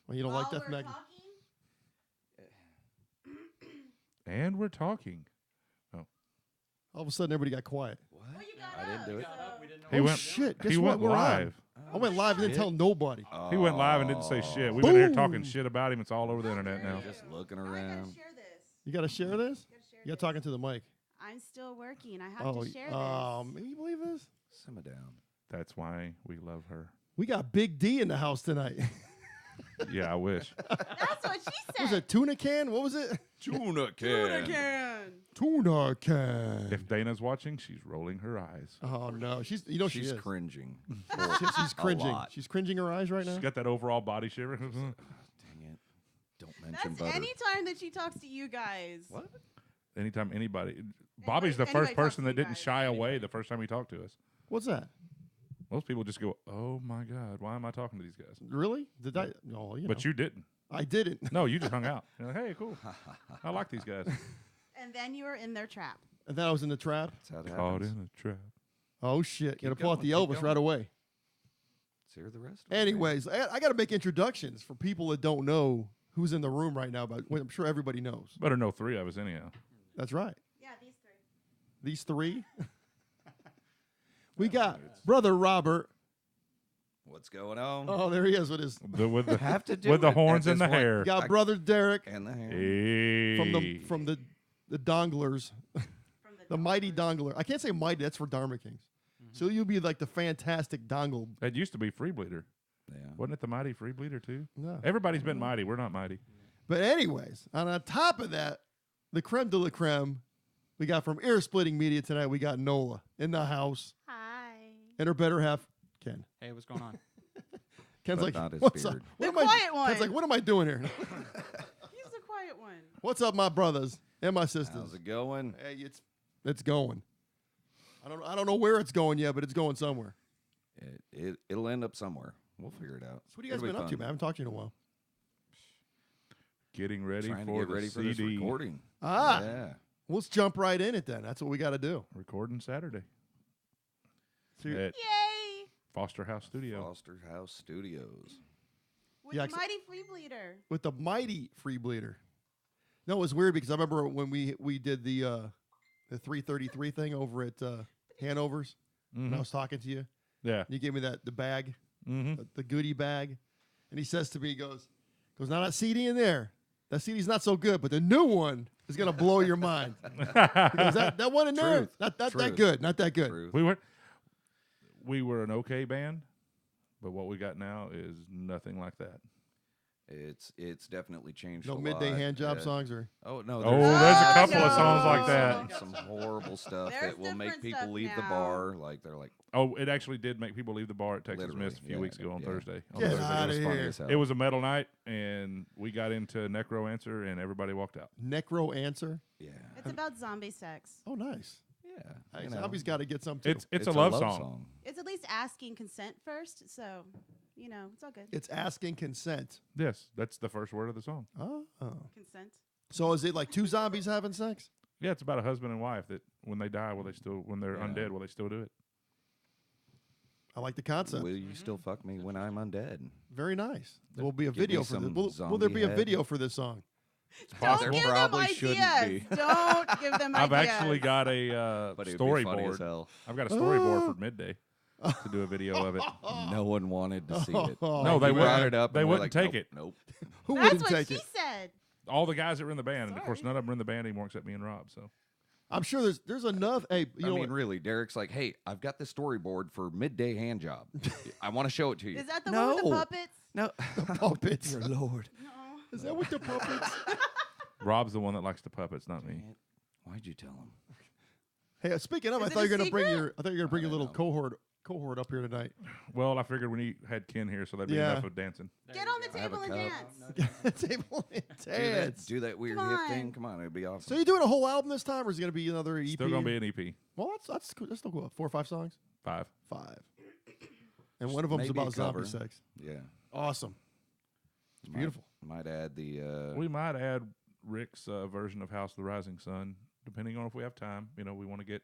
Well, you don't like that, Maggie? And we're talking. All of a sudden, everybody got quiet. What? I didn't do it. Shit! Guess He what? went We're live. on. I went live and didn't tell nobody. He went live and didn't say shit. We've been here talking Boom. shit about him. It's all over the internet now. Just looking around. You got to share this? You got talking to the mic. I'm still working. I have to share this. Can you believe this? Simmer down. That's why we love her. We got Big D in the house tonight. Yeah, I wish. That's what she said. Was it tuna can? What was it? Tuna can. Tuna can. If Dana's watching, she's rolling her eyes. Oh no, she's She's is. cringing. She's cringing. lot. She's cringing her eyes right now. She's got that overall body shiver. Dang it. Don't mention That's butter. anytime that she talks to you guys. What? Anytime anybody. Bobby's the first anybody talks person to that you didn't guys. shy away the first time he talked to us. What's that? Most people just go, "Oh my God, why am I talking to these guys?" Really? Did I? No, you But know. you didn't. I didn't. No, you just hung out. You're like, "Hey, cool. I like these guys." And then you were in their trap. And then I was in the trap. That's how it Caught happens. in a trap. Oh shit! Gotta pull out the going, keep Elvis going. right away. Let's hear the rest. of it, Anyways, I got to make introductions for people that don't know who's in the room right now, but I'm sure everybody knows. Better know three of us anyhow. That's right. Yeah, these three. These three. We got Brother Robert. What's going on? Oh, there he is with his. With the Have to do with the it horns at and the this point. hair. We got I- Brother Derek And the hair. Hey. from the donglers, From the mighty dongler. I can't say mighty. That's for Dharma Kings. So you'll be like the fantastic dongle. That used to be Free Bleeder. Yeah. Wasn't it the Mighty Free Bleeder too? No. Everybody's been mighty. We're not mighty. But anyways, and on top of that, the creme de la creme, we got from Ear Splitting Media tonight. We got Nola in the house, Hi. and her better half, Ken. Hey, what's going on? Ken's But like, not his what's up? beard. What The am quiet I? one. Ken's like, what am I doing here? He's the quiet one. What's up, my brothers and my sisters? How's it going? Hey, it's going. I don't know where it's going yet, but it's going somewhere. It'll end up somewhere. We'll figure it out. So what have you guys It'll be been up to, fun. man? I haven't talked to you in a while. Getting ready Trying to for get the ready for CD. this recording. Ah, Yeah. let's jump right in it then. That's what we got to do. Recording Saturday So you- at Yay. Foster House Studio. Foster House Studios. With Yeah, the mighty free bleeder. with the mighty Free Bleeder. No, it was weird because I remember when we did the 333 thing over at Hanover's. And I was talking to you. Yeah. And you gave me the bag, Mm-hmm. the goodie bag, and he says to me, he goes, now that CD in there, that CD's not so good, but the new one is gonna blow your mind. Because that one in there, Truth. not that Truth. good, not that good. Truth. We were an okay band, but what we got now is nothing like that. It's definitely changed. No a midday lot. hand job songs or Oh no! Oh, there's a couple of no. songs like that. Some horrible stuff There's that will make different people stuff leave the now. bar. Like they're like, Oh, it actually did make people leave the bar at Texas Literally, Mist a few yeah, weeks ago on yeah. Thursday. On Get Thursday. outta it was here. funny as hell. It was a metal night, and we got into Necro Answer, and everybody walked out. Necro Answer. yeah, It's about zombie sex. Oh, nice. yeah. Hey, you know. Zombie's got to get some too. It's a love song. song. It's at least asking consent first, so it's all good. It's asking consent. Yes, that's the first word of the song. Oh. Consent. So is it like two zombies having sex? Yeah, it's about a husband and wife that when they die, when they're Yeah. undead, will they still do it? I like the concept. Will you still fuck me when I'm undead? Very nice. There will be a Give me video for this. some Will there be a zombie video for this song? Don't There give them probably shouldn't ideas. be. Don't give them I've ideas. actually got a But it'd be funny as storyboard. hell. I've got a storyboard for midday to do a video of it. No one wanted to see it. No, they You brought wouldn't. it up. They and we're wouldn't like, take it. Nope. Who That's wouldn't what take she it? said. All the guys that were in the band, and of course, Sorry. none of them are in the band anymore except me and Rob. So I'm sure there's enough. Hey, you I know mean, really, Derek's like, hey, I've got this storyboard for midday hand job. I want to show it to you. Is that the one with the No. puppets? No. puppets. Dear Lord. No. Is that with the puppets? Rob's the one that likes the puppets, not me. Why'd you tell him? Hey, speaking of, Is I it thought a you were gonna bring secret? your little cohort up here tonight. Well, I figured we had Ken here, so that'd be Yeah. enough of dancing. Get on the I have a table and cup. dance. Table and Do that, dance. do that weird Come hip on. thing. Come on, it'd be awesome. So you doing a whole album this time, or is it gonna be another EP? Still gonna be an EP. Well, that's cool. That's still cool. 4 or 5 songs. 5. 5. And one of them's Maybe a about zombie cover. sex. Yeah. Awesome. It's beautiful. Might add the. We might add Rick's version of House of the Rising Sun, depending on if we have time. We want to get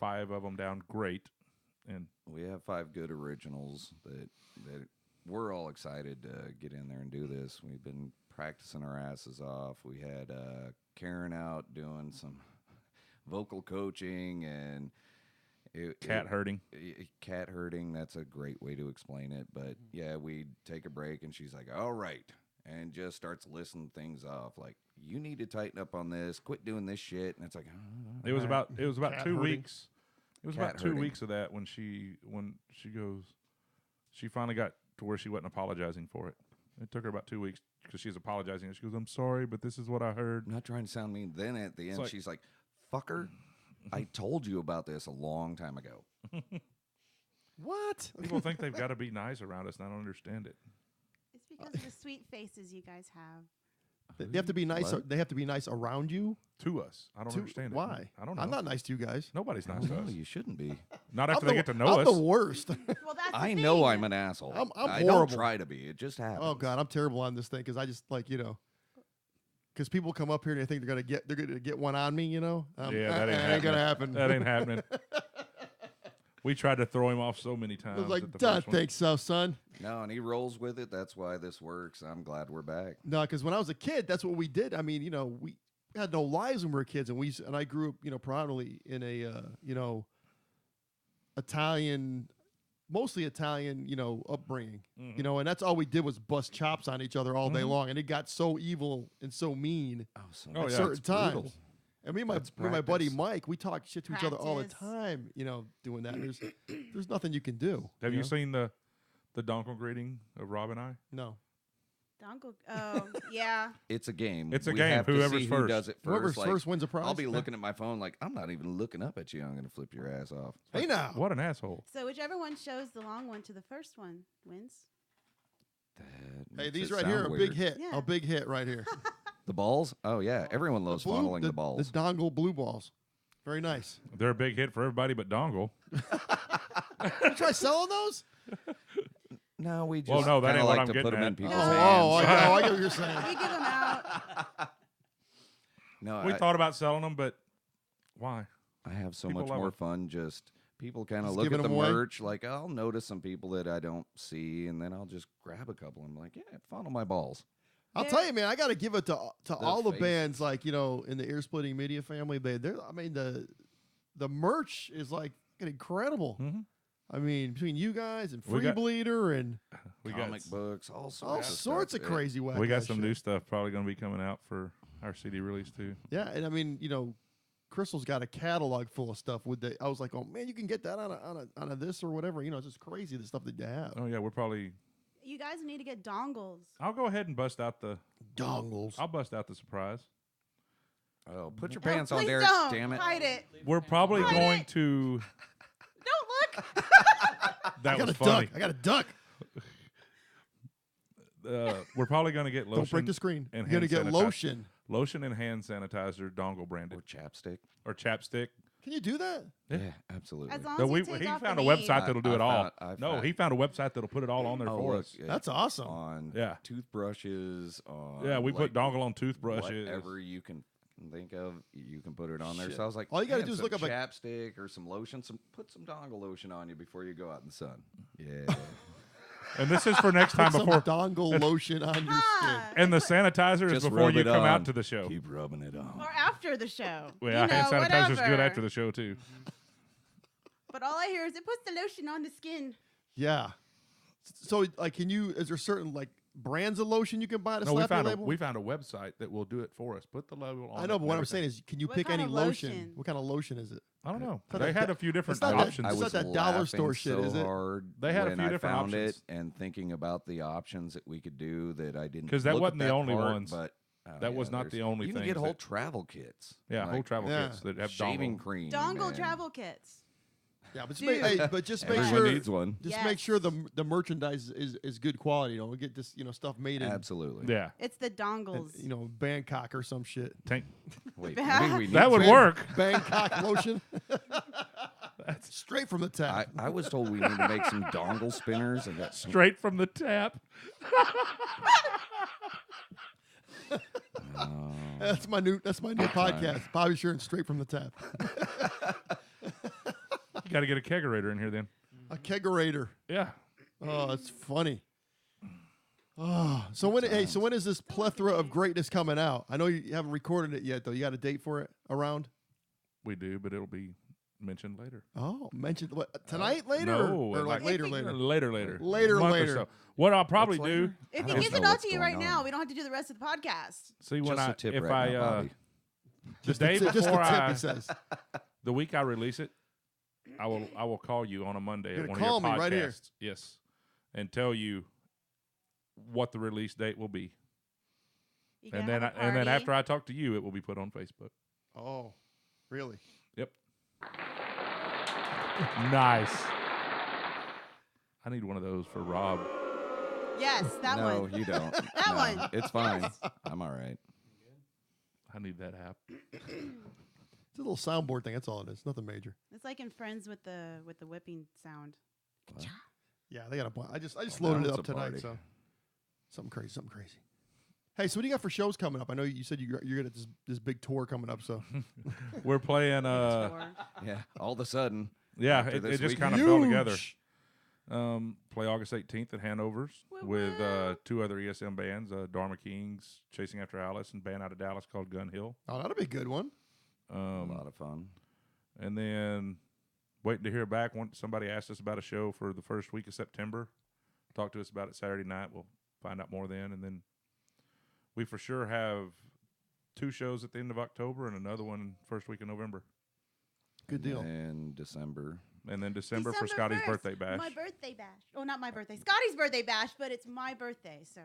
5 of them down. Great, and We have 5 good originals that we're all excited to get in there and do this. We've been practicing our asses off. We had Karen out doing some vocal coaching and Cat herding. Cat herding, that's a great way to explain it. But yeah, we take a break and she's like, all right. And just starts listing things off. Like, you need to tighten up on this. Quit doing this shit. And it's like, It was about Cat 2 herding. weeks. It was Cat about 2 herding. weeks of that when she goes, she finally got to where she wasn't apologizing for it. It took her about 2 weeks because she's apologizing. And she goes, I'm sorry, but this is what I heard. I'm not trying to sound mean. Then at the end, like- she's like, fucker, I told you about this a long time ago. What? People think they've got to be nice around us, and I don't understand it. It's because of the sweet faces you guys have. They have to be nice. What? They have to be nice around you. To us. I don't understand it. Why? I don't know. I'm not nice to you guys. Nobody's nice to No, us. you shouldn't be. Not after I'm they the- get to know I'm us. the worst. Well, that's the I thing. know I'm an asshole. I'm I horrible. don't try to be. It just happens. Oh God, I'm terrible on this thing because I just like because people come up here and they think they're gonna get one on me. Yeah, that ain't gonna happen. That ain't happening. We tried to throw him off so many I times. was like, at the "Don't first one. think so, son." No, and he rolls with it. That's why this works. I'm glad we're back. No, because when I was a kid, that's what we did. I mean, we had no lives when we were kids, and I grew up, predominantly in a Italian, mostly Italian, upbringing. Mhm. And that's all we did was bust chops on each other all day Mhm. long, and it got so evil and so mean Oh, so Oh, at yeah. certain it's brutal. times. And me and That's my buddy practice. Mike, we talk shit to each other all the Practice. time, doing that. There's nothing you can do. Have you know? seen the dongle greeting of Rob and I? No. Dongle. Oh, yeah. It's a game. It's a We game. have to Whoever's see who first. does it first. Whoever's Like, first wins a prize. I'll be Yeah. looking at my phone like, I'm not even looking up at you. I'm going to flip your ass off. Hey now. What an asshole. So whichever one shows the long one to the first one wins. That Hey, makes these it right here sound are a weird. big hit. Yeah. A big hit right here. The balls? Oh, yeah. Everyone loves funneling the balls. The dongle blue balls. Very nice. They're a big hit for everybody but dongle. You try selling those? No, we just Well, no, that kinda ain't what like I'm to getting put them in at. people's No. hands. I get what you're saying. We give them out. No, We thought about selling them, but why? I have so People much love more it. fun just people kind of Just look giving at the them away? merch like I'll notice some people that I don't see and then I'll just grab a couple and I'm like, yeah, funnel my balls. I'll There- tell you, man, I got to give it to all the faces. bands like, in the Ear Splitting Media family. The merch is like incredible. Mhm. I mean, between you guys and We Free got- Bleeder and We Comic got books, all sorts all of sorts stuff. of crazy wacky we got ass some shit. new stuff probably going to be coming out for our CD release too. Yeah, and I mean, Crystal's got a catalog full of stuff. I was like, oh man, you can get that on a this or whatever. It's just crazy the stuff that you have. Oh yeah, we're probably. You guys need to get dongles. I'll go ahead and bust out the. Dongles. I'll bust out the surprise. Oh, put your No, pants on, please Derek. don't. Damn it. Hide it. We're probably Hide going it. to. Don't look. That I got was a funny. duck. I got a duck. We're probably going to get lotion. Don't break the screen. and You're gonna hand get sanitizer. lotion. Lotion and hand sanitizer, dongle branded, Or chapstick. or chapstick. Can you do that? Yeah. Yeah, absolutely. As long No, as you he take off found the a name. website that'll do I it all. found- I No, found- he found a website that'll put it all on there Oh, for look, us. yeah, That's awesome. on Yeah. toothbrushes, on Yeah, we put like, dongle on toothbrushes. whatever you can think of, you can put it on there. Shit. So I was like, All you gotta "Man, do is some look up a- chapstick or some lotion. Put some dongle lotion on you before you go out in the sun. Yeah. And this is for next time Put some before. dongle lotion on your skin. Ah, And the sanitizer is Just before rub you it come on. out to the show. Keep rubbing it on. or after the show. Well, You hand know, sanitizer's good whatever. after the show too. But all I hear is it puts the lotion on the skin. Yeah. So, like, is there certain like brands of lotion you can buy to No, we slap your found label? we found a website that will do it for us. Put the logo on. I it know, and but what I'm everything. saying is, can you What pick kind any of lotion? lotion? What kind of lotion is it? I don't know. It's not They that- had a few different it's not that- options. I It's was not that dollar laughing store shit, so is it? hard They had a when few I different found options. it and thinking about the options that we could do that I didn't. 'Cause that look wasn't at the only part, ones. But That was not there's- the only You can things get whole that- travel kits. Yeah, whole like travel Yeah. kits that have shaving dongle. cream. Dongle and travel kits. Yeah, but just Dude. make Everyone sure needs one. just make sure the merchandise is good quality. Don't get this stuff made in Absolutely. Yeah, It's the dongles. Bangkok or some shit. tank. Wait, That maybe we need That would Bang- work. Bangkok lotion. Straight from the tap. I was told we need to make some dongle spinners. And got Straight from the tap. That's my new podcast. Bobby Sheeran, straight from the tap. You got to get a kegerator in here then. A kegerator. Yeah. Oh, it's funny. Oh, so when is this plethora of greatness coming out? I know you haven't recorded it yet, though. You got a date for it around? We do, but it'll be mentioned later. Oh, mentioned what tonight, later, No, or like later. Later. Month or Later. so. What I'll probably What's do. later? If I he don't gives know it all what's to you going right now, on. we don't have to do the rest of the podcast. See when Just a tip if right I now, Bobby. the day Just before a tip, I he says. the week I release it, I will call you on a Monday You're at gonna one of your call me podcasts. right here. Yes, and tell you what the release date will be, You and gotta then have a and then party. after I talk to you, it will be put on Facebook. Oh, really? Yep. Nice. I need one of those for Rob. Yes, that no, one. you don't. That No, one. It's fine. I'm all right. I need that app. It's a little soundboard thing. That's all it is. Nothing major. It's like in Friends with the whipping sound. What? Yeah, they got a. I just Oh, loaded now it it's up a tonight. party. So something crazy. Hey, so what do you got for shows coming up? I know you said you're gonna this big tour coming up. So We're playing. Tour. Yeah. All of a sudden. Yeah, After it this just week. kind of fell together. Huge. Play August 18th at Hanover's Woo with woo. 2 other ESM bands, Dharma Kings, Chasing After Alice, and band out of Dallas called Gun Hill. Oh, that'll be a good one. A lot of fun. And then waiting to hear back. Somebody asked us about a show for the first week of September. Talk to us about it Saturday night. We'll find out more then. And then we for sure have 2 shows at the end of October and another one first week of November. Good deal. And December. And then December for Scotty's 1st, birthday bash. My birthday bash. Oh, not my birthday. Scotty's birthday bash, but it's my birthday, so.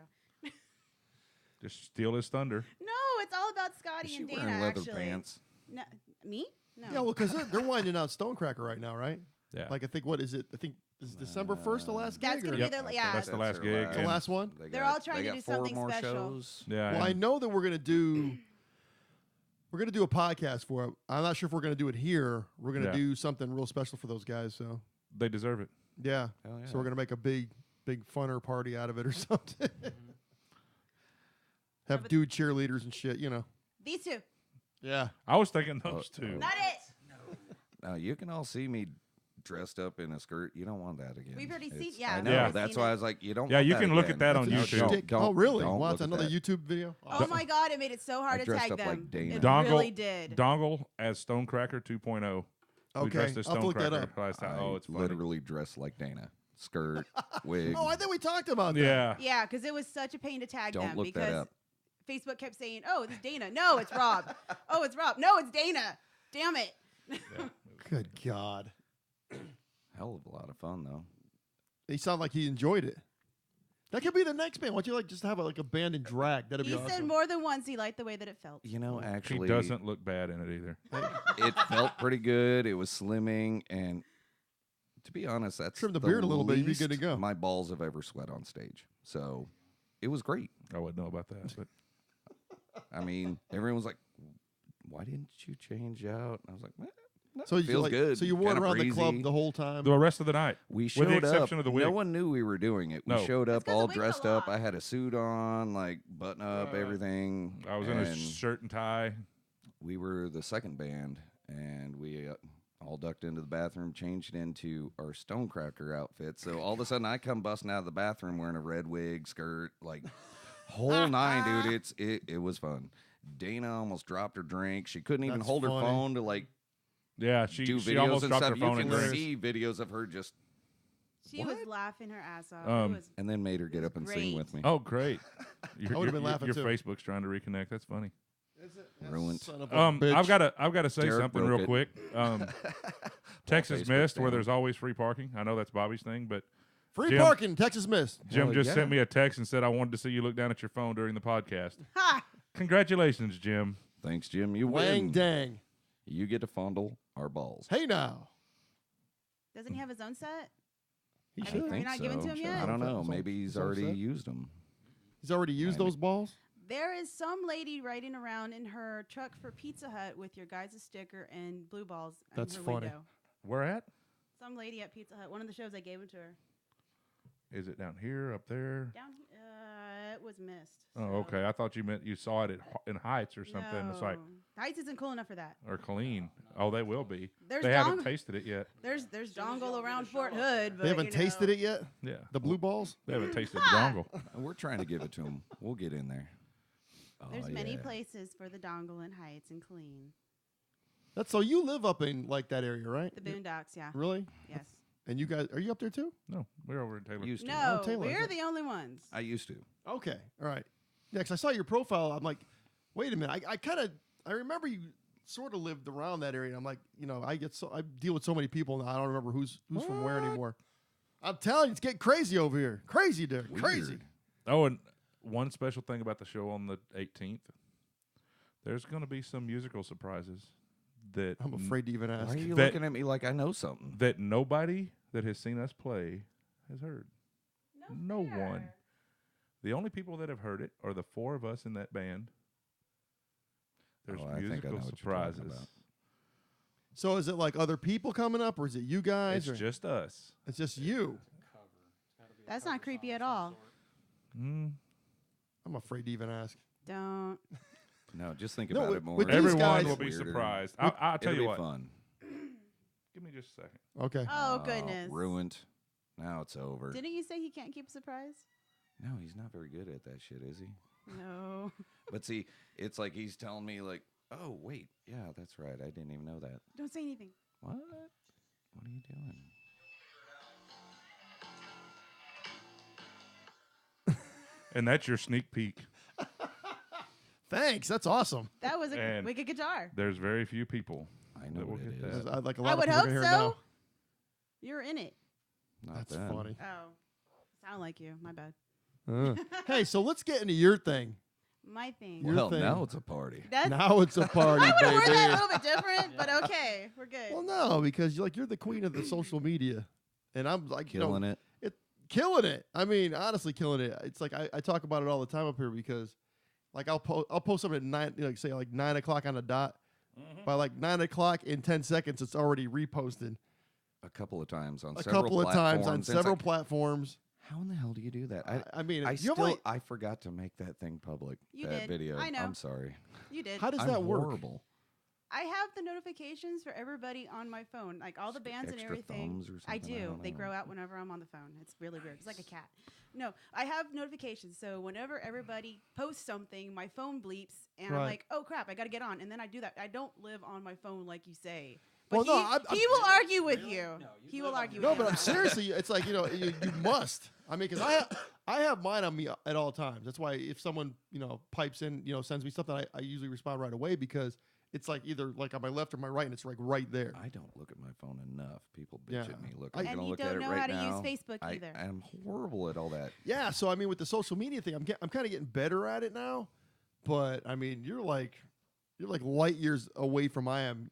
Just steal his thunder. No, it's all about Scotty Is she and Dana, wearing leather actually. pants? No, me? No. Yeah, well, because they're winding out Stonecracker right now, right? Yeah. Like I think what is it? I think is December 1st the last That's gig? gonna or- be Yep. their, yeah. That's the last their gig. The And- last one. They're all trying they to got do 4 something more special. shows. Yeah. Well, I and- know that we're gonna do a podcast for it. I'm not sure if we're gonna do it here. We're gonna Yeah. do something real special for those guys. So they deserve it. yeah. Hell yeah. So we're gonna make a big funner party out of it or something. Have but- dude cheerleaders and shit. You know. These two. Yeah. I was thinking those two. Not it. Now you can all see me dressed up in a skirt. You don't want that again. We've already seen- It's- yeah, I we've know. already That's seen why it. I was like, you don't. Yeah, want you that can look again. at that on That's a YouTube. shtick. Don't- Oh, really? don't Well, it's look at another that. YouTube video. Oh my God, it made it so hard I to dressed tag up them. like Dana. It Dongle, really did. Dongle as Stonecracker 2.0. We Okay, dressed as I'll have to look that Stonecracker up. last time. I Oh, it's funny. literally dressed like Dana. Skirt, wig. Oh, I think we talked about that. Yeah. Yeah, because it was such a pain to tag Don't them look that because up. Facebook kept saying, "Oh, it's Dana. No, it's Rob. Oh, it's Rob. No, it's Dana. Damn it." Good God. Hell of a lot of fun though. He sounded like he enjoyed it. That could be the next band. Why don't you just have a band and drag? That'd be He awesome. said more than once he liked the way that it felt. You know, He actually, doesn't look bad in it either. it felt pretty good. It was slimming, and to be honest, that's Trim the beard a little bit, you'd be good to least go. My balls have ever sweat on stage, so it was great. I wouldn't know about that, but I mean, everyone was like, "Why didn't you change out?" And I was like, So you feels good. So you wore it kinda around the club breezy. the whole time. the rest of the night. We With showed the exception up. of the No wig. one knew we were doing it. We No. showed That's up 'cause all the wig dressed fell up. off. I had a suit on, like button up, everything. I was in a and shirt and tie. We were the second band, and we all ducked into the bathroom, changed into our Stonecracker outfits. So all of a sudden, I come busting out of the bathroom wearing a red wig, skirt, like whole nine, dude. It was fun. Dana almost dropped her drink. She couldn't even That's hold her funny. phone to like Yeah, do she videos almost and dropped stuff. her phone You in can there. see videos of her just, She was laughing her ass off. Um, it was and then made her get was up and great. sing with me. Oh, great! I would've been laughing your too. Facebook's trying to reconnect. That's funny. Ruined. Son of a bitch. I've got to say Derek something broke real it. quick. Texas Facebook Mist, where down. there's always free parking. I know that's Bobby's thing, but Free Jim- parking, Texas Mist. Jim Well, just yeah. sent me a text and said I wanted to see you look down at your phone during the podcast. ha. Congratulations, Jim. Thanks, Jim. You Wang win. dang. You get to fondle our balls. Hey now. Doesn't he have his own set? He Have should. you- Are you not giving to him yet? I don't know. His own- Maybe he's his own already set? used them. He's already used Maybe. those balls? There is some lady riding around in her truck for Pizza Hut with your guys' sticker and blue balls on That's her funny. window. Where at? Some lady at Pizza Hut. One of the shows I gave them to her. Is it down here, up there? Down. It was missed. Oh, so- okay. I thought you meant you saw it in Heights or something. No. It's like Heights isn't cool enough for that. or Colleen. Oh, they will be. There's They haven't dong- tasted it yet. There's Soon as dongle y'all get around a Fort show up Hood, but They haven't tasted it yet. Yeah, The blue balls. they haven't tasted the dongle. We're trying to give it to them. We'll get in there. Oh, There's many yeah. places for the dongle in Heights and Clean. That's so you live up in like that area, right? The Boondocks, yeah. Really? Yes. And you guys are you up there too? No, we're over in Taylor. Used to. No, Taylor, we're okay. the only ones. I used to. Okay, all right. Yeah, 'cause I saw your profile. I'm like, wait a minute. I remember you sort of lived around that area. I'm like, I deal with so many people now. I don't remember who's from where anymore. I'm telling you, it's getting crazy over here. Crazy, dude. Crazy. Weird. Oh, and one special thing about the show on the 18th, there's going to be some musical surprises that I'm afraid to even Why ask. are you That- looking at me like I know something? that nobody that has seen us play has heard. No one. The only people that have heard it are the four of us in that band. There's Oh, I think I know musical what you're talking surprises. about. So is it like other people coming up, or is it you guys? It's or just us. it's just you. Cover. It's gotta be a That's cover not creepy song at of some all. sort. Mm. I'm afraid to even ask. Don't. No, just think No, about with- it more. with these Everyone guys- will be Weirder. surprised. I'll tell It'll you be what. fun. Give me just a second. Okay. Oh, goodness. Ruined. Now it's over. Didn't you say he can't keep a surprise? No, he's not very good at that shit, is he? No. But see, it's like he's telling me, like, oh, wait. Yeah, that's right. I didn't even know that. Don't say anything. What? What are you doing? And that's your sneak peek. Thanks. That's awesome. That was a And- wicked guitar. There's very few people. I know That will what it get is. that. I'd like a lot I of would people hope to hear it so. now. You're in it. Not That's then. funny. Oh. Sound like you. My bad. Hey, so let's get into your thing. My thing. Your Well, thing. now it's a party. That's, Now it's a party, I would have worded that a baby. little bit different, but okay. We're good. Well, no, because you're the queen of the social media, and I'm like Killing it. killing it. I mean, honestly, killing it. It's like I talk about it all the time up here because, like, I'll post something at 9, say like 9 o'clock on the dot. By like 9 o'clock in 10 seconds, it's already reposted A couple of times on a several couple of times on platforms. And it's several like, platforms. how in the hell do you do that? I mean, I you have like- I forgot to make that thing public. You that did. video. I know. I'm sorry. You did. how does I'm that work? horrible. I have the notifications for everybody on my phone, like all the bands and Extra everything. thumbs or I something? I do. don't They know. grow out whenever I'm on the phone. It's really weird. It's like a cat. No, I have notifications. So whenever everybody posts something, my phone bleeps, and I'm Right. like, "Oh crap, I got to get on." And then I do that. I don't live on my phone like you say. Well, But no, he will argue with Really? you. No, you He live will on argue your with No, you. but I'm seriously, it's like you must. I mean, because I have mine on me at all times. That's why if someone pipes in, sends me something, I usually respond right away because it's like either like on my left or my right, and it's like right there. I don't look at my phone enough. People bitch Yeah. at me. Look, I- I'm And gonna you look don't at it know right how to now. use Facebook either. I'm horrible at all that. Yeah, so I mean, with the social media thing, I'm kind of getting better at it now. But I mean, you're like light years away from I am,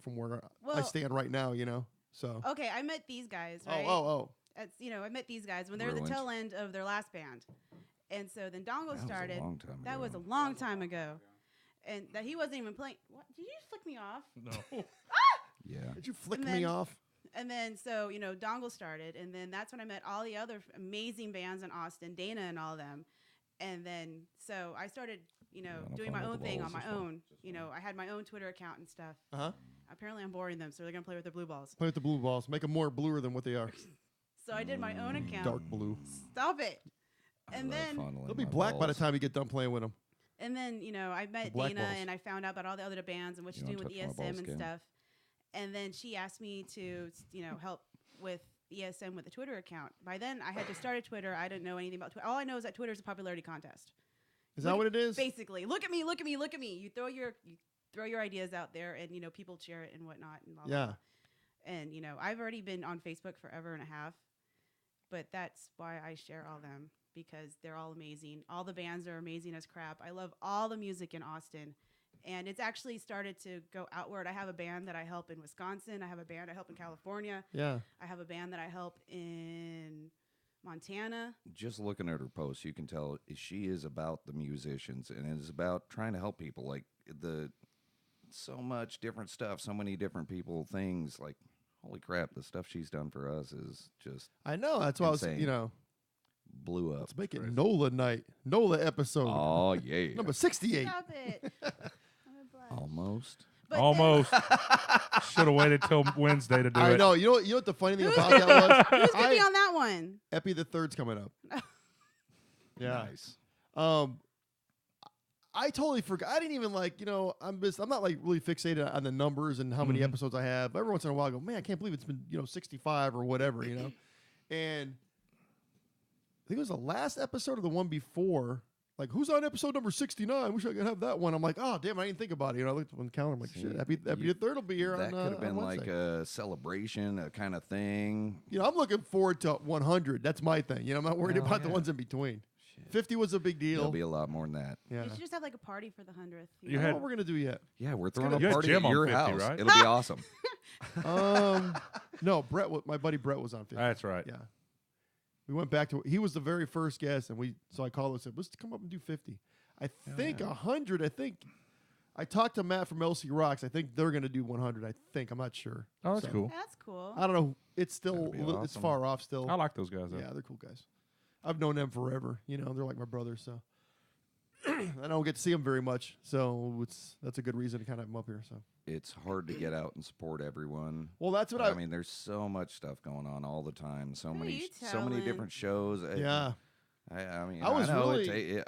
from where I Well- stand right now. So. Okay, I met these guys. Right? Oh. I met these guys when they were the Ruined. tail end of their last band, and so then Dongo That was a started. long time That ago. was a long time ago, and that he wasn't even playing. What? Did you just flick me off? No. Yeah. Did you flick And me then- off? And then so Dongle started, and then that's when I met all the other amazing bands in Austin, Dana and all of them, and then so I started Having doing fun my with own the thing balls on as my well. own. I had my own Twitter account and stuff. Uh huh. Apparently, I'm boring them, so they're gonna play with their blue balls. Play with the blue balls. Make them more bluer than what they are. So I did my own account. Dark blue. Stop it. I And love then fondling They'll be my black by the balls. time you get done playing with them. And then, I met black Dana balls. and I found out about all the other bands and what You she's doing don't with touch my ESM balls, and Kim. stuff. And then she asked me to, help with ESM with the Twitter account. By then, I had just started Twitter. I didn't know anything about Twitter. All I know is that Twitter is a popularity contest. Is that what it is? Basically, look at me, look at me, look at me. You throw your ideas out there, and people share it and whatnot. And blah, blah, Yeah. blah. And I've already been on Facebook forever and a half, but that's why I share all them because they're all amazing. All the bands are amazing as crap. I love all the music in Austin, and it's actually started to go outward. I have a band that I help in Wisconsin. I have a band I help in California. Yeah. I have a band that I help in Montana. Just looking at her posts, you can tell she is about the musicians and it is about trying to help people. Like so much different stuff, so many different people, things. Like, holy crap, the stuff she's done for us is just. I know. That's why I was, Insane. blew up. Let's make it Nola night. Nola episode. Oh yeah, Number 68. Stop it. I'm a blush. almost. But Almost. Should have waited till Wednesday to do I it. know. You know what the funny thing about that was? Who's going to be on that one? Epi the Third's coming up. Yeah. Nice. I totally forgot. I didn't even I'm not like really fixated on the numbers and how many episodes I have. But every once in a while I go, man, I can't believe it's been, 65 or whatever, And I think it was the last episode or the one before. Like, who's on episode number 69? I wish I could have that one. I'm like, oh, damn, I didn't think about it. I looked on the calendar. I'm like, shit, Epi the Third will be here That on could have been on like Wednesday. a celebration, a kind of thing. I'm looking forward to 100. That's my thing. I'm not worried Oh, about the yeah. ones in between. Shit. 50 was a big deal. There'll be a lot more than that. Yeah. You should just have like a party for the 100th. You I don't had- know what we're going to do yet. Yeah, we're throwing You a had party Jim at on your 50, house. right? It'll be awesome. No, my buddy Brett was on 50. That's right. Yeah. We went back to, he was the very first guest, and so I called and said, let's come up and do 50. I think 100, I talked to Matt from LC Rocks. I think they're going to do 100. I'm not sure. Oh, that's So, cool. That's cool. I don't know. It's still, That'd be it's awesome. far off still. I like those guys, though. Yeah, they're cool guys. I've known them forever. They're like my brothers, so. I don't get to see them very much, so that's a good reason to kind of have them up here. So. It's hard to get out and support everyone. Well, that's what I mean, there's so much stuff going on all the time. So Who many, you so many telling? different shows. Yeah. I mean, I was know really-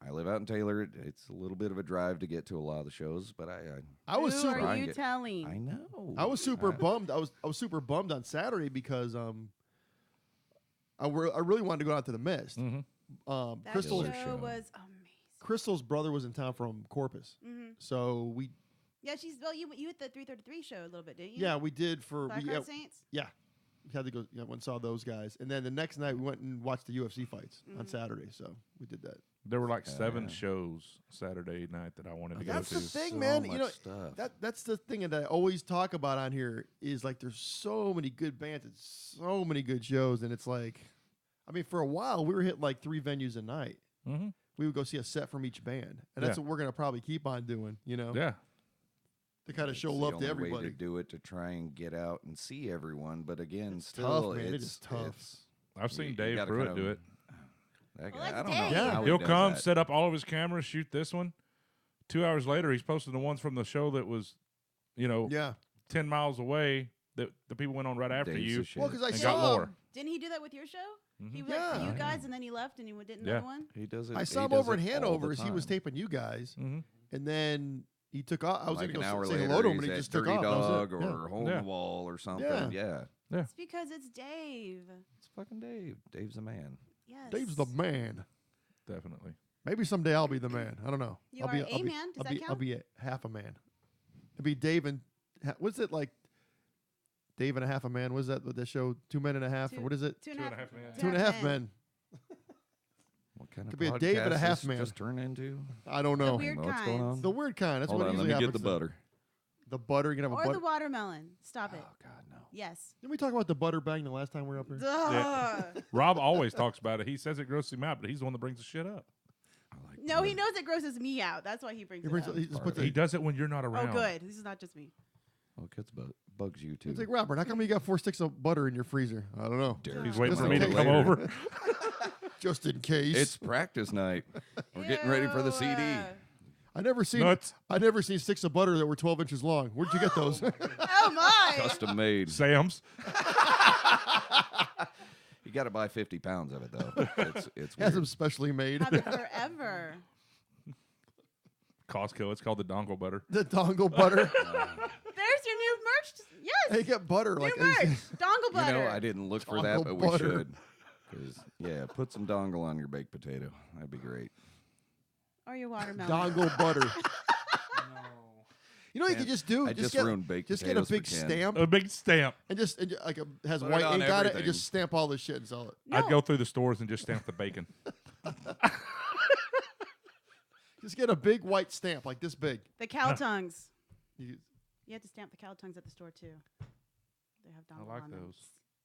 I live out in Taylor. It's a little bit of a drive to get to a lot of the shows, but I was Who super. are you I telling? know. I was super bummed. I was super bummed on Saturday because I really wanted to go out to the Mist. Mm-hmm. That Crystal's show was amazing. Crystal's brother was in town from Corpus, so we Yeah, you at the 333 show a little bit, didn't you? yeah we did for we, Blackheart Saints. we had to go went and saw those guys, and then the next night we went and watched the UFC fights on Saturday. So we did that. There were like 7 yeah. shows Saturday night that I wanted to go That's to. the thing, So man. much stuff. That's the thing that I always talk about on here is like there's so many good bands and so many good shows, and it's like, I mean, for a while we were hitting like 3 venues a night. Mm-hmm. We would go see a set from each band, and that's Yeah. what we're gonna probably keep on doing. Yeah. To kind of show It's love the to only way everybody. to do it, to try and get out and see everyone. But again, It's still, tough, man. It it's is tough. it's- I've seen you Dave gotta Pruitt kind of- do it. That Well, guy, that's I don't know Dave. Yeah. how he He'll does come, that. set up all of his cameras, shoot this one. 2 hours later, he's posting the ones from the show that was, Yeah. 10 miles away that the people went on right after Dave's you. a shit. Well, because I And saw got more. Didn't he do that with your show? Mhm. He went for Yeah. you guys, and then he left, and he did Yeah. another one. He does it. I he saw him does over in it all the Hanover as he was time. taping you guys, Mm-hmm. and then he took off. I was Like going an to hour say later, hello to him, he's and he at just took Dirty off. That was Dog it. or Yeah. Hole in Yeah. the Wall or something. Yeah. Yeah. It's because it's Dave. It's fucking Dave. Dave's a man. Yes. Dave's the man. Definitely. Maybe someday I'll be the man. I don't know. You I'll are be, a I'll be, man? Does I'll that be, count? I'll be a half a man. It'll be Dave and what's it like? Dave and a half a man. What is that? What that show? 2 men and a half. Or what is it? Two Two and a half men. 2.5 men. What kind Could of be a Dave and a podcast half this man. just turn into? I don't The know. weird What's going kinds. on? The weird kind. That's Hold what on, let usually me get happens. the butter. The butter. You can have a Or butter. the watermelon. Stop it. Oh God, no. Yes. Didn't we talk about the butter bang the last time we were up here? Duh. Rob always talks about it. He says it grosses him out, but he's the one that brings the shit up. I like No, he knows it grosses me out. That's why he brings He it brings. up. He just puts He it. does it when you're not Oh, around. good. This is not just me. Oh, it gets bugs you too. It's like, Robert, how come you got 4 sticks of butter in your freezer? I don't know. Derek. He's waiting Just for me in to case. come Later. over. Just in case. It's practice night. We're getting ready for the CD. I never seen. Nuts. I never seen sticks of butter that were 12 inches long. Where'd you get those? Oh my! Custom made. Sam's. You got to buy 50 pounds of it though. It's Has weird. them specially made. Have it forever. Costco. It's called the dongle butter. The dongle butter. There's your new merch. Yes. They get butter New like. merch. Dongle You butter. know, I didn't look for that, Dongle but we butter. should. 'Cause, yeah, put some dongle on your baked potato. That'd be great. Or your watermelon. Dongle butter. You know what you Man, could just do? I just get, ruined baked just get a potatoes for big Ken. stamp A big stamp. and just like has Put it white on ink on it and everything. just stamp all this shit and sell it. No. I'd go through the stores and just stamp the bacon. Just get a big white stamp like this big. The cow tongues. You, You have to stamp the cow tongues at the store too. They have dongle like on them. those.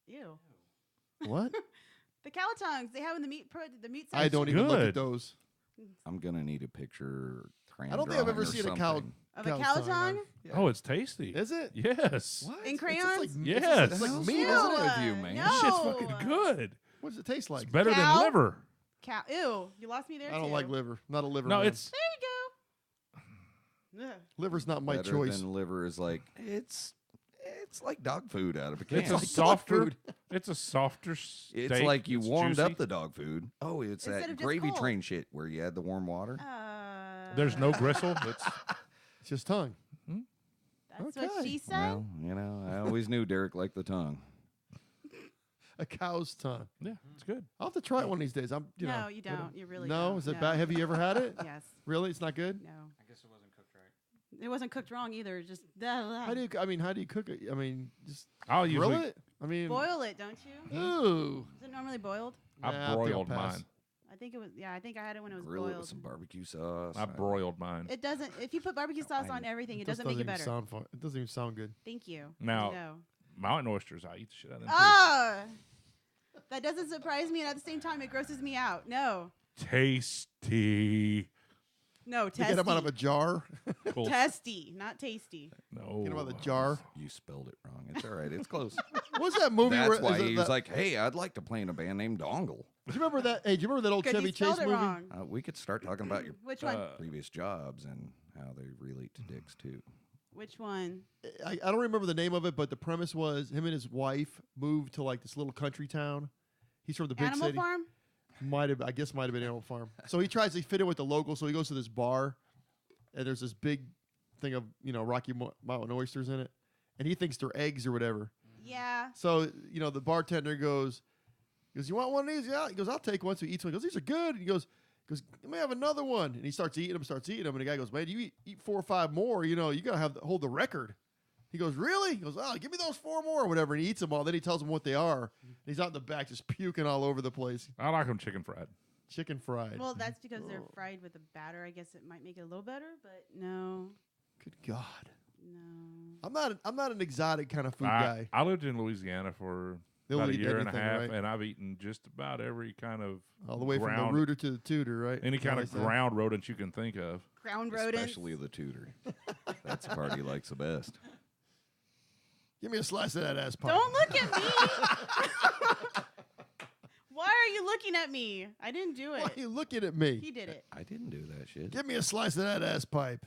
Ew. what? The cow tongues they have in the meat section. I don't even look at Good. those. I'm gonna need a picture. I don't think I've ever seen a cow. Of a cow's cow tongue tongue? on. Oh, it's tasty. Is it? Yes. What? In It's just crayons? like, Yes. It's like Hell's meat, wrong isn't it? with you, man? No. This shit's fucking good. What does it taste like? It's better Cow? than liver. Cow. Ew, you lost me there. I don't too. like liver. Not a liver. No, man. it's There you go. Ugh. liver's not my Better choice. than liver is like it's like dog food out of a can. it's a like dog softer. food. It's a softer steak. It's like you It's warmed juicy. up the dog food. Oh, it's Instead that of just gravy cold. train shit where you add the warm water. There's no gristle. It's It's just tongue. That's what Okay. she said. Well, I always knew Derek liked the tongue. A cow's tongue. yeah, it's good. I'll have to try it one of these days. I'm. You no, know, you don't. You really no, don't. is it no. bad? Have you ever had it? Yes. Really? It's not good. No. I guess it wasn't cooked right. It wasn't cooked wrong either. Just How do you? I mean, how do you cook it? I mean, just I'll grill usually it. I mean, boil it, don't you? Ooh. Is it normally boiled? Nah, I I think I'll broiled pass. mine. I think it was. Yeah, I think I had it when it was Grill it boiled. with some barbecue sauce. I broiled mine. It doesn't. If you put barbecue sauce on everything, it just doesn't make it even better. Sound fun. It doesn't even sound good. Thank you. Now- No. Mountain oysters, I eat the shit out of them. too. Ah, that doesn't surprise me, and at the same time, it grosses me out. No. Tasty. No. You Testy. get them out of a jar. Cool. Testy, not tasty. No. Get them out of the jar. You spelled it wrong. It's all right. It's close. What's that movie? That's where, why is it he was that- like, "Hey, I'd like to play in a band named Dongle." Do you remember that? Hey, do you remember that old Because Chevy you spelled Chase it movie? wrong. We could start talking about your Which one? previous jobs and how they relate to dicks too. Which one? I don't remember the name of it, but the premise was him and his wife moved to like this little country town. He's from the big Animal city. Farm? Might have, I guess, might have been Animal Farm. So he tries to fit in with the local. So he goes to this bar, and there's this big thing of Rocky Mountain oysters in it, and he thinks they're eggs or whatever. Yeah. So the bartender goes, "You want one of these?" Yeah. He goes, "I'll take one." So he eats one. He goes, "These are good." And he goes, "Let me have another one." And he starts eating them. And the guy goes, "Man, you eat 4 or 5 more. You gotta hold the record." He goes, "Really?" He goes, "Oh, give me those 4 more or whatever." And he eats them all. Then he tells them what they are. And he's out in the back just puking all over the place. I like them chicken fried. Chicken fried. Well, that's because they're fried with a batter. I guess it might make it a little better, but no. Good God. No. I'm not an exotic kind of food guy. I lived in Louisiana for They'll about a eat year and a anything, half, right? and I've eaten just about every kind of All the way from the ground- rooter to the tutor, right? any kind Like of that. ground rodent you can think of. Ground rodents. Especially the tutor. That's the part he likes the best. Give me a slice of that ass pie. Don't look at me. Why are you looking at me? I didn't do Why are it. you looking at me? He did it. I didn't do that shit. Give me a slice of that ass pipe.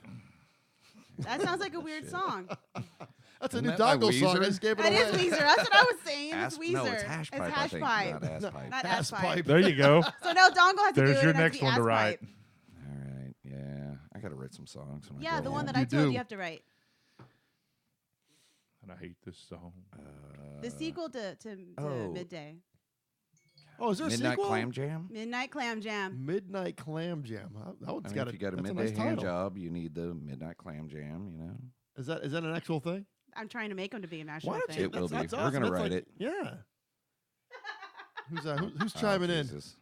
That sounds like a weird Shit. song. That's a Isn't new that by Dongle song. I Weezer? just gave it That away. is Weezer. That's what I was saying. Ass- It's Weezer. No, it's hash pipe. I hash think, pipe. not ass pipe. Not Ass ass pipe. pipe. There you go. So now Dongle has to There's do it. your It has next to be one to ass write. pipe. All right. Yeah, I gotta write some songs. When I Yeah, go the one home. that I You told do. you have to write. And I hate this song. The sequel to oh. Midday. Oh, is there a Midnight sequel? Clam Jam. Midnight Clam Jam. Midnight Clam Jam. That one's I mean, got if you got a that's midday nice hand title. job, you need the Midnight Clam Jam. Is that an actual thing? I'm trying to make them to be a national Why don't thing. you? It will That's be. We're awesome. gonna That's write like- it. Yeah. Who's Oh, chiming in? Jesus.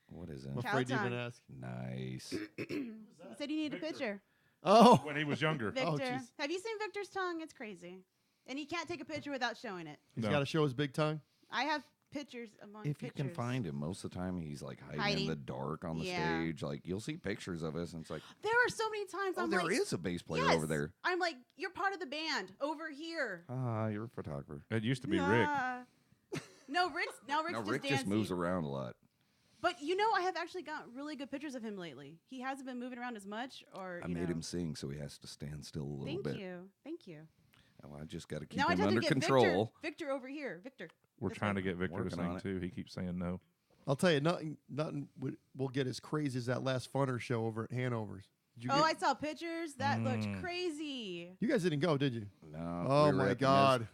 What is I'm it? afraid to even Cowtown. ask. Nice. He said you need a picture. Oh, When he was younger. Victor. jeez. Have you seen Victor's tongue? It's crazy. And he can't take a picture without showing it. he's No. got to show his big tongue. I have pictures among If you pictures. can find him, most of the time he's like hiding Hiding. in the dark on the Yeah. stage. Like you'll see pictures of us, and it's like, There are so many times oh, I'm there like, is a bass player yes. over there. I'm like, you're part of the band over here. Ah, you're a photographer. It used to be Rick. Nah. No, Rick's No, just Rick dancing. just moves around a lot. But I have actually got really good pictures of him lately. He hasn't been moving around as much, or I made him sing, so he has to stand still a little Thank bit. you. Oh, I just got to keep Now I him have under to get control. Victor over here. Victor. We're This trying way. to get Victor to Working sing on it. too. He keeps saying no. I'll tell you, nothing will get as crazy as that last Funner show over at Hanover's. Did you Oh, I get, saw pictures. That looked crazy. you guys didn't go, did you? No. Oh we were my at the God, Miz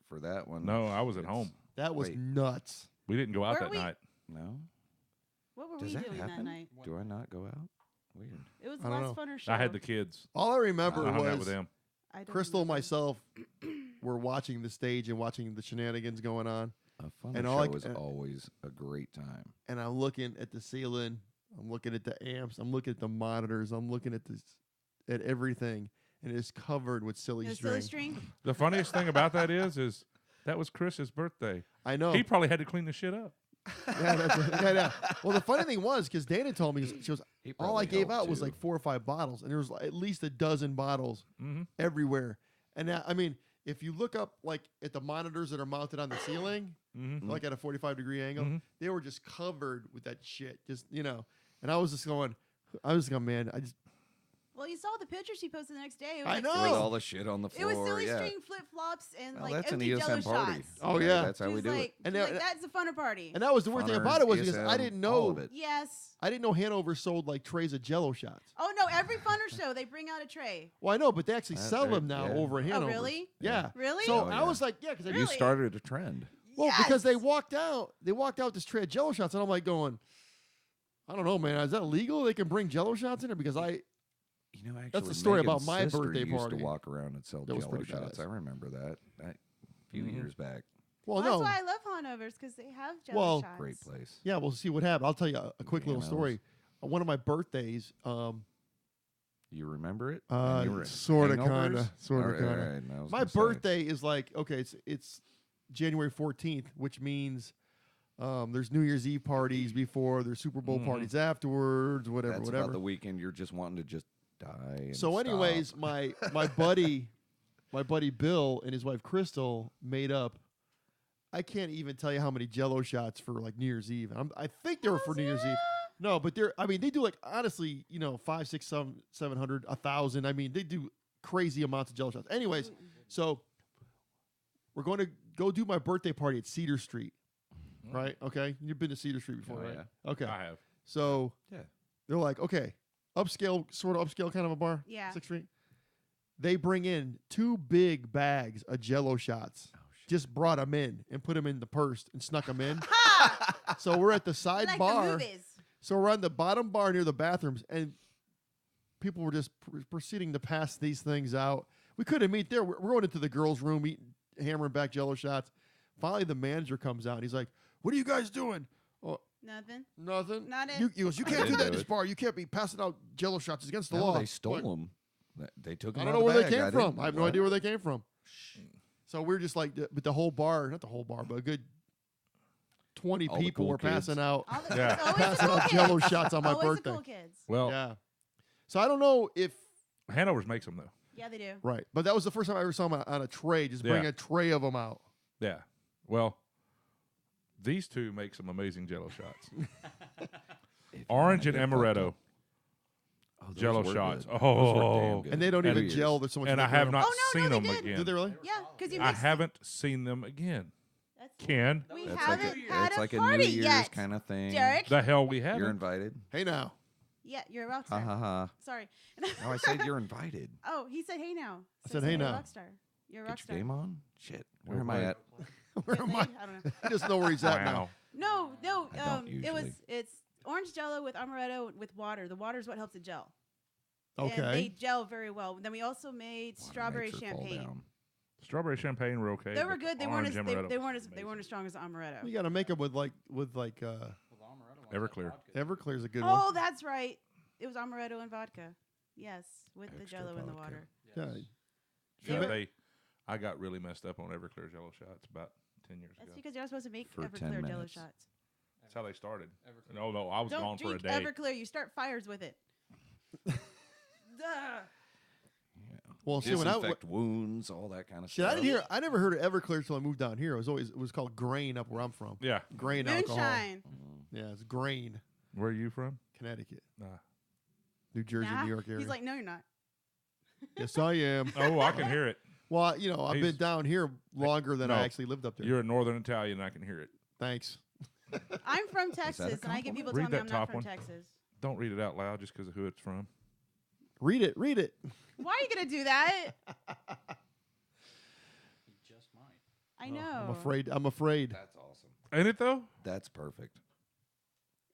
for that one. No, I was at It's- home. that was Wait. nuts. We didn't go out Were that we- night. No. What were Does we that doing happen? that night? Do I not go out? Weird. It was I the don't last know. Funner show. I had the kids. All I remember I hung out was with them. I don't Crystal and remember. myself were watching the stage and watching the shenanigans going on. A fun And all I show c- is always a great time. And I'm looking at the ceiling. I'm looking at the amps. I'm looking at the monitors. I'm looking at at everything, and it's covered with silly The string. silly string. The funniest thing about that is that was Chris's birthday. I know. He probably had to clean the shit up. yeah, yeah. Well, the funny thing was because Dana told me she was He all I probably gave helped, out was too. like 4 or 5 bottles, and there was at least a dozen bottles Mm-hmm. everywhere. And I mean, if you look up like at the monitors that are mounted on the ceiling, like at a 45-degree angle, they were just covered with that shit. Just and I was just going, man, Well, you saw the picture she posted the next day. It was I like know. silly- With all the shit on the It was floor. silly Yeah. string flip flops and Well, like that's an empty Jello ESM party. shots. Oh, yeah. That's how we do it. And And now- that's a funner party. and that was the weird thing Funner, about it was because I ESM, didn't all know of it. Yes. I didn't know Hanover sold like trays of Jello shots. Oh no! Every funner show they bring out a tray. Well, I know, but they actually sell them now yeah. over at Hanover. Oh really? Yeah. Really? So Oh, I yeah. was like, yeah, because You Really? started a trend. well, because they Yes! walked out with this tray of Jello shots, and I'm like going, I don't know, man, is that legal? They can bring Jello shots in there because You know, actually, That's the story about Megan's my sister birthday used party. to walk around and sell That was Jello pretty shots. badass. I remember that. A few years back. well, That's no, why I love Hanover's because they have Jello Well, shots. Great place. yeah, we'll see what happened. I'll tell you a quick little Yeah, story. One of my birthdays, You remember it? And you were sort of, hangovers? kind of, sort of, All kind of. right, I was My gonna say. birthday is like it's January 14th, which means there's New Year's Eve parties before, there's Super Bowl parties afterwards, whatever, That's whatever. about the weekend you're just wanting to just die. And So, anyways, stop. my buddy Bill and his wife Crystal made up. I can't even tell you how many Jello shots for like New Year's Eve. I think they were for New Year's Eve. No, but they do like honestly, 5, 6, 700, 1,000. I mean, they do crazy amounts of Jello shots. Anyways, so we're going to go do my birthday party at Cedar Street, right? Okay, you've been to Cedar Street before, Oh, right? yeah. Okay, I have. so Yeah. they're like, okay, sort of upscale kind of a bar. Yeah. 6th Street. They bring in 2 big bags of Jello shots. Just brought them in and put them in the purse and snuck them in. So we're at the side Like bar. the movies. So we're on the bottom bar near the bathrooms, and people were just proceeding to pass these things out. We couldn't meet there. We're going into the girls' room, hammering back Jello shots. Finally, the manager comes out, and he's like, "What are you guys doing?" Oh, Nothing. nothing. Not it. He goes, "You can't do didn't that do in this it. bar. You can't be passing out Jello shots. It's against the No, law." they stole Like, them. They took them. I don't out know of where the they bag. came from. didn't- I have no what? idea where they came from. So we're just like, but the whole bar, not the whole bar, but a good 20 All the people cool were kids. passing out. All the, Yeah. it's always Passing the cool out Jello kids. shots on my Always birthday. The cool kids. Well, Yeah. So I don't know if Hanover's makes them though. Yeah, they do. right, but that was the first time I ever saw them on a tray. Just bring Yeah. a tray of them out. Yeah. Well, these two make some amazing Jello shots. If you Orange and wanna get fucked amaretto up. Oh, those Jello were shots. good. Those were damn Oh, good. And they don't And even it gel. is. There's so much. and I liquid have in not them. Oh, no, seen they them did. again. Did they really? Yeah, because you I mixed. haven't seen them again. That's Ken, We That's haven't like had it's a like a party New Year's yet, kind of thing. Derek. the hell we You're haven't. invited. Hey now, Yeah, you're a rock Ha star. ha ha. Sorry. No, I said you're invited. Oh, he said, "Hey now." I So said, "Hey you're a now." rock star. You're a rock Get star. your game on. Shit. Where Oh, am I wait. at? where am I? I don't know. I just know where he's at now. Wow. No. I don't It's orange Jello with amaretto with water. The water is what helps it gel. And they Okay. gel very well. Then we also made Water strawberry makes her fall champagne. down. Strawberry champagne were okay. They were but good. They orange weren't as amaretto, they weren't as strong as the amaretto. You got to make them with Everclear. Everclear's a good Oh, one. that's right. It was amaretto and vodka. Yes, with the Extra Jello in the vodka. water. Yeah. They Yeah, were- I got really messed up on Everclear Jello shots about 10 years That's ago. because you're not supposed to make For 10 Everclear Jello minutes. shots. That's how they started. No, I was Don't gone for a drink day. Everclear. You start fires with it. Duh. Well, see, when I Disinfect wounds, all that kind of shit, stuff. I never heard of Everclear until I moved down here. It was called Grain up where I'm from. Yeah. Grain alcohol. Moonshine. Yeah, it's Grain, Where are you from? Connecticut, Nah. New Jersey, Nah. New York area. He's like, no, you're not. yes, I am. Oh, I can hear it. Well, I've been He's- down here longer than I No. actually lived up there. You're a Northern Italian. I can hear it. Thanks. I'm from Texas, and I get compliment? people Read telling me that I'm not top from one. Texas. Don't read it out loud just because of who it's from. Read it. Why are you gonna do that? You just might. I know. I'm afraid. That's awesome. Ain't it though? That's perfect.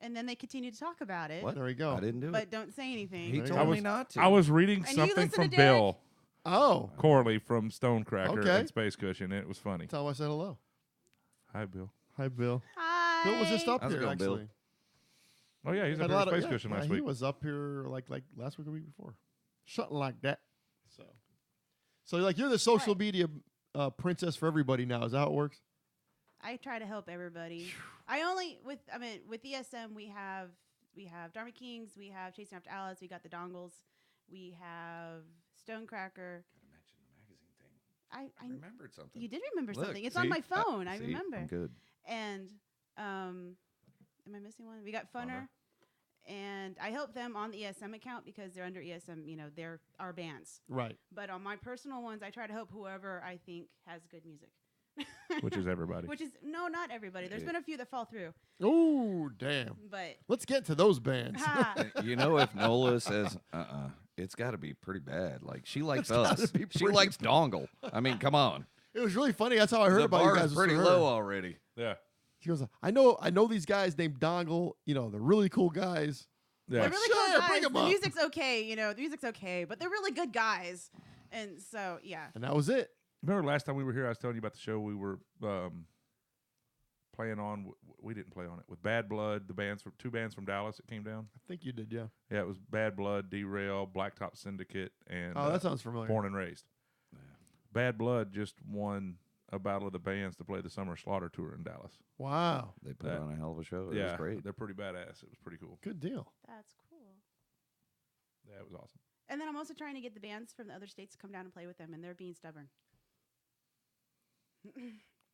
And then they continue to talk about it, What? There we go. I didn't do but it. don't say anything. He There you told go. me not to. I was reading And you something listen from to Derek? Bill Oh, Corley from Stonecracker Okay. and Space Cushion. It was funny. tell him I said hello. Hi, Bill. Hi, Bill. Hi. Bill was just up How's it here, going, Bill? actually. Oh yeah, he's Had up a here lot at of- Space Cushion last He week. was up here like last week or week before. Something like that. So like you're the social What? media princess for everybody now. Is that how it works? I try to help everybody. With ESM we have Dharma Kings, we have Chasing After Alice, we got the Dongles, we have Stonecracker. Gotta mention the magazine thing. I remembered something. you did remember Look, something. It's see? on my phone. I See? remember. I'm good. And am I missing one? We got Funner. And I help them on the ESM account because they're under ESM. You know, they're our bands. Right. But on my personal ones, I try to help whoever I think has good music. Which is everybody. Which is not everybody. There's been a few that fall through. Oh, damn. But Let's get to those bands. You know, if Nola says, it's got to be pretty bad. Like, she likes gotta us. be She pretty likes Dongle. I mean, come on. It was really funny. That's how I heard The about you bar guys. is was pretty through her. low already. Yeah. She goes, I know these guys named Dongle. You know, they're really cool guys. Yeah. they're really Sure, cool bring guys. 'em The up. music's okay. You know, the music's okay. But they're really good guys. And so, yeah. And that was it. Remember last time we were here, I was telling you about the show we were playing on. We didn't play on it with Bad Blood. The bands from 2 bands from Dallas that came down. I think you did, yeah. Yeah, it was Bad Blood, Derail, Blacktop Syndicate, and Oh, that sounds familiar. Born and Raised. Bad Blood just won a battle of the bands to play the Summer Slaughter tour in Dallas. Wow. They put on a hell of a show. It yeah, was great. they're pretty badass. It was pretty cool. Good deal. That's cool. Yeah, it was awesome. And then I'm also trying to get the bands from the other states to come down and play with them, and they're being stubborn.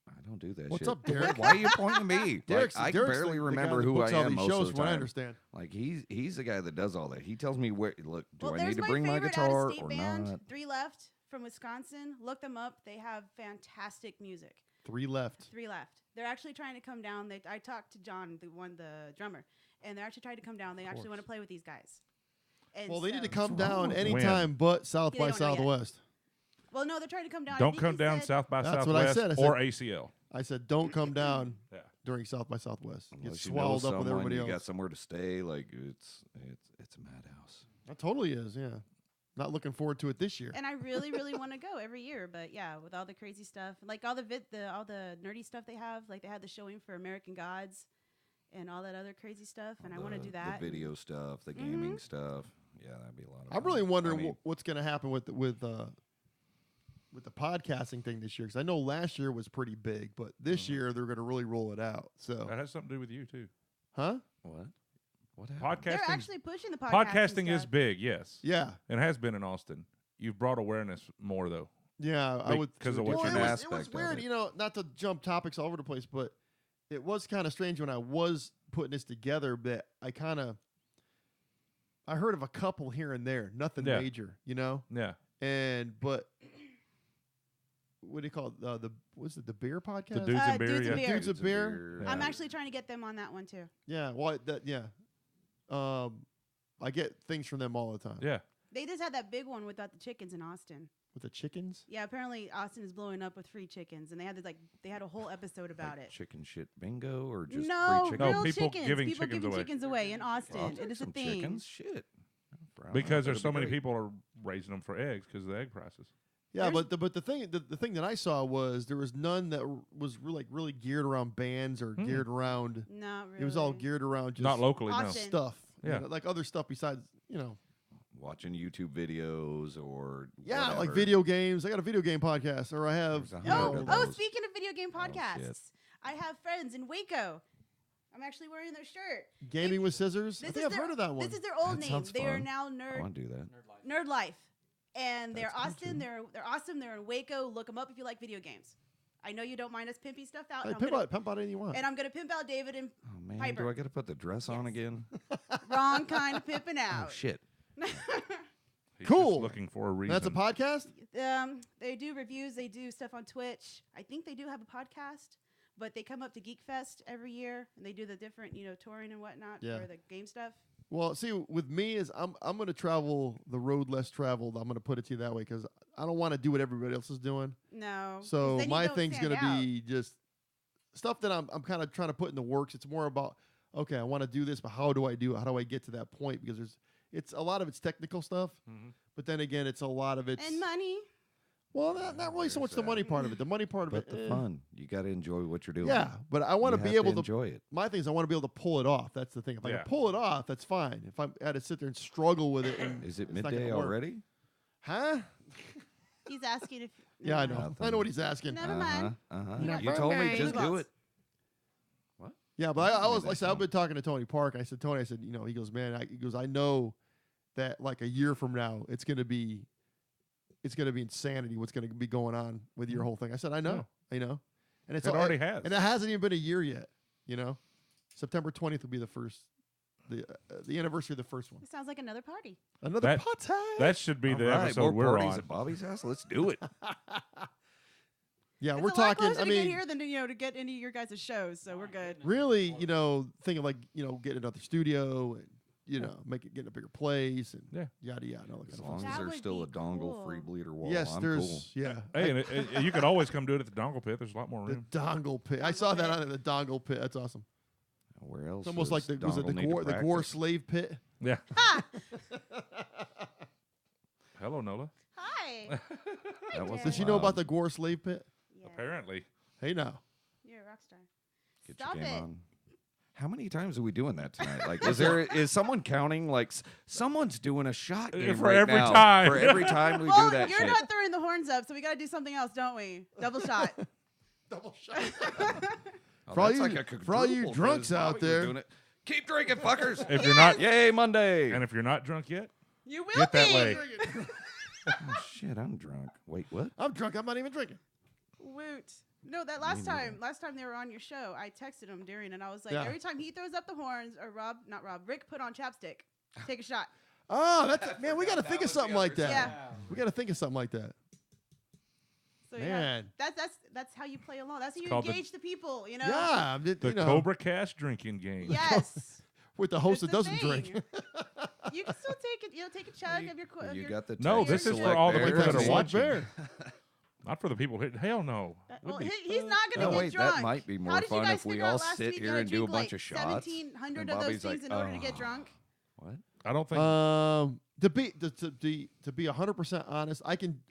I don't do that What's shit. up, Derek? Why are you pointing at me? Derek's, I Derek's barely the remember guy that who I books all am these most shows, of the from what I time. understand. Like, he's the guy that does all that. He tells me, where. Look, do I there's need to bring my favorite guitar out-of-state or band, not? 3 Left from Wisconsin. Look them up. They have fantastic music. 3 left. 3 Left. They're actually trying to come down. I talked to John, the drummer, and they're actually trying to come down. They actually want to play with these guys. And Well, they need to so- come What's wrong down with anytime but South Yeah, by they don't know yet. Southwest. Well, no, they're trying to come down. I Don't think come he down said- South by That's what I Southwest said. I or said- ACL. I said, don't come down Yeah. during South by Southwest. Get Unless you know swallowed up with someone, everybody you else. got somewhere to stay. Like, it's a madhouse. That totally is, yeah. Not looking forward to it this year. And I really, really want to go every year, but yeah, with all the crazy stuff, like all the nerdy stuff they have, like they had the showing for American Gods, and all that other crazy stuff, and I want to do that. The video stuff, the gaming stuff. Yeah, that'd be a lot of I'm fun. really wondering I mean, what's going to happen with the podcasting thing this year, because I know last year was pretty big, but this year they're going to really roll it out. So, That has something to do with you too. huh? what? What happened? They're Podcasting. actually pushing the podcasting Podcasting is stuff. big, yes. Yeah, It has been in Austin. You've brought awareness more though. yeah. I would Because of what well, you it know. was, it was Aspect of weird, it. you know, not to jump topics all over the place, but it was kind of strange when I was putting this together. That I heard of a couple here and there, nothing Yeah. major, you know. Yeah. But what do you call it? What's it? The beer podcast? The Dudes and Beer. Dudes Yeah. and Beer. Dudes of Beer. Yeah. I'm actually trying to get them on that one too. Yeah. Well, yeah. I get things from them all the time. Yeah. They just had that big one without the chickens in Austin. With the chickens. Yeah, apparently Austin is blowing up with free chickens, and they had a whole episode about Like it. chicken shit bingo or just No, free No, chicken? real people chickens. giving people chickens giving away. chickens away in Austin. I'll It take is a some thing. chickens. Shit. No problem. Because there's That'd so be many great. people are raising them for eggs because of the egg prices. Yeah, There's- but the thing that I saw was there was none that was really geared around bands or geared around. Not really. It was all geared around just Not locally, no. Austin. stuff. you Yeah. know, like other stuff besides Watching YouTube videos or like whatever. video games. I got a video game podcast, or I have. There's a you hundred know, of Oh, those. speaking of video game Oh, shit. podcasts, I have friends in Waco. I'm actually wearing their shirt. Gaming with Scissors. I This think is I've their- heard of that one. This is their old That name. sounds They are fun. now I Nerd want to do that. Nerd Life, and they're That's cool, Austin. too. They're awesome. They're in Waco. Look them up if you like video games. I know you don't mind us pimping stuff out. Hey, and I'm pimp out anything you want. and I'm gonna pimp out David and Oh man, Piper. do I got to put the dress on Yes. again? wrong kind of pimping Oh out. shit. He's Cool. Just looking for a reason. That's a podcast. They do reviews. They do stuff on Twitch. I think they do have a podcast, but they come up to Geek Fest every year and they do the different, touring and whatnot Yeah. for the game stuff. Well, see, with me is I'm going to travel the road less traveled. I'm going to put it to you that way because I don't want to do what everybody else is doing. No. 'cause So then you my don't thing's stand going to out. be just stuff that I'm kind of trying to put in the works. It's more about, okay, I want to do this, but how do I do it? How do I get to that point? Because it's a lot of it's technical stuff, Mhm. but then again, it's a lot of it's And money. well, not really so much the money part of it. The money part of But it, the fun. You got to enjoy what you're doing. yeah. But I want You to be have able to. enjoy it. My thing is, I want to be able to pull it off. That's the thing. If I Yeah. can pull it off, that's fine. If I had to sit there and struggle with it, and Is it it's not gonna midday work. already? Huh? He's asking if. Yeah, I Never know. mind. I know what he's asking. Never mind. Uh-huh. Never You told me mind. just do it. Yeah, but I was Maybe like I said, I've been talking to Tony Park. I said, Tony, he goes, man, he goes, I know that like a year from now, it's it's going to be insanity what's going to be going on with your whole thing. I said, I know, and it's It already has. and it hasn't even been a year yet. September 20th will be the anniversary of the first one. It sounds like another party. Another That- party. That should be All the right, episode more we're parties on. at Bobby's house. Let's do it. Yeah, It's we're a lot talking. closer I to get mean, here than to get into your guys' shows, so we're good. really, thinking like getting another studio and getting a bigger place and yada yada and all that As kind of long fun as stuff. That there's would still be a dongle cool. free bleeder wall, Yes, I'm there's cool. Hey, and you can always come do it at the Dongle Pit. There's a lot more the room. dongle pit. I saw that on the dongle pit. That's awesome. Where else? It's almost like does was it dongle need to the Gore practice? slave pit? Yeah. Hello, Nola. Hi. That wasn't Did she know loud. about the Gore slave pit? Yeah. Apparently. Hey now. You're a rock star. Get Stop your game it. on. How many times are we doing that tonight? Like, is someone counting? Like, someone's doing a shot game For right every now. time. For every time we Well, do that you're shit. not throwing the horns up, so we got to do something else, don't we? Double shot. Double shot. Oh, For all that's you- like a for all you quadruple, 'cause drunks out Bobby was there. doing it. Keep drinking, fuckers. If you're not, Yay, Monday. and if you're not drunk yet, You will Get that be. way. Oh, shit, I'm drunk. Wait, what? I'm drunk. I'm not even drinking. Woot. No, that Me last neither. time they were on your show, I texted him during, and I was like, Yeah. every time he throws up the horns, or Rick put on chapstick, take a shot. Oh, that's man. We got to think of something like that. Yeah. We got to think of something like that. So Man. yeah, that's how you play along. That's how you called the- engage the people. You know. Yeah, the CobraCast drinking game. Yes. with the host It's that a doesn't thing. drink. You can still take it. Take a chug of your. Of You your got the No, text this is for select all the there. people that are Select watching. bear. Not for the people. Hell no. Well, Would be- he's not going Oh, to get wait, drunk. that might be How more did you fun guys if we figure all out last sit week you here gotta and do a drink, bunch like, of shots. 1,700 and of those Bobby's things like, in order to get "Oh." drunk. What? I don't think. To be 100% honest,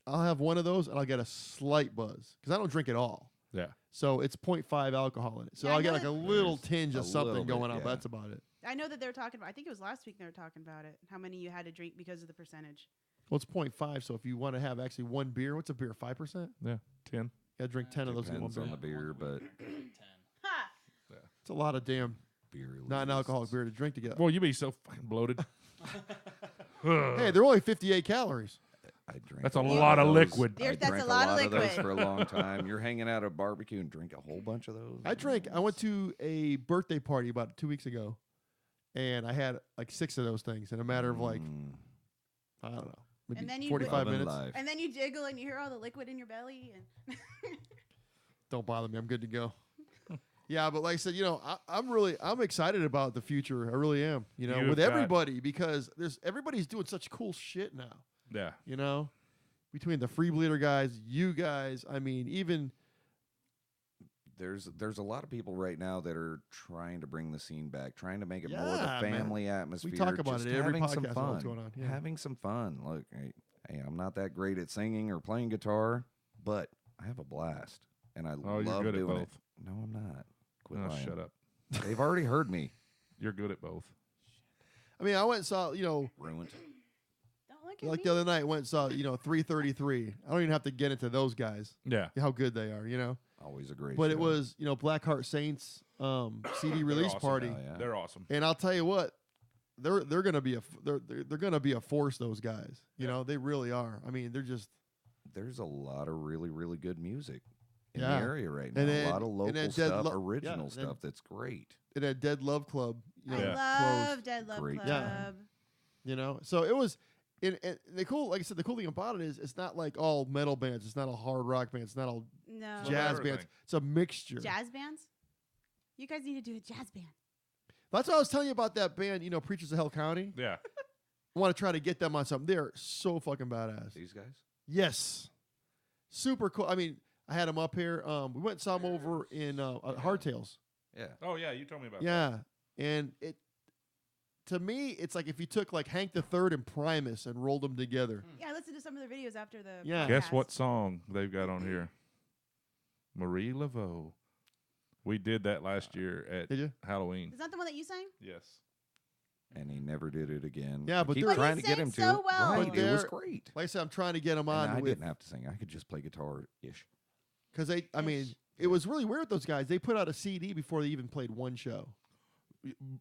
I'll have one of those and I'll get a slight buzz because I don't drink at all. yeah. So it's 0.5 alcohol in it. So Yeah, I I'll get know like a that- little There's tinge a of something little bit, going on, but yeah. that's about it. I know that they were talking about. I think it was last week they were talking about it. How many you had to drink because of the percentage. Well, it's 0.5. So if you want to have actually one beer, what's a beer? 5%? Yeah. 10. Yeah, drink 10 of those in one Depends on beer. the beer, but Ha! It's a lot of damn beer. non-alcoholic beer to drink together. Well, you be so fucking bloated. Hey, they're only 58 calories. I drank That's a lot lot of those. liquid. I That's a drank lot of those liquid. for a long time. You're hanging out at a barbecue and drink a whole bunch of those. I went to a birthday party about 2 weeks ago, and I had like 6 of those things in a matter of like, I don't know, maybe And then you 45 Loving minutes. life. And then you jiggle and you hear all the liquid in your belly. And Don't bother me. I'm good to go. Yeah, but like I said, I'm excited about the future. I really am. You've With got- everybody because everybody's doing such cool shit now. Yeah. Between the free bleeder guys, you guys. I mean, even There's a lot of people right now that are trying to bring the scene back, trying to make it more of Yeah, a man. family atmosphere. talk about just it every having some podcast about fun, what's going on, yeah. having some fun. Look, hey, I'm not that great at singing or playing guitar, but I have a blast, and I Oh, you're love good at doing both. it. No, I'm not. Quit No, lying. shut up. They've already heard me. You're good at both. I mean, I went and saw Ruined. don't look at like me. the other night. Went and saw 333. I don't even have to get into those guys. Yeah. How good they are. Always a great. But show. it was Blackheart Saints CD release awesome. party. Oh, yeah. They're awesome. And I'll tell you what, they're gonna be they're gonna be a force. Those guys, they really are. I mean, they're just There's a lot of really, really good music in Yeah. the area right now. And a then- lot of and local then Dead stuff, Lo- original yeah, and- stuff that's great. in a Dead Love Club. I Yeah. love Dead Love Great Club. Yeah. So it was. And the cool, like I said, the cool thing about it is it's not like all metal bands. It's not all hard rock bands. It's not all No. Jazz. jazz everything. bands. It's a mixture. Jazz bands? You guys need to do a jazz band. That's what I was telling you about that band. Preachers of Hell County. Yeah. I want to try to get them on something. They're so fucking badass. These guys. Yes. Super cool. I mean, I had them up here. We went and saw them over in Hardtails. Yeah. Oh, yeah. You told me about that. Yeah. And to me, it's like if you took like Hank the Third and Primus and rolled them together. Yeah, I listened to some of the videos after the. Yeah. Guess podcast. what song they've got on here? Marie Laveau. We did that last year at Did you? Halloween. Is that the one that you sang? Yes. And he never did it again. Yeah, I but keep they're- trying But to he get him sang so to. well. Right, But it was they're- great. Like I said, I'm trying to get them And on I with didn't have to sing. I could just play guitar ish. because I mean, Ish. it was really weird with those guys. They put out a CD before they even played one show.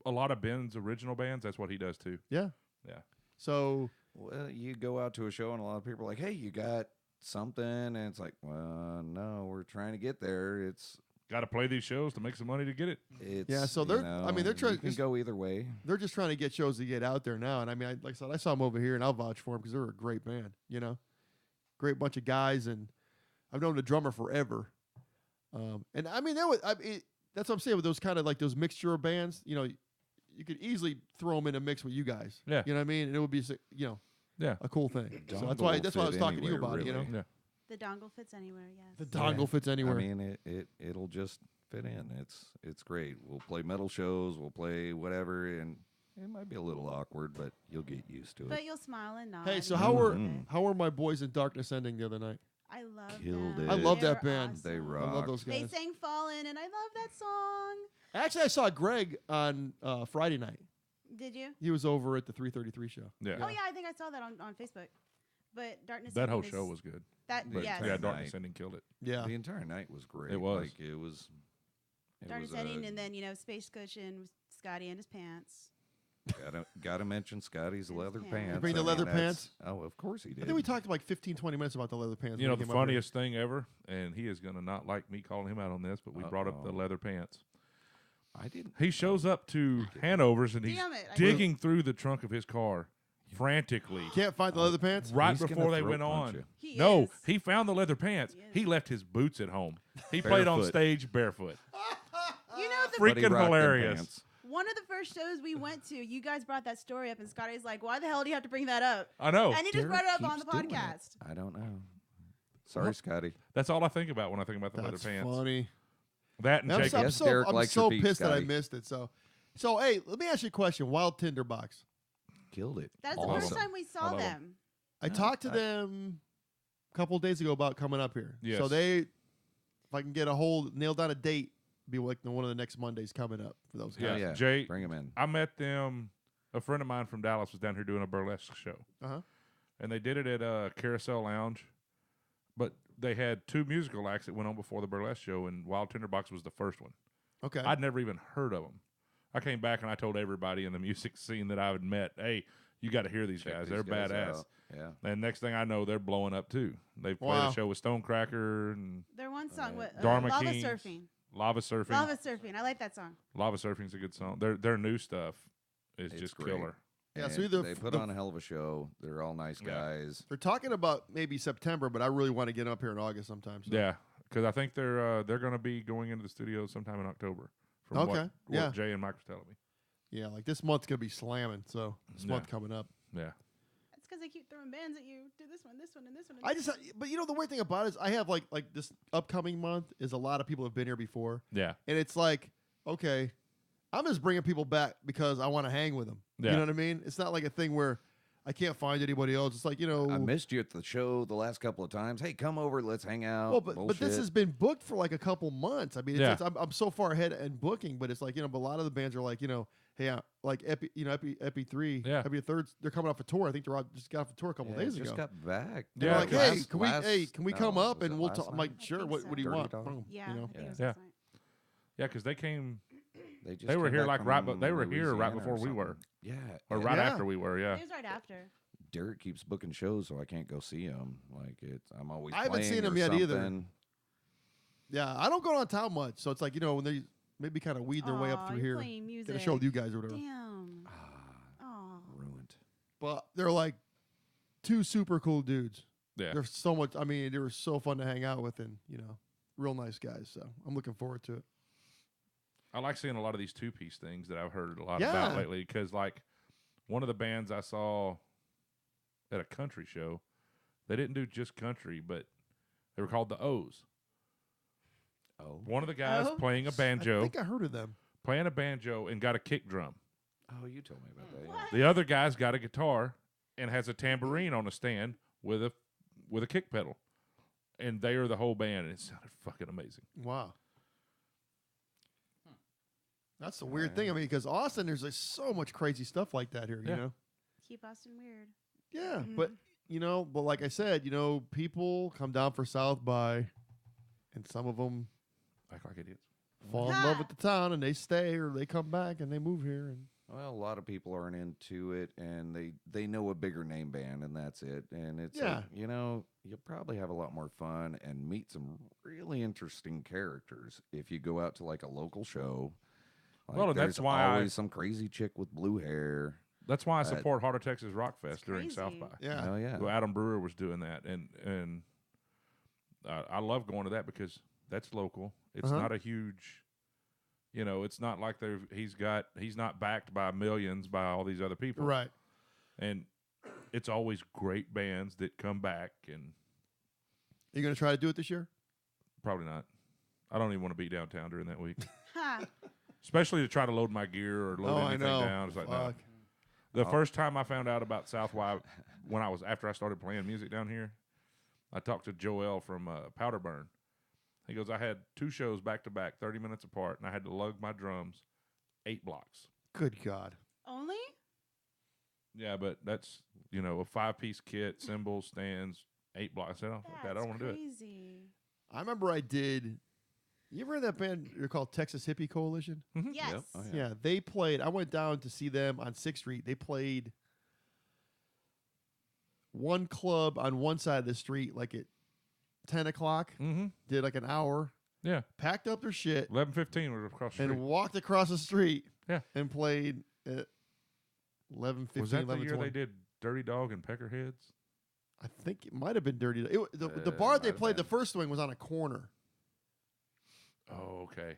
A lot of Ben's original bands, that's what he does too. Yeah. Yeah. So well, you go out to a show and a lot of people are like, hey, you got something? And it's like, well, no, we're trying to get there. It's Got to play these shows to make some money to get it. It's, so they're- I mean, they're trying- You can go either way. They're just trying to get shows to get out there now. And I mean, like I said, I saw them over here, and I'll vouch for them because they're a great band. You know, great bunch of guys, and I've known the drummer forever. And I mean, that's what I'm saying with those kind of like those mixture of bands. You know, you could easily throw them in a mix with you guys. Yeah. You know what I mean? And it would be, you know, Yeah. a cool thing. So Dongle that's why will I was fit talking to you anywhere, about it. You know, really. Yeah. The dongle fits anywhere. Yes. the dongle fits anywhere. I mean, it'll just fit in. It's great. We'll play metal shows. We'll play whatever, and it might be a little awkward, but you'll get used to it. But you'll smile and nod. Hey, so and how you'll were love it. how were my boys in Darkness Ending the other night? I love Killed them. it. I love They're that band. They awesome. rock. I love those They guys. sang Fallen, and I love that song. Actually, I saw Greg on Friday night. Did you? He was over at the 333 show. Yeah. Oh, yeah, I think I saw that on Facebook. But Darkness That whole Ending show is- was good. That, But yes. Yeah, Night. Darkness Ending killed it. Yeah. The entire night was great. It was. Like, it was. Darkness Ending, and then, Space Cushion, with Scotty and his pants. Gotta mention Scotty's His leather pants. pants. Bring the leather that's- pants? Oh, of course he I did. think we talked like 15, 20 minutes about the leather pants. You when know, he the came up here. funniest thing ever, and he is going to not like me calling him out on this, but we brought up the Uh-oh. leather pants. I didn't. He shows up to Hanover's and he's Damn it, I digging through the trunk of his car frantically Can't find the leather pants? right He's gonna before they throat went punch on. you. He No, is. he found the leather pants. He is. He left his boots at home. He played on Barefoot. stage barefoot. You know, the Freak- But he freaking rocked them hilarious. pants. one of the first shows we went to, you guys brought that story up, and Scotty's like, "Why the hell do you have to bring that up?" I know. And he just Derek brought it up on the keeps doing it. podcast. I don't know. Sorry, Scotty. That's all I think about when I think about the That's leather pants. funny. That and I'm Jacob. so, I'm Yes, so, Derek I'm likes so your feet, pissed that I Scotty. missed it. So hey, let me ask you a question. Wild Tinderbox. Killed it. That's All the of first them. time we All saw of them. them. I No, talked to I- them a couple of days ago about coming up here. Yes. So if I can get nail down a date, be like one of the next Mondays coming up for those Yeah. guys. Yeah. Jay, Bring him in. I met them. A friend of mine from Dallas was down here doing a burlesque show. Uh-huh. And they did it at Carousel Lounge. But they had two musical acts that went on before the burlesque show, and Wild Tinderbox was the first one. Okay. I'd never even heard of them. I came back and I told everybody in the music scene that I had met, hey, you got to hear these Check guys. these They're guys badass. out. Yeah. And next thing I know, they're blowing up too. They've played Wow. a show with Stonecracker and Their one song, what? Dharma Lava Kings. Surfing. Lava Surfing. Lava Surfing. I like that song. Lava Surfing's a good song. Their new stuff is It's just great. killer. Yeah, so And either they put on a hell of a show. They're all nice Yeah. guys. They're talking about maybe September, but I really want to get up here in August sometime. So. Yeah, because I think they're going to be going into the studio sometime in October. From Okay, what yeah. Jay and Mike was telling me. Yeah, like this month's gonna be slamming. So this Yeah. month coming up. Yeah. That's because they keep throwing bands at you. Do this one, this one, and this one. And I this just, but the weird thing about it is I have like this upcoming month is a lot of people have been here before, Yeah. and it's like, okay, I'm just bringing people back because I want to hang with them. Yeah. You know what I mean? It's not like a thing where I can't find anybody else. It's like I missed you at the show the last couple of times. Hey, come over. Let's hang out. well, but this Bullshit. has been booked for like a couple months. I mean, Yeah. I'm so far ahead in booking, but it's like but a lot of the bands are like hey, like Epi 3, Yeah. Epi Third, they're coming off a tour. I think they're just got off a tour a couple Yeah, days just ago. got back. They're Yeah, like, last- hey, can we come up and we'll talk? I'm like, I sure. think What so. do you want? $30. Boom, yeah, you know? I think it was Yeah. last night. Yeah, because they came. They, just They were came here back like from they were here right Louisiana before or we something. were, Yeah. or yeah. right Yeah. after we were. Yeah. It was right after. Derek keeps booking shows, so I can't go see him. Like I'm always. I haven't playing seen him or yet either. something. Yeah, I don't go downtown much, so it's like when they maybe kind of weed their way up Aw, through you're here, playing music. get a show with you guys or whatever. Damn. Ah, Aw. ruined. But they're like two super cool dudes. Yeah. They're so much. I mean, they were so fun to hang out with, and real nice guys. So I'm looking forward to it. I like seeing a lot of these two-piece things that I've heard a lot Yeah. about lately. Because like one of the bands I saw at a country show, they didn't do just country, but they were called the O's. Oh. One of the guys Oh. playing a I banjo, think I heard of them. playing a banjo, and got a kick drum. Oh, you told me about that. What? The other guy's got a guitar and has a tambourine on a stand with a kick pedal, and they are the whole band, and it sounded fucking amazing. Wow. That's the weird thing. I mean, because Austin, there's like so much crazy stuff like that here. Yeah. You know. Keep Austin weird. Yeah, Mhm. but but like I said, people come down for South by, and some of them Act like idiots. fall in love with the town and they stay or they come back and they move here and Well, a lot of people aren't into it, and they know a bigger name band, and that's it. And it's Yeah. like, you'll probably have a lot more fun and meet some really interesting characters if you go out to like a local show. Like, Well, and that's there's why I- always some crazy chick with blue hair. That's why I support Heart of Texas Rock Fest during crazy. South by. Yeah. Oh yeah. Well, Adam Brewer was doing that, and I love going to that because that's local. It's Uh-huh. not a huge, it's not like he's not backed by millions by all these other people, Right. and it's always great bands that come back, and Are you going to try to do it this year? probably not. I don't even want to be downtown during that week, Ha. especially to try to load my gear or load I anything know. down. It's like, no. Fuck. The first time I found out about South Y, after I started playing music down here, I talked to Joel from Powder Burn. He goes, I had 2 shows back to back, 30 minutes apart, and I had to lug my drums 8 blocks. Good God. Only? Yeah, but that's a 5-piece kit, cymbals, stands, 8 blocks. I said, oh, fuck that, I don't want to do it. Crazy. I remember I did. You ever heard that band? They're called Texas Hippie Coalition. Yes. Yep. Oh, Yeah, they played. I went down to see them on 6th Street. They played one club on one side of the street, like at 10 o'clock. Mm-hmm. Did like an hour, Yeah, packed up their shit, 11:15 was across the and street. walked across the street. Yeah. And played at 11:15. Was that the 11:20. year they did Dirty Dog and Peckerheads? I think it might have been Dirty. The bar might they have played been. the first swing was on a corner. Oh, okay.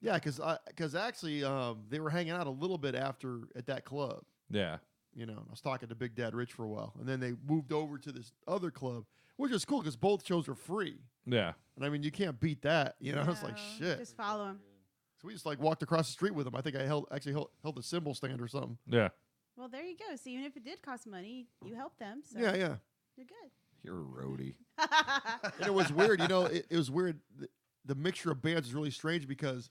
Yeah, because actually they were hanging out a little bit after at that club. Yeah. I was talking to Big Dad Rich for a while, and then they moved over to this other club, which is cool because both shows are free. Yeah. And I mean, you can't beat that. It's like No, shit. Just follow him. So we just like walked across the street with them. I think I held the cymbal stand or something. Yeah. Well, there you go. So even if it did cost money, you helped them. So Yeah. you're good. You're a roadie. And it was weird. It was weird. The mixture of bands is really strange because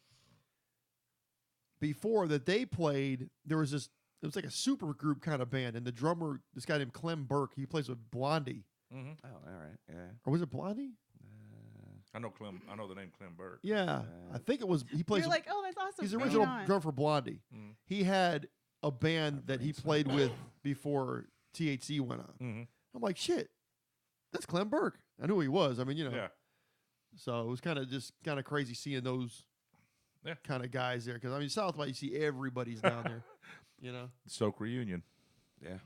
before that they played, there was this. It was like a super group kind of band, and the drummer, this guy named Clem Burke, he plays with Blondie, Mm-hmm. Oh, all right. Yeah. or was it Blondie? I know the name Clem Burke. Yeah, I think it was. He plays. You're like, oh, that's awesome. He's the Bring it original on. drummer for Blondie. Mm-hmm. He had a band that he played with before THC went on. Mm-hmm. I'm like, shit, that's Clem Burke. I knew who he was. I mean, Yeah. So it was kind of crazy seeing those Yeah. kind of guys there. Because I mean, South by you see everybody's down there. Soak reunion. Yeah.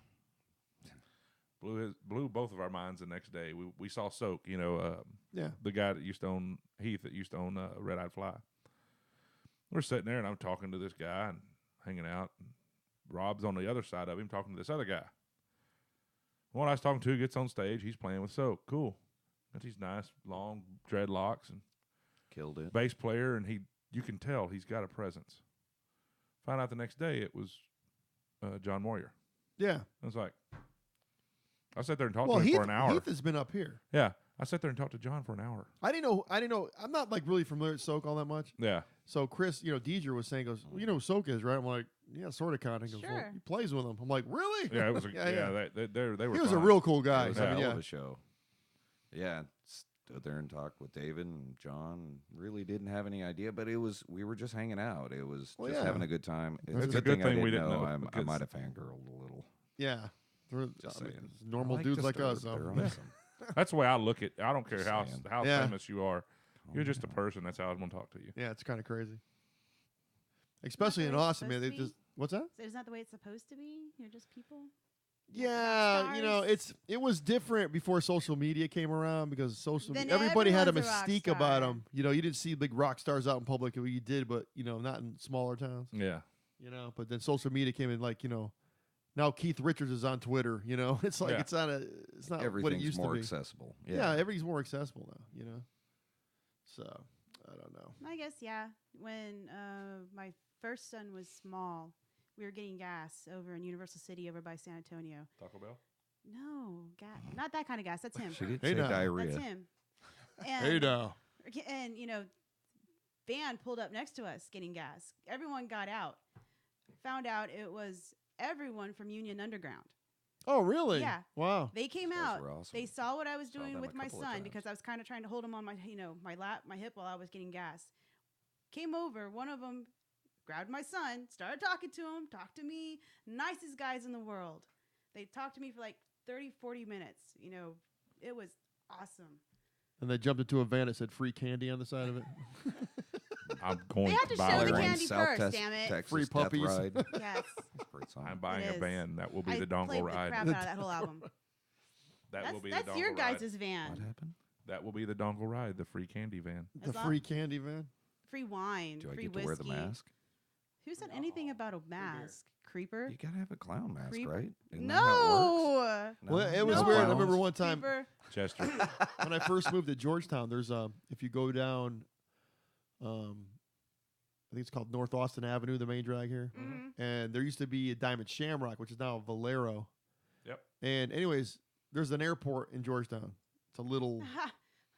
Blew both of our minds the next day. We saw Soak, Yeah. the guy that used to own Heath that used to own Red Eyed Fly. We're sitting there and I'm talking to this guy and hanging out. And Rob's on the other side of him talking to this other guy. The one I was talking to gets on stage. He's playing with Soak. Cool. Got these nice long dreadlocks and Killed it. bass player, and you can tell he's got a presence. Find out the next day it was John Moyer. Yeah. I was like, I sat there and talked Well, to him Heath, for an hour. Heath has been up here. Yeah, I sat there and talked to John for an hour. I didn't know. I'm not like really familiar with Soak all that much. Yeah, So Chris, Deidre was saying, goes, well, you know who Soak is, right? I'm like, yeah, sort of, kind of. He goes, well, Sure. he plays with them. I'm like, really? yeah, it was. Yeah. They were. He was a fine. real cool guy. It was I a mean, hell yeah. of a show. Yeah, stood there and talked with David and John. And really didn't have any idea, but we were just hanging out. It was Well, just yeah. having a good time. It's That's a good thing, we didn't know, I because- might have fangirled a little. Yeah. They're, Just I mean, saying. normal I like dudes like Disturbed. us. So. They're Yeah. awesome. That's the way I look at. I don't care Just how saying. Yeah. famous you are. You're just a yeah. person. That's how I'm gonna talk to you. Yeah, it's kind of crazy. Especially in the way it's Austin, man. They supposed to just what's that? So isn't that the way it's supposed to be? You're just people. Yeah, stars. it was different before social media came around because Then everybody had a everyone's a rock mystique about star. them. You didn't see big rock stars out in public. Well, you did, but not in smaller towns. Yeah, But then social media came in, like now Keith Richards is on Twitter. It's like Yeah. it's not what it Everything's used more to be. accessible. Yeah, everything's more accessible now. So I don't know. I guess yeah. When my first son was small, we were getting gas over in Universal City over by San Antonio. Taco Bell. No, gas, not that kind of gas. That's him. She did Hey, say now. diarrhea. That's him. Hey And, now. and van pulled up next to us getting gas. Everyone got out. Found out it was everyone from Union Underground. Oh really? Yeah. Wow. They came Those out. were awesome. They saw what I was Saw doing them with a my couple of son times. because I was kind of trying to hold him on my, my lap, my hip while I was getting gas. Came over. One of them grabbed my son, started talking to him, talked to me, nicest guys in the world. They talked to me for like 30, 40 minutes. You know, it was awesome. And they jumped into a van that said free candy on the side of it. I'm going They have to to buy show one. the They're in candy South first, Tex- damn it. Texas Free Death puppies. Ride. Yes. Great song. I'm buying It a is. van. That will be I the dongle played the ride. crap out of that whole album. That will be the That's dongle your ride. guys' van. What happened? That will be the dongle ride, the free candy van. The As long- free candy van. Free wine, Do I free get to whiskey. wear the mask? Who said anything about a mask? Creeper? You gotta have a clown mask, Creeper? right? Isn't that how it No. works? Well, it was No. weird. I clowns? remember one time Creeper. Chester. when I first moved to Georgetown. There's if you go down, I think it's called North Austin Avenue, the main drag here, Mhm. and there used to be a Diamond Shamrock, which is now a Valero. Yep. And anyways, there's an airport in Georgetown. It's a little,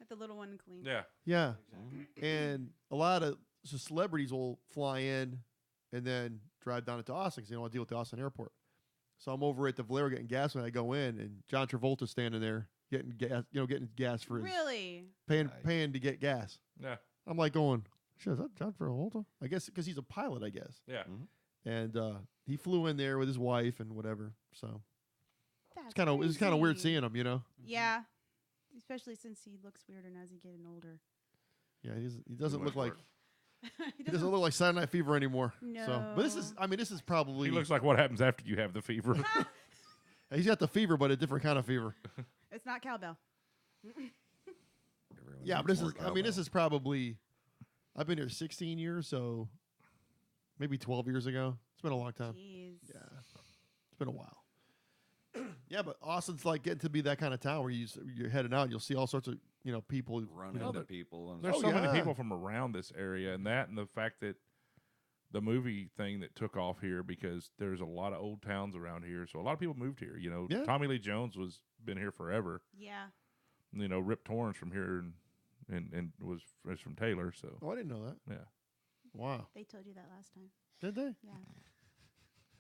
Like the little one in Clean. Yeah. yeah, and a lot of celebrities will fly in and then drive down to Austin because they don't want to deal with the Austin airport. So I'm over at the Valero getting gas when I go in, and John Travolta's standing there getting gas, getting gas for his Really? paying Nice. paying to get gas. Yeah. I'm like going, shit, is that John Travolta? I guess because he's a pilot, I guess. Yeah. And he flew in there with his wife and whatever. So That's it's kind of weird crazy. seeing him, you know. Yeah. Especially since he looks weirder now as he's getting older. Yeah, he doesn't look like he he doesn't look like Saturday Night Fever anymore. So, but this is, No. I mean, this is probably He looks like what happens after you have the fever. he's got the fever, but a different kind of fever. It's not cowbell. Everyone Yeah, but needs this is, more I mean, this cowbell. is probably, I've been here 16 years, so maybe 12 years ago. It's been a long time. Jeez. Yeah, it's been a while. Yeah, but Austin's like getting to be that kind of town where you're heading out, and you'll see all sorts of people. run you know, into that- people. And There's Oh, so yeah. many people from around this area, and the fact that the movie thing that took off here because there's a lot of old towns around here, so a lot of people moved here. You know, Yeah. Tommy Lee Jones was been here forever. Yeah. You know, Rip Torn's from here and was from Taylor. So Oh, I didn't know that. yeah, Wow, They told you that last time. did they? Yeah.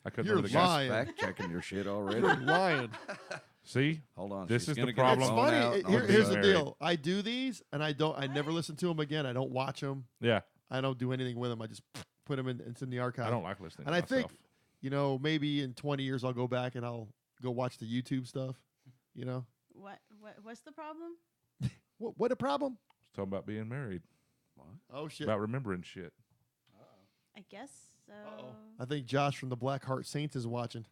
I couldn't You're remember the Just guy. lying. fact checking your shit already. You're lying. See, Hold on. This she's is the gonna get her problem. It's phone funny. out It- and here- I'll here's be the married. deal. I do these, and I never listen to them again. I don't watch them. yeah, I don't do anything with them. I just put them in. It's in the archive. I don't like listening. And to I think myself. maybe in 20 years I'll go back and I'll go watch the YouTube stuff. You know What's the problem? what a problem? It's talking about being married, Oh shit! about remembering shit. I guess so. I think Josh from the Black Heart Saints is watching.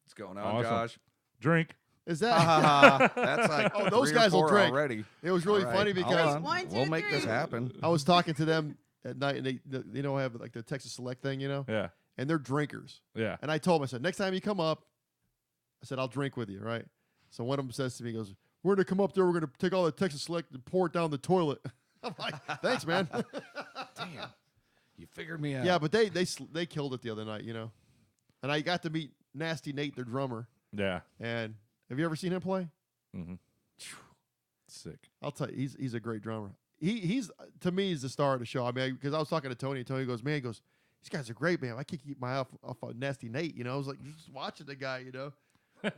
What's going on, Awesome. Josh? Drink. Is Ha, that? ha, ha. That's like Oh, those 3 or guys will 4 drink. already. It was really All right, funny hold because on. 1, 2, we'll make this 3. happen. I was talking to them at night, and they have like the Texas Select thing, Yeah, and they're drinkers. yeah. And I told him, I said, next time you come up, I said, I'll drink with you, right? So one of them says to me, he goes, we're going to come up there, we're going to take all the Texas Select and pour it down the toilet. I'm like, thanks, man. Damn. You figured me out. Yeah, but they killed it the other night, And I got to meet Nasty Nate, their drummer. Yeah. And have you ever seen him play? Mm-hmm. Sick. I'll tell you, he's a great drummer. He's to me, he's the star of the show. I mean, because I was talking to Tony, and Tony goes, man, he goes, these guys are great, man. I can't keep my eye off of Nasty Nate, I was like, just watching the guy,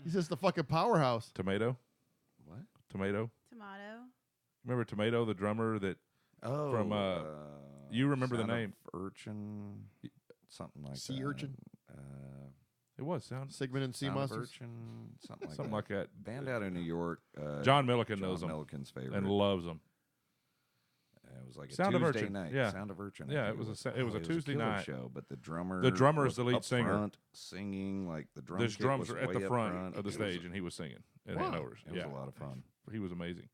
He's just a fucking powerhouse. Tomato. What? Tomato. Tomato. Remember Tomato, the drummer that Oh. From, you remember the Sound of name. Urchin. Something like Sea that. urchin? It was sound Sigmund and Sea Sound of Monsters. Urchin. Something like something that. like that. Band out of New York. John Milliken John knows them Milliken's favorite. and loves them. It was like a Sound of Tuesday Urchin, night. yeah. Sound of Urchin. I Yeah, think it was a Tuesday killer night. show, but the drummer. The drummer is was the lead up singer. front singing like the drum. His kit drums was are at way the up front of the It was- stage, and he was singing at Wow. Hanover's. It was Yeah, a lot of fun. he was amazing.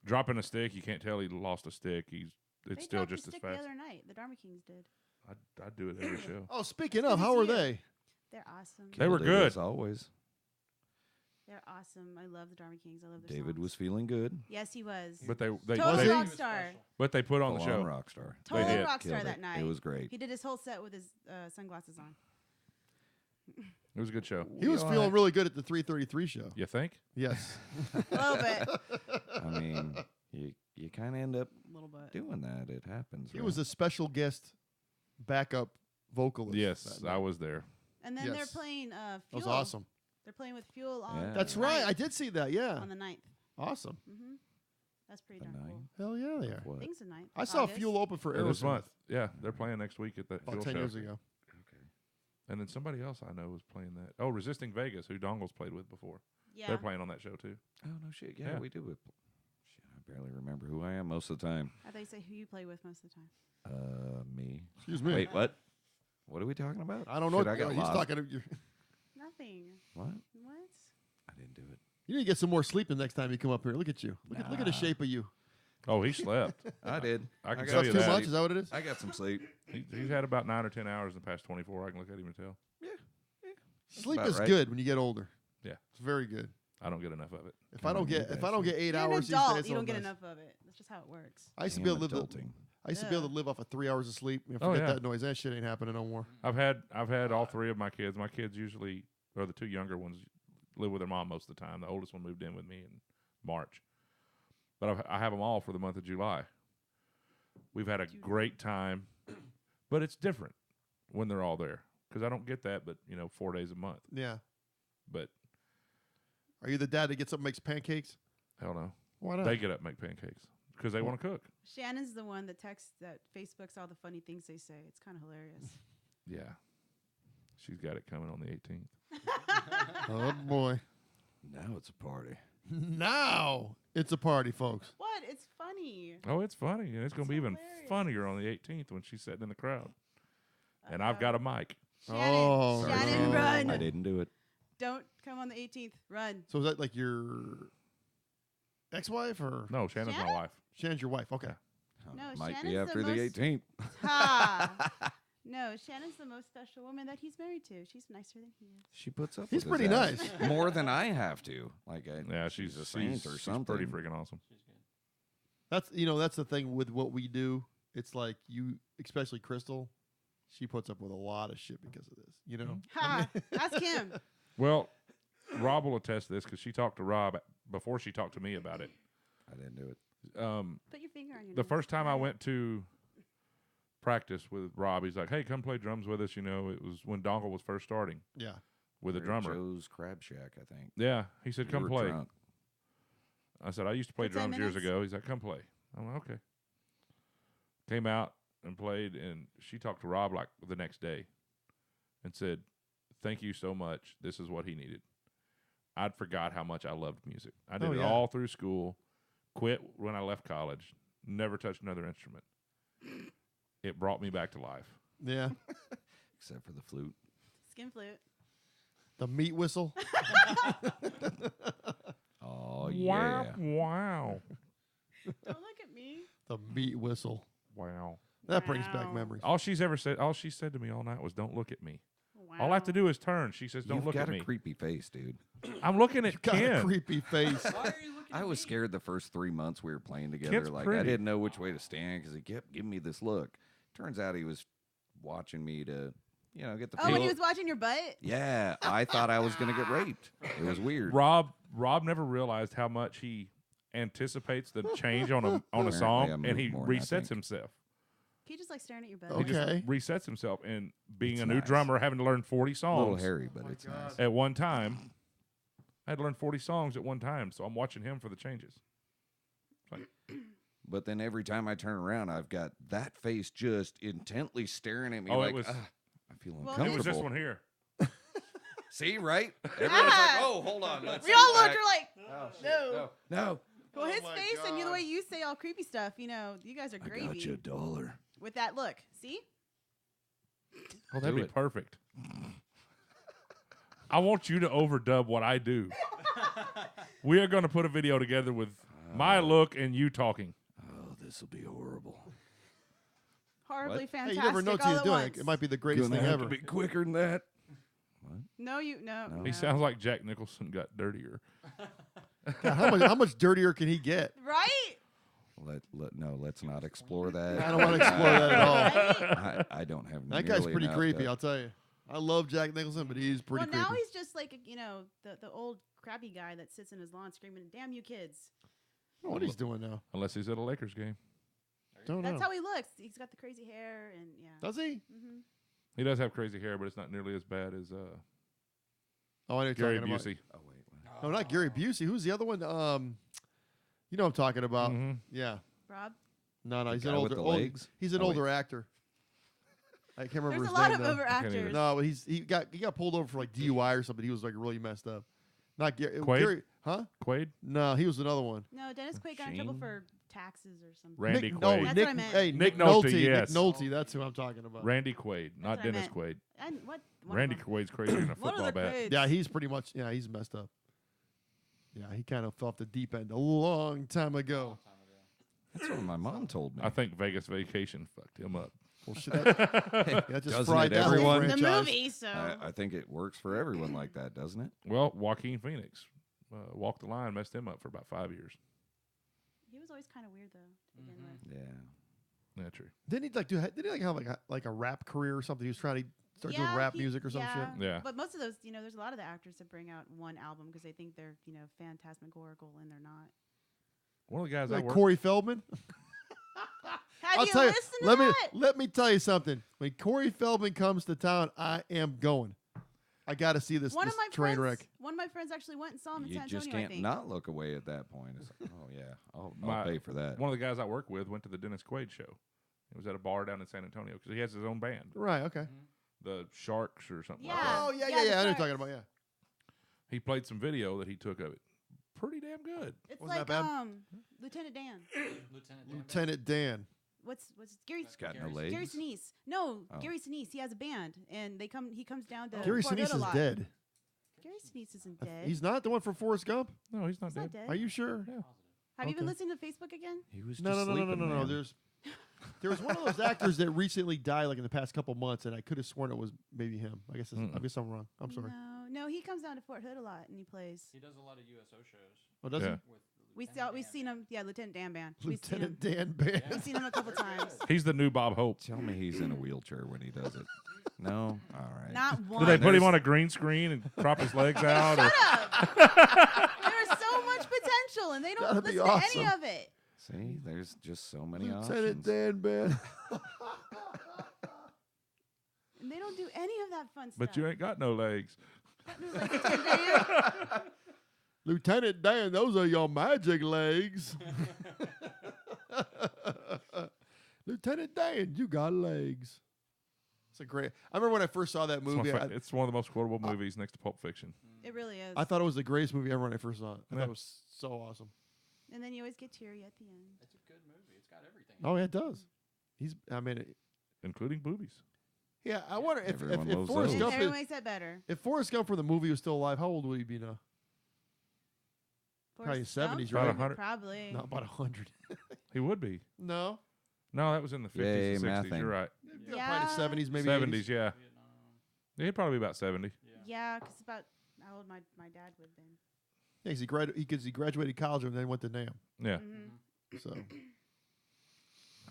Dropping a stick, you can't tell he lost a stick. It's They still dropped just the as stick fast. the other night. The Dharma Kings did. I'd do it every show. Oh, speaking of, Good to how are see you. they? They're awesome. They were Killed it, good. as always. They're awesome. I love the Dharma Kings. I love their David songs. was feeling good. Yes, he was. But they Total Was he? rock star. but they put on the Full show. rock star. Total did. rock star Killed that it. night. It was great. He did his whole set with his sunglasses on. It was a good show. He was You know, feeling really good at the 333 show. You think? Yes. A little bit. I mean, you kind of end up A little bit. doing that. It happens. He was a special guest backup vocalist. Yes, that I night. was there. And then they're Yes. playing Fuel. That was awesome. They're playing with Fuel on Yeah. That's the right. ninth- I did see that. Yeah. on the 9th. Awesome. Mm-hmm. That's pretty The darn cool. 9th? Hell yeah, they are. What? Things the 9th. I saw August. Fuel open for this Aerosmith month. Yeah, they're playing next week at the about Fuel 10 show. years ago. Okay. And then somebody else I know was playing that. Oh, Resisting Vegas, who Dongle's played with before. Yeah. They're playing on that show too. Oh, no shit. Yeah, Yeah. we do it. Shit, I barely remember who I am most of the time. I thought you say who you play with most of the time. Me. Excuse me. Wait, what? What are we talking about? I don't know. Shit, I got He's lost. talking to you. Nothing. What? What? I didn't do it. You need to get some more sleep the next time you come up here. Look at you. Look at the Nah. shape of you. Oh, he slept. I did. I can got tell Slept you too that. much? Is that what it is? I got some sleep. He's had about 9 or 10 hours in the past 24. I can look at him and tell. Sleep about is right. good when you get older. Yeah. It's very good. I don't get enough of it. If Come I don't on, get you if I don't guys. get 8 You're an hours these adult. days, You don't I'm get nice. enough of it. That's just how it works. I used to Damn be able to live. adulting. I used to be able Yeah. to live off of 3 hours of sleep. You know, Oh, forget yeah. that noise. That shit ain't happening no more. I've had all 3 of my kids. My kids usually, or the 2 younger ones, live with their mom most of the time. The oldest one moved in with me in March. But I have them all for the month of July. We've had a great time, but it's different when they're all there because I don't get that, but 4 days a month. Yeah. But Are you the dad that gets up and makes pancakes? hell no, Why not? they get up and make pancakes because they want to cook. Shannon's the one that texts that Facebook's all the funny things they say. It's kind of hilarious. Yeah, she's got it coming on the 18th. Oh boy. Now it's a party. Now it's a party, folks. What? It's funny. Oh, it's funny, and it's going to be even hilarious. funnier on the 18th when she's sitting in the crowd, and I've got a mic. Shannon, Oh, Sorry, Shannon, no. run. I didn't do it. Don't come on the 18th. Run. So is that like your ex-wife or No, Shannon's my Shannon? wife. Shannon's your wife? Okay. Oh, No, might Shannon's be the after the most- 18th. Ha. No, Shannon's the most special woman that he's married to. She's nicer than he is. She puts up. He's with pretty his ass nice. more than I have to. Like, Yeah, she's a saint or she's something. pretty freaking awesome. That's that's the thing with what we do. It's like you, especially Crystal, she puts up with a lot of shit because of this. You know. Ha. Ask him. Well, Rob will attest to this because she talked to Rob before she talked to me about it. I didn't do it. Put your finger on your The nose. first time I went to practice with Rob, he's like, "Hey, come play drums with us." It was when Dongle was first starting Yeah. with a We're at drummer. Joe's Crab Shack, I think. Yeah, he said, We "Come were play." drunk. I said, "I used to play For 10 drums years minutes? ago." He's like, "Come play." I'm like, "Okay." Came out and played, and she talked to Rob like the next day, and said, "Thank you so much. This is what he needed." I'd forgot how much I loved music. I did Oh, it yeah. all through school. Quit when I left college. Never touched another instrument. It brought me back to life. Yeah. Except for the flute. Skin flute. The meat whistle. Oh, yeah. Wow. Don't look at me. The meat whistle. Wow. That brings back Wow. memories. All she said to me all night was, "Don't look at me." Wow. All I have to do is turn. She says, "Don't You've look got at a me." creepy face, dude. I'm looking at Got a Ken. creepy face. I was scared the first 3 months we were playing together. Kid's Like, I pretty. didn't know which way to stand because he kept giving me this look. Turns out he was watching me to, get the Oh, when feel. he was watching your butt? Yeah, I thought I was going to get raped. It was weird. Rob never realized how much he anticipates the change on a Apparently song, I and he move more than I resets think. himself. He just like staring at your butt. He just Okay. resets himself, and being It's a new nice. drummer, having to learn 40 A little songs hairy, but it's nice. at one time. I had to learn 40 songs at one time, so I'm watching him for the changes. But then every time I turn around, I've got that face just intently staring at me Oh, it like, was- I feel Well, uncomfortable. It was this one here. See, right? Everyone's like, oh, hold on. Let's We sit all look, back. you're like, Oh, shit, no. No. Well, his my face and the God. way you say all creepy stuff, you guys are I gravy. got you $1. With that look. See? Oh, that'd Do be it. perfect. I want you to overdub what I do. We are going to put a video together with my look and you talking. Oh, this will be horrible. Horribly What? Hey, fantastic. you never know till all he's at doing once. it. It might be the greatest Gonna thing have ever. to be quicker than that. No. No. He sounds like Jack Nicholson got dirtier. God, how much dirtier can he get? Right? Let's not explore that. I don't want to explore that at all. Right? I don't have. That guy's nearly pretty enough creepy, to- I'll tell you. I love Jack Nicholson, but he's pretty Well, now creepy. he's just like, the old crappy guy that sits in his lawn screaming, "Damn you kids." I don't know what he's doing now. Unless he's at a Lakers game. Don't That's know. how he looks. He's got the crazy hair and yeah. Does he? Mm-hmm. He does have crazy hair, but it's not nearly as bad as Oh, I know you're Gary talking about. Busey. Oh wait. No, not Gary Busey. Who's the other one? You know what I'm talking about? Mhm. Yeah. Rob. No, The he's guy an with older. the old- legs? he's an Oh, older actor. I can't remember There's his a lot name. of though. over can't either. actors. No, but he got pulled over for like DUI or something. He was like really messed up. Not Quaid? Gary, huh? Quaid, No, he was another one. No, Dennis Quaid got in trouble Shane? for taxes or something. Randy Nick, Quaid. No, That's Nick, what I meant. Hey, Nick Nolte, yes. Nick Nolte, that's who I'm talking about. Randy Quaid, not what I Dennis meant. Quaid. And what? One Randy of them. Quaid's crazy in a One of football the bat. Quaids. Yeah, he's pretty much. Yeah, he's messed up. Yeah, he kind of fell off the deep end a long time ago. That's what my mom told me. I think Vegas Vacation fucked him up. Well, shit, that just Doesn't fried it, that whole everyone? the franchise. movie. So I think it works for everyone like that, doesn't it? Well, Joaquin Phoenix, Walk the Line, messed him up for about 5 years. he was always kind of weird though to begin with. Yeah. Yeah, true. Didn't he have like a rap career or something? He was trying to start doing rap music or some shit. Yeah. But most of those, there's a lot of the actors that bring out one album because they think they're, phantasmagorical and they're not. One of the guys Like I work Corey Feldman. Have I'll you tell you. listened to Let me that? let me tell you something. When Corey Feldman comes to town, I am going. I got to see this, One this of my train friends, wreck. one of my friends actually went and saw him in You San just Antonio. I can't think. not look away at that point. It's like, oh, yeah, I'll My- pay for that. one of the guys I work with went to the Dennis Quaid show. It was at a bar down in San Antonio because he has his own band, Right. Okay. the Sharks or something like Yeah. that. Oh yeah, Yeah, yeah, the yeah. I know what you're Sharks. talking about. Yeah. He played some video that he took of it. Pretty damn good. It's Wasn't like that bad? Lieutenant Dan. Lieutenant Dan. What's Gary? He's got no Gary legs. Sinise. No, Oh. Gary Sinise. He has a band, and he comes down to Gary Fort Hood Sinise a is lot. dead. Gary Sinise isn't dead. He's not the one from Forrest Gump. No, he's not He's dead. not dead. Are you sure? Yeah. Have you been Okay. listening to Facebook again? He was No, just no, no, no, no, sleeping, no, no. man. There was one of those actors that recently died, like in the past couple months, and I could have sworn it was maybe him. I guess I'm wrong. I'm sorry. No, he comes down to Fort Hood a lot, and he plays. He does a lot of USO shows Oh, does Yeah. with We've seen him. Yeah, Lieutenant Dan Band. Lieutenant Dan Band. We've seen him a couple times. He's the new Bob Hope. Tell me he's in a wheelchair when he does it. No? All right. Not one. Do they put him on a green screen and crop his legs out? Or? There's so much potential, and they don't That'd be listen to any awesome. of it. See, there's just so many Lieutenant options. Dan Band. And they don't do any of that fun stuff. But you ain't got no legs. Like Lieutenant Dan. Lieutenant Dan, those are your magic legs. Lieutenant Dan, you got legs. It's a great. I remember when I first saw that It's, my movie. fa- it's one of the most quotable movies next to Pulp Fiction. It really is. I thought it was the greatest movie ever when I first saw it. I Yeah. thought it was so awesome. And then you always get teary at the end. It's a good movie. It's got everything. Oh, yeah, it does. Including boobies. Yeah. I wonder if Everyone loves Forrest those. And Gump, everyone makes that better. if Forrest Gump from the movie was still alive, how old would he be now? Probably Forrest Gump? 70s, About right? 100. Probably. Not about 100. He would be. No. No, that was in the 50s Yay, and 60s. mathing. You're right. Yeah, probably the 70s, maybe 70s, 80s. yeah. Vietnam. Yeah, he'd probably be about 70. Yeah, because about how old my dad would have been. Yeah, 'cause he graduated college and then went to NAM. Yeah. Mm-hmm. So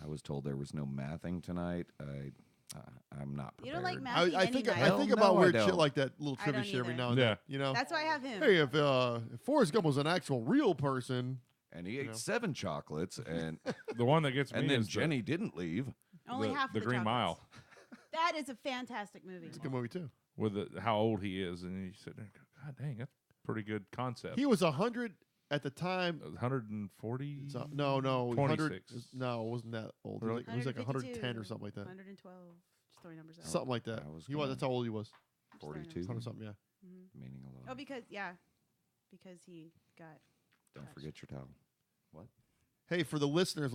I was told there was no mathing tonight. I'm not prepared. You don't like math? I think anyway. I think Hell about no, I weird shit don't. like that, little I trivia don't shit every either. now and Yeah. then. You know, That's why I have him. hey, if Forrest Gump was an actual real person, And he You ate know. 7 chocolates, and The one that gets me and then is Jenny didn't leave. Only the, half of the the Green chocolates. Mile That is a fantastic movie. it's a good movie too. with how old he is. And you sit there and go, God dang, that's a pretty good concept. He was 100 at the time. 140? No, 100. 26. No, it wasn't that old. Really? It was like 110 or 152, something like that. 112. Just throwing numbers out. Something like that. I was He was. gonna- That's how old he was. Just throwing 42. numbers 100 something. Yeah. Mhm. Meaning a lot. Oh, because he got. Don't gosh. forget your towel. Hey, for the listeners,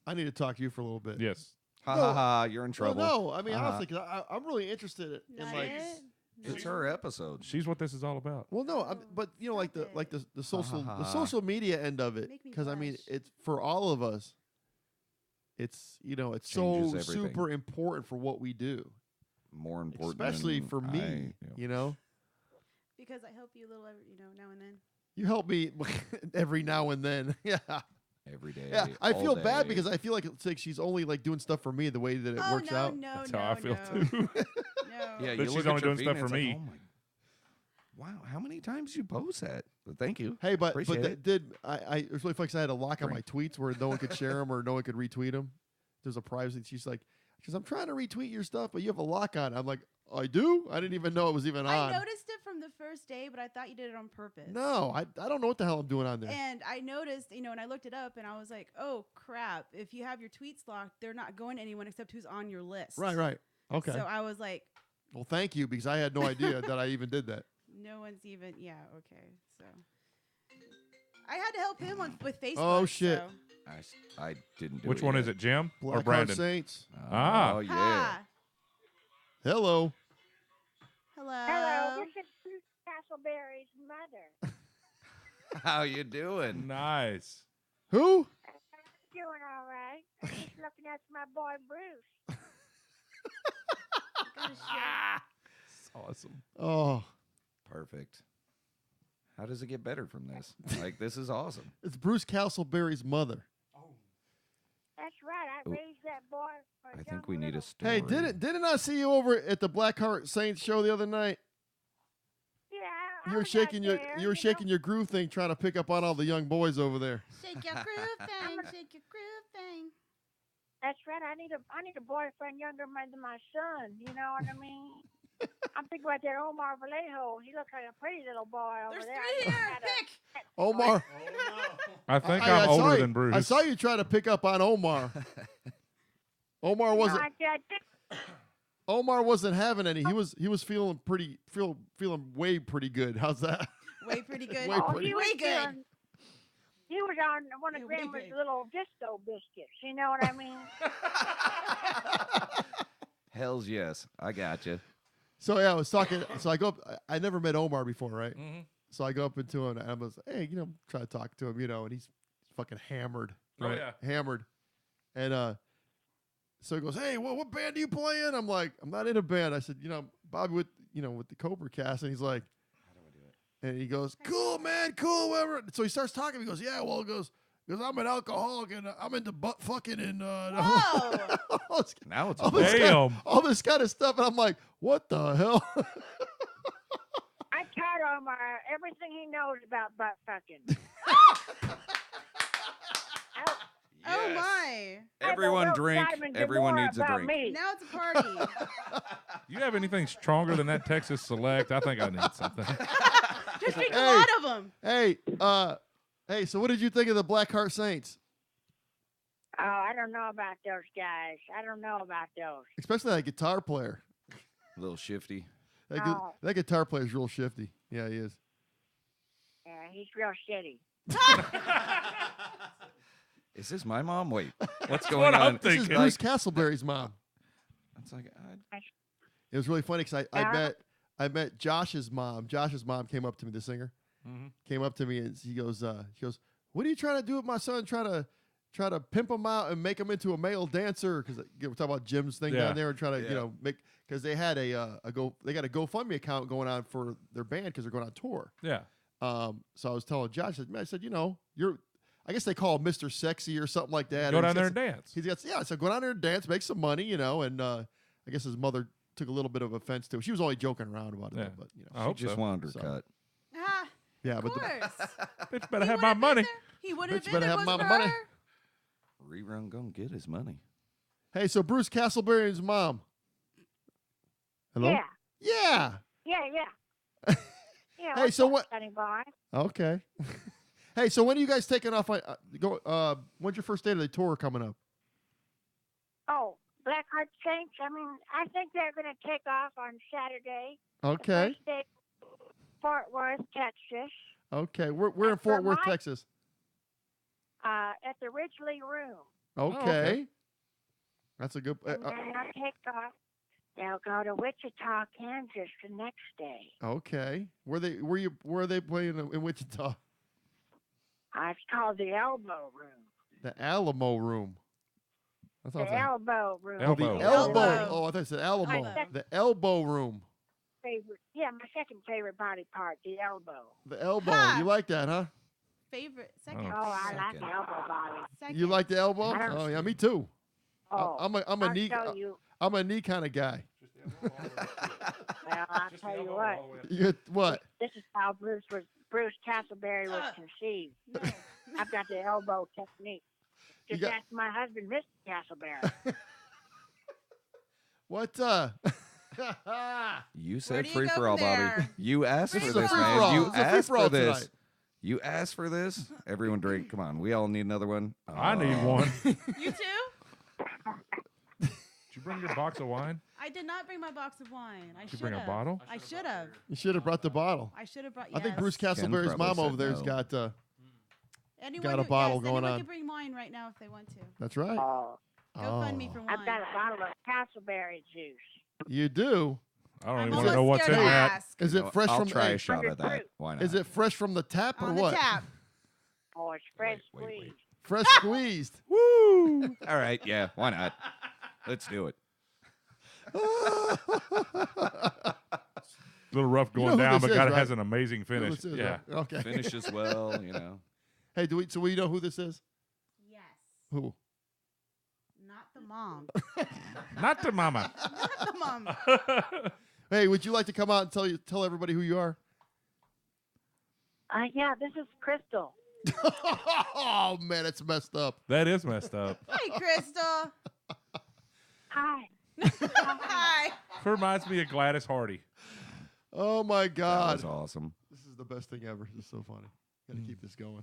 I need to talk to you for a little bit. Yes. Ha No. ha ha! You're in Well, trouble. no, I mean Uh-huh. honestly, 'cause I'm really interested in Not like. it? It's her episode. She's what this is all about. Well, no, but you know, like Stop the social ha, the ha. social media end of it, Make me because I mean, blush. it's for all of us. It's it's so Changes everything. super important for what we do, More important, especially than for me. You know, Because I help you a little, now and then. you help me every now and then. Yeah, every day. yeah. I all feel bad day. because I feel like it's like she's only like doing stuff for me the way that it Oh works no, out. no, That's no, how I feel no. too. No. Yeah, But you she's look only at your doing feet stuff and for it's like, me. oh my, wow, how many times you post that? But thank you. Hey, but Appreciate that it. did I? It was really funny 'cause I had a lock on my Drink. tweets where no one could share them or no one could retweet them. There's a privacy. She's like, Because I'm trying to retweet your stuff, but you have a lock on. I'm like, I do? I didn't even know it was even I on. noticed it from the first day, but I thought you did it on purpose. No, I don't know what the hell I'm doing on there. And I noticed, and I looked it up, and I was like, oh, crap. If you have your tweets locked, they're not going to anyone except who's on your list. Right. Okay. So I was like, Well, thank you, because I had no idea that I even did that. no one's even, okay. So I had to help him with Facebook. Oh, shit. So. I didn't do Which it one yet. is it, Jim or Blackheart Brandon? Saints. Ah. Oh, yeah. Ha. Hello. Hello. Hello, this is Bruce Castleberry's mother. How you doing? Nice. Who? Doing all right. I'm just looking at my boy Bruce. That's awesome. Oh, Perfect. How does it get better from this? Like, this is awesome. it's Bruce Castleberry's mother. That's right. I Ooh. raised that boy. For I think we need a little. story. Hey, didn't I see you over at the Blackheart Saints show the other night? Yeah, You were shaking your groove thing, trying to pick up on all the young boys over there. Shake your groove thing. Shake your groove thing. That's right. I need a boyfriend younger than my son. You know what I mean? I'm thinking about that Omar Vallejo. He looks like a pretty little boy over There's there. 3 here. Pick. Omar, I think I I'm saw older you- than Bruce. I saw you try to pick up on Omar. Omar wasn't. Omar wasn't having any. He was feeling way pretty good. How's that? Way pretty good. Way pretty- he was Way good. doing- He was on one of Way Grandma's good. little disco biscuits. You know what I mean? Hells yes. I got you. So yeah, I was talking. So I go up. I never met Omar before, right? Mm-hmm. So I go up into him and I was like, hey, try to talk to him, and he's fucking hammered, Oh, right? yeah. Hammered, and so he goes, hey, what band are you playing? I'm like, I'm not in a band. I said, Bobby with the CobraCast, and he's like, how do I do it? And he goes, cool, man, cool, whatever. So he starts talking. He goes, yeah, well, he goes, I'm an alcoholic and I'm into butt fucking and Whoa. Now it's all a this boy. kind- Damn. all this kind of stuff, and I'm like, what the hell? I taught Omar everything he knows about butt fucking. Oh my. Everyone drink. Everyone needs a drink. Me. Now it's a party. You have anything stronger than that Texas Select? I think I need something. Just drink Hey. a lot of them. Hey, so what did you think of the Blackheart Saints? Oh, I don't know about those guys. I don't know about those. Especially that guitar player. A little shifty. That guitar player is real shifty. Yeah, he is. Yeah, he's real shitty. Is this my mom? Wait, what's That's going what on? I'm This is thinking. Bruce Castleberry's mom. It's like It was really funny because I met Josh's mom. Josh's mom came up to me, the singer, Mhm. came up to me and he goes, what are you trying to do with my son? Try to pimp him out and make him into a male dancer? Because we're talking about Jim's thing Yeah. down there and trying to Yeah. make, because they had they got a GoFundMe account going on for their band because they're going on tour. Yeah. So I was telling Josh, I said, you're, I guess they call him Mr. Sexy or something like that. Go Or down he's there got and dance. He's got, yeah, so go down there and dance, make some money, and I guess his mother took a little bit of offense to it. She was only joking around about it, Yeah. but I she hope just so. wanted her So. cut. Ah, yeah, of but course. Bitch better He have my would've been money. there. He would have Bitch been better if have it my wasn't money. for her. Rerun gonna get his money. hey, so Bruce Castleberry's mom. Hello? Yeah, Yeah. yeah. Yeah. Hey, what's so up, what- Sonny boy? Okay. Hey, so when are you guys taking off? When's your first day of the tour coming up? Oh, Blackheart Saints. I mean, I think they're going to take off on Saturday. Okay. First day, Fort Worth, Texas, Okay. We're in Fort Worth, Mike? Texas. at the Ridgely Room. Okay. okay. That's a good. And then they'll take off. They'll go to Wichita, Kansas the next day. Okay. Where are they playing in Wichita? It's called the Elbow Room. The Alamo Room. I The thought that. Elbow Room. Oh, the Elbow. elbow. Elbow. Oh, I thought it said Alamo. Elbow. The elbow room. Favorite, yeah, my second favorite body part, the elbow. The elbow. Ha! You like that, huh? Favorite. Second. Oh. Oh, I like Second. the elbow body. Second. You like the elbow? I don't- Oh yeah, me too. Oh, I'm a I'll knee. show you. I'm a knee kind of guy. Well, I'll tell you what. You what? This is how Bruce Castleberry was conceived. No. I've got the elbow technique. You Just got- ask my husband, Mr. Castleberry. What? You said do you free go for all, from Bobby. there? You asked This for is a this, free-for-all. man. You This is a asked free-for-all for this. tonight. You asked for this. Everyone drink. Come on. We all need another one. I need Oh. one. You too? Did you bring your box of wine? I did not bring my box of wine. I Did should you bring a have. bottle? I should have. You should have brought the bottle. I should have brought. I think Bruce yes. Castleberry's probably mom said over there's no. got. Anyone got a who- bottle yes, going anyone on. can bring mine right now if they want to. That's right. Go fund me for wine. I've got a bottle of castleberry juice. You do. I don't I'm even almost know what's in scared to that. ask. Is it fresh I'll from? try hey, a shot of that. fruit. Why not? is it fresh from the tap or On what? the tap. Oh, it's fresh Wait. squeezed. Fresh squeezed. Woo! All right. Yeah. Why not? Let's do it. A little rough You know going who down, this but is, God, it right? has an amazing You know who finish. this is, Yeah. right? Okay. Finishes well, you know. Hey, so we know who this is? Yes. Who? Not the mom. Not the mama. Not the mom. Hey, would you like to come out and tell everybody who you are? Yeah, this is Crystal. Oh man, it's messed up. That is messed up. Hey, Crystal. Hi. Hi. Reminds me of Gladys Hardy. Oh my That God, was awesome. this is the best thing ever. This is so funny. Got to keep this going.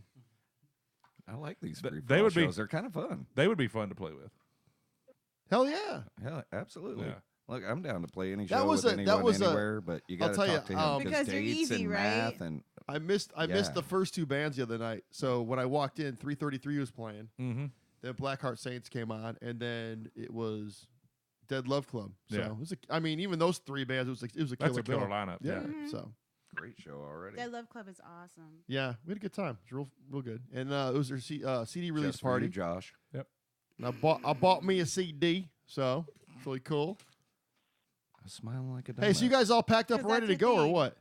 I like these Th- free they would be- shows. They're kind of fun. They would be fun to play with. Hell yeah. Hell, absolutely. Yeah. Look, I'm down to play any That show was with a- that anyone was a- anywhere, but you I'll got to tell talk you, to him Because they're dates easy, and right? math and I missed Yeah. the first two bands the other night. So when I walked in, 333 was playing. Mm-hmm. Then Blackheart Saints came on, and then it was Dead Love Club. So Yeah. it was I mean, even those three bands, it was a killer That's a killer bill. lineup. Yeah. Mhm. So great show already. Dead Love Club is awesome. yeah, we had a good time. It was real good. And it was their CD release Just for you, party. Josh. And I bought me a CD, so it's really cool. I was smiling like a Hey, so you dumbass. guys all packed up and 'Cause ready to that's your go, or thing. what?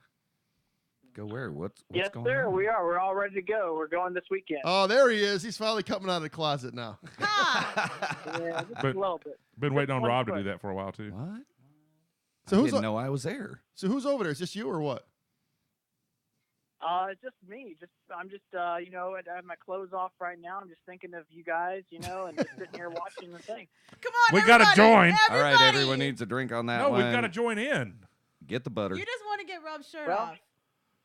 Go where? What's Yes, going sir. on? We are. We're all ready to go. We're going this weekend. Oh, there he is. He's finally coming out of the closet now. Ha! Yeah, just But- a little bit. Been waiting on one Rob to foot. do that for a while too. What? So I who's didn't know I was there. over there? Is this you or what? It's just me. I'm just, I have my clothes off right now. I'm just thinking of you guys, and just sitting here watching the thing. Come on, We gotta everybody. join. All right, Everybody. everyone needs a drink on that No, one. we've got to join in. Get the butter. You just want to get Rob's shirt Well, off.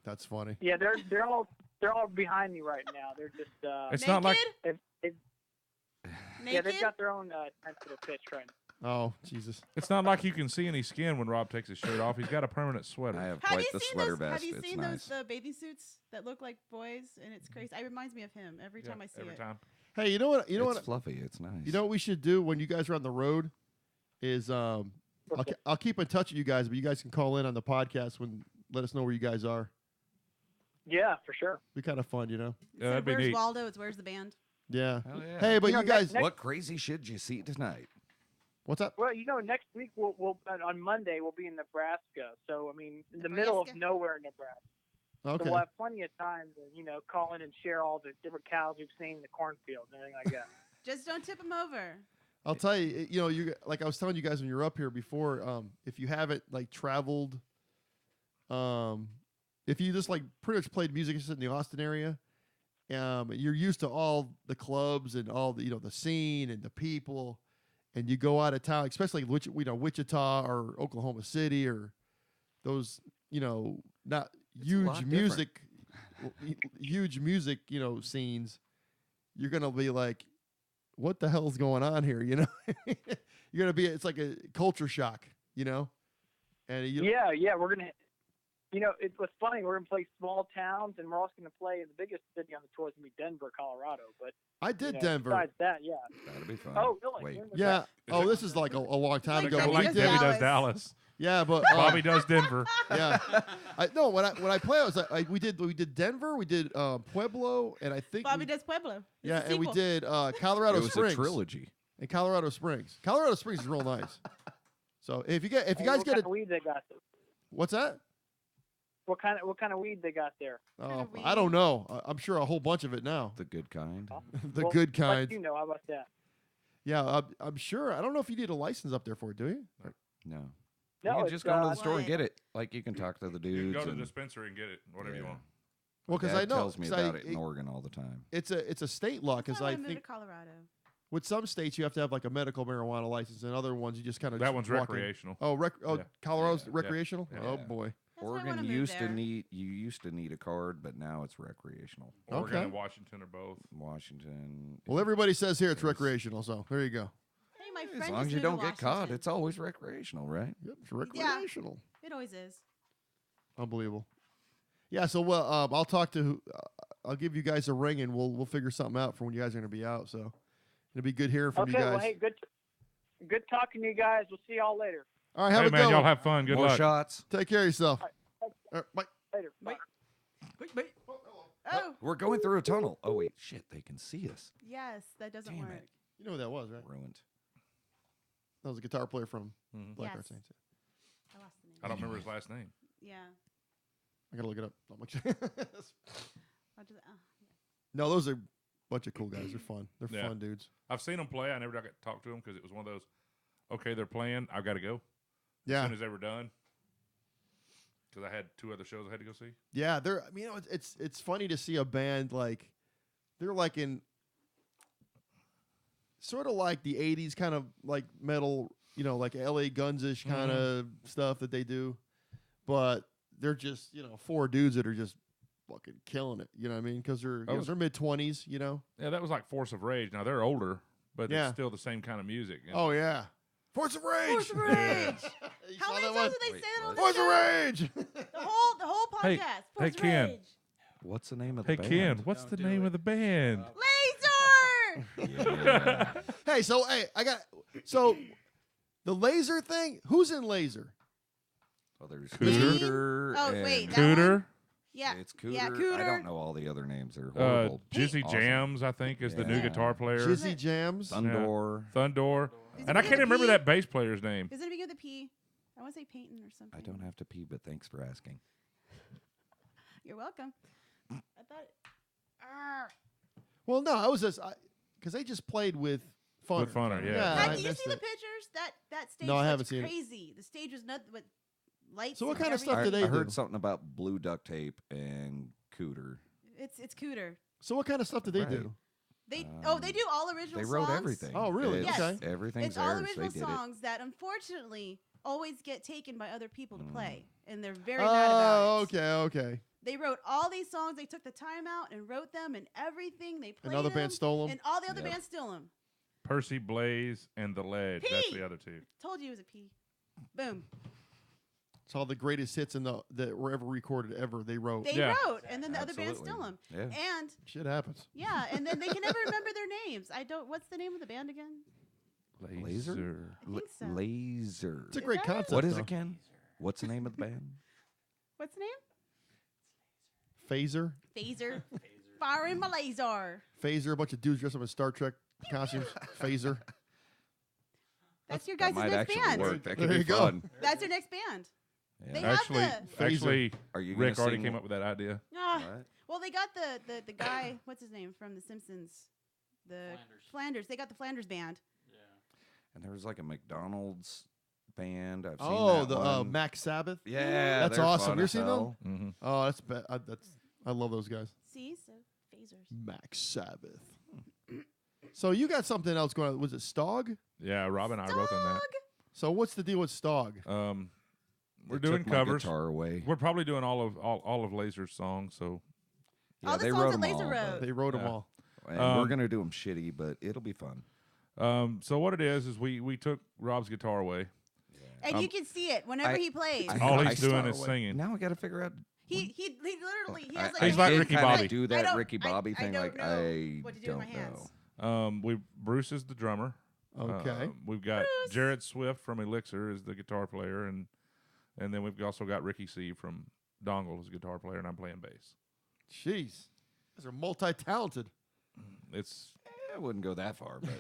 That's funny. Yeah, they're all behind me right now. They're just, It's not like it, yeah, Naked? they've got their own tent to the pitch right now. Oh, Jesus. it's not like you can see any skin when Rob takes his shirt off. He's got a permanent sweater. I have Have quite you the seen sweater those? vest. Have you It's seen nice. those bathing suits that look like boys? And it's crazy. It reminds me of him every Yeah, time I see every it. time. Hey, you know what? You know it's what? fluffy. It's nice. You know what we should do when you guys are on the road is I'll keep in touch with you guys, but you guys can call in on the podcast when let us know where you guys are. Yeah, for sure. Be kind of fun, you know. Yeah, So that'd be where's neat. Waldo? It's where's the band? Yeah. Hell yeah. Hey, but You know, you guys, next- What crazy shit did you see tonight? what's up? Well, next week we'll on Monday we'll be in Nebraska. So I mean, in the middle of Nebraska? nowhere, Nebraska. Okay. So we'll have plenty of time to call in and share all the different cows we've seen in the cornfield and everything like that. Just don't tip him over. I'll tell you, you like I was telling you guys when you were up here before, if you haven't like traveled, if you just like pretty much played music just in the Austin area, you're used to all the clubs and all the the scene and the people, and you go out of town, especially Wichita or Oklahoma City or those not It's a lot huge music scenes. You're gonna be like, what the hell's going on here? You're gonna be. It's like a culture shock, And Yeah, we're gonna. It was funny. We're gonna play small towns, and we're also gonna play in the biggest city on the tour is gonna be Denver, Colorado. But I did Denver. Besides that, yeah. That'll be fun. Oh, really? Wait. When was Yeah. that? Oh, this is like a long time Like ago. Debbie but we like does did. Debbie does Dallas. Dallas. Yeah, but Bobby does Denver. yeah. When I play, I was like, we did Denver, we did Pueblo, and I think Bobby does Pueblo. It's yeah, a and we sequel. did Colorado It was Springs. a trilogy. In Colorado Springs. Colorado Springs is real nice. So if you guys What get kind it, of weed they got there? what's that? What kind of weed they got there? Oh, weed? I don't know. I'm sure a whole bunch of it now. The good kind. The Well, good let kind. you know. How about that? Yeah, I'm sure. I don't know if you need a license up there for it, do you? No. No, you can it's, just go into the uh, store and what? get it. Like you can talk to the You can dudes. go to the and, dispensary and get it, whatever you Yeah. want. Well, my because I dad know tells me 'cause about it in Oregon all the time. it's a state law. That's Because why I I moved think to Colorado. With some states, you have to have like a medical marijuana license, and other ones you just kind of That one's recreational. Oh, Yeah. Colorado's Yeah. recreational. Yeah. Oh Yeah. boy. That's why I wanna Oregon move used to there. need a card, but now it's recreational. Oregon Okay. and Washington are both. Washington. Well, everybody says here it's Yes. recreational, so there you go. Hey, my As friend long just as you moved to don't get caught, Washington. it's always recreational, right? Yep, it's recreational. It always is. Unbelievable. Yeah, so well, I'll talk to. I'll give you guys a ring, and we'll figure something out for when you guys are going to be out. So it'll be good hearing from Okay, you guys. well, hey, good talking to you guys. We'll see y'all later. All right, have Hey a man, good y'all one. have fun. Good More luck. shots. Take care of yourself. All Bye. Later. Bye. Oh, We're going through a tunnel. Oh wait, shit! They can see us. yes, that doesn't Damn work. it. You know who that was, right? Ruined. That was a guitar player from Mhm. Black Yes. Heart Saints. I lost the name. I don't remember his last name. Yeah. I gotta look it up. I'll just, No, those are a bunch of cool guys. They're fun. They're Yeah. fun dudes. I've seen them play. I never got to talk to them because it was one of those. Okay, they're playing. I've got to go. As Yeah, soon as they were done. Because I had 2 other shows I had to go see. yeah. They're. I mean, it's funny to see a band like they're like in sort of like the '80s kind of like metal, like LA Guns-ish kind of stuff that they do, but they're just 4 dudes that are just fucking killing it. You know what I mean? Because they're mid-20s. Yeah, that was like Force of Rage. Now they're older, but Yeah. it's still the same kind of music. And Oh yeah, Force of Rage. Force of Rage. You How saw many that times one? did they Wait, say that on what? the Force of show? Rage. The whole Hey, podcast. hey, Force of Ken. Rage. What's the name of the Hey band? Ken, what's Don't the do name it. of the band? Laser. Yeah. Hey, so the laser thing. Who's in laser? Oh, there's Cooter. Cooter. Oh, and wait, that Cooter, Yeah. It's Cooter. Yeah, I Cooter. don't know all the other names. They're horrible. Jizzy Awesome. Jams, I think, is the new Yeah. guitar player. Jizzy Jams. Thundor. Thundor. Is And it I begin can't with a remember P? that bass player's name. Does it begin with a P? I want to say Peyton or something. I don't have to pee, but thanks for asking. You're welcome. I thought. Arr. Well, no, I was just because they just played with Funner. With Funner, yeah. Yeah, Heck, I did you missed see the it. pictures? That stage No, I looks haven't seen it. crazy. The stage was nothing but lights. So what and kind of stuff I, do they I heard do? something about blue duct tape and Cooter. It's Cooter. So what kind of stuff did they Right. do? They Um, they do all original They songs. wrote everything. Oh, really? It's, Yes. Everything's It's all theirs. original They did songs that unfortunately always get taken by other people to Mm. play, and they're very mad about Oh, it. okay. They wrote all these songs. They took the time out and wrote them and everything. They played Another them, band stole them. and all the other Yep. bands steal them. Percy Blaze and The Ledge. That's P. the other 2. Told you it was a P. Boom. It's all the greatest hits that were ever recorded ever. They wrote. They Yeah. wrote, and then the other bands steal them. Yeah. And Shit happens. yeah, and then they can never remember their names. I don't. What's the name of the band again? Laser? I think so. Laser. It's a Is great that it? concept. What is though. it, Ken? What's the name of the band? What's the name? Phaser. Phaser. Firing my laser. Phaser. A bunch of dudes dressed up in Star Trek costumes. Phaser. That's your That guys' might next actually band. work. That There could be you go. fun. That's your next band. Yeah. They have Actually, the- actually, Are you gonna Rick already sing came up with that idea. Ah, What? well, they got the guy. What's his name from The Simpsons? The Flanders. They got the Flanders band. Yeah. And there was like a McDonald's band. I've seen Oh, that the one. Mac Sabbath. Yeah, That's they're awesome. fun You as seen them? hell. Mm-hmm. Oh, I love those guys. See, so phasers. Mac Sabbath. So you got something else going on? Was it Stog? Yeah, Rob and I wrote on Dog. So what's the deal with Stog? that. We're They doing took my covers. guitar away. We're probably doing all of Laser's songs. So Yeah, All the they songs wrote that them Laser all, wrote. They wrote them Yeah. all. and we're Um, gonna do them shitty, but it'll be fun. so what it is we took Rob's guitar away. And you can see it whenever I- he plays. All I he's doing start is away. singing. Now I got to figure out. he literally he I- has like I He's a like did hand- Ricky kinda Bobby. Do I that don't- Ricky Bobby I thing? don't Like know I what to do with don't my hands. know. Bruce is the drummer. Okay. We've got Bruce. Jared Swift from Elixir is the guitar player, and then we've also got Ricky C from Dongle as a guitar player, and I'm playing bass. Jeez. These are multi-talented. It's I wouldn't go that far, but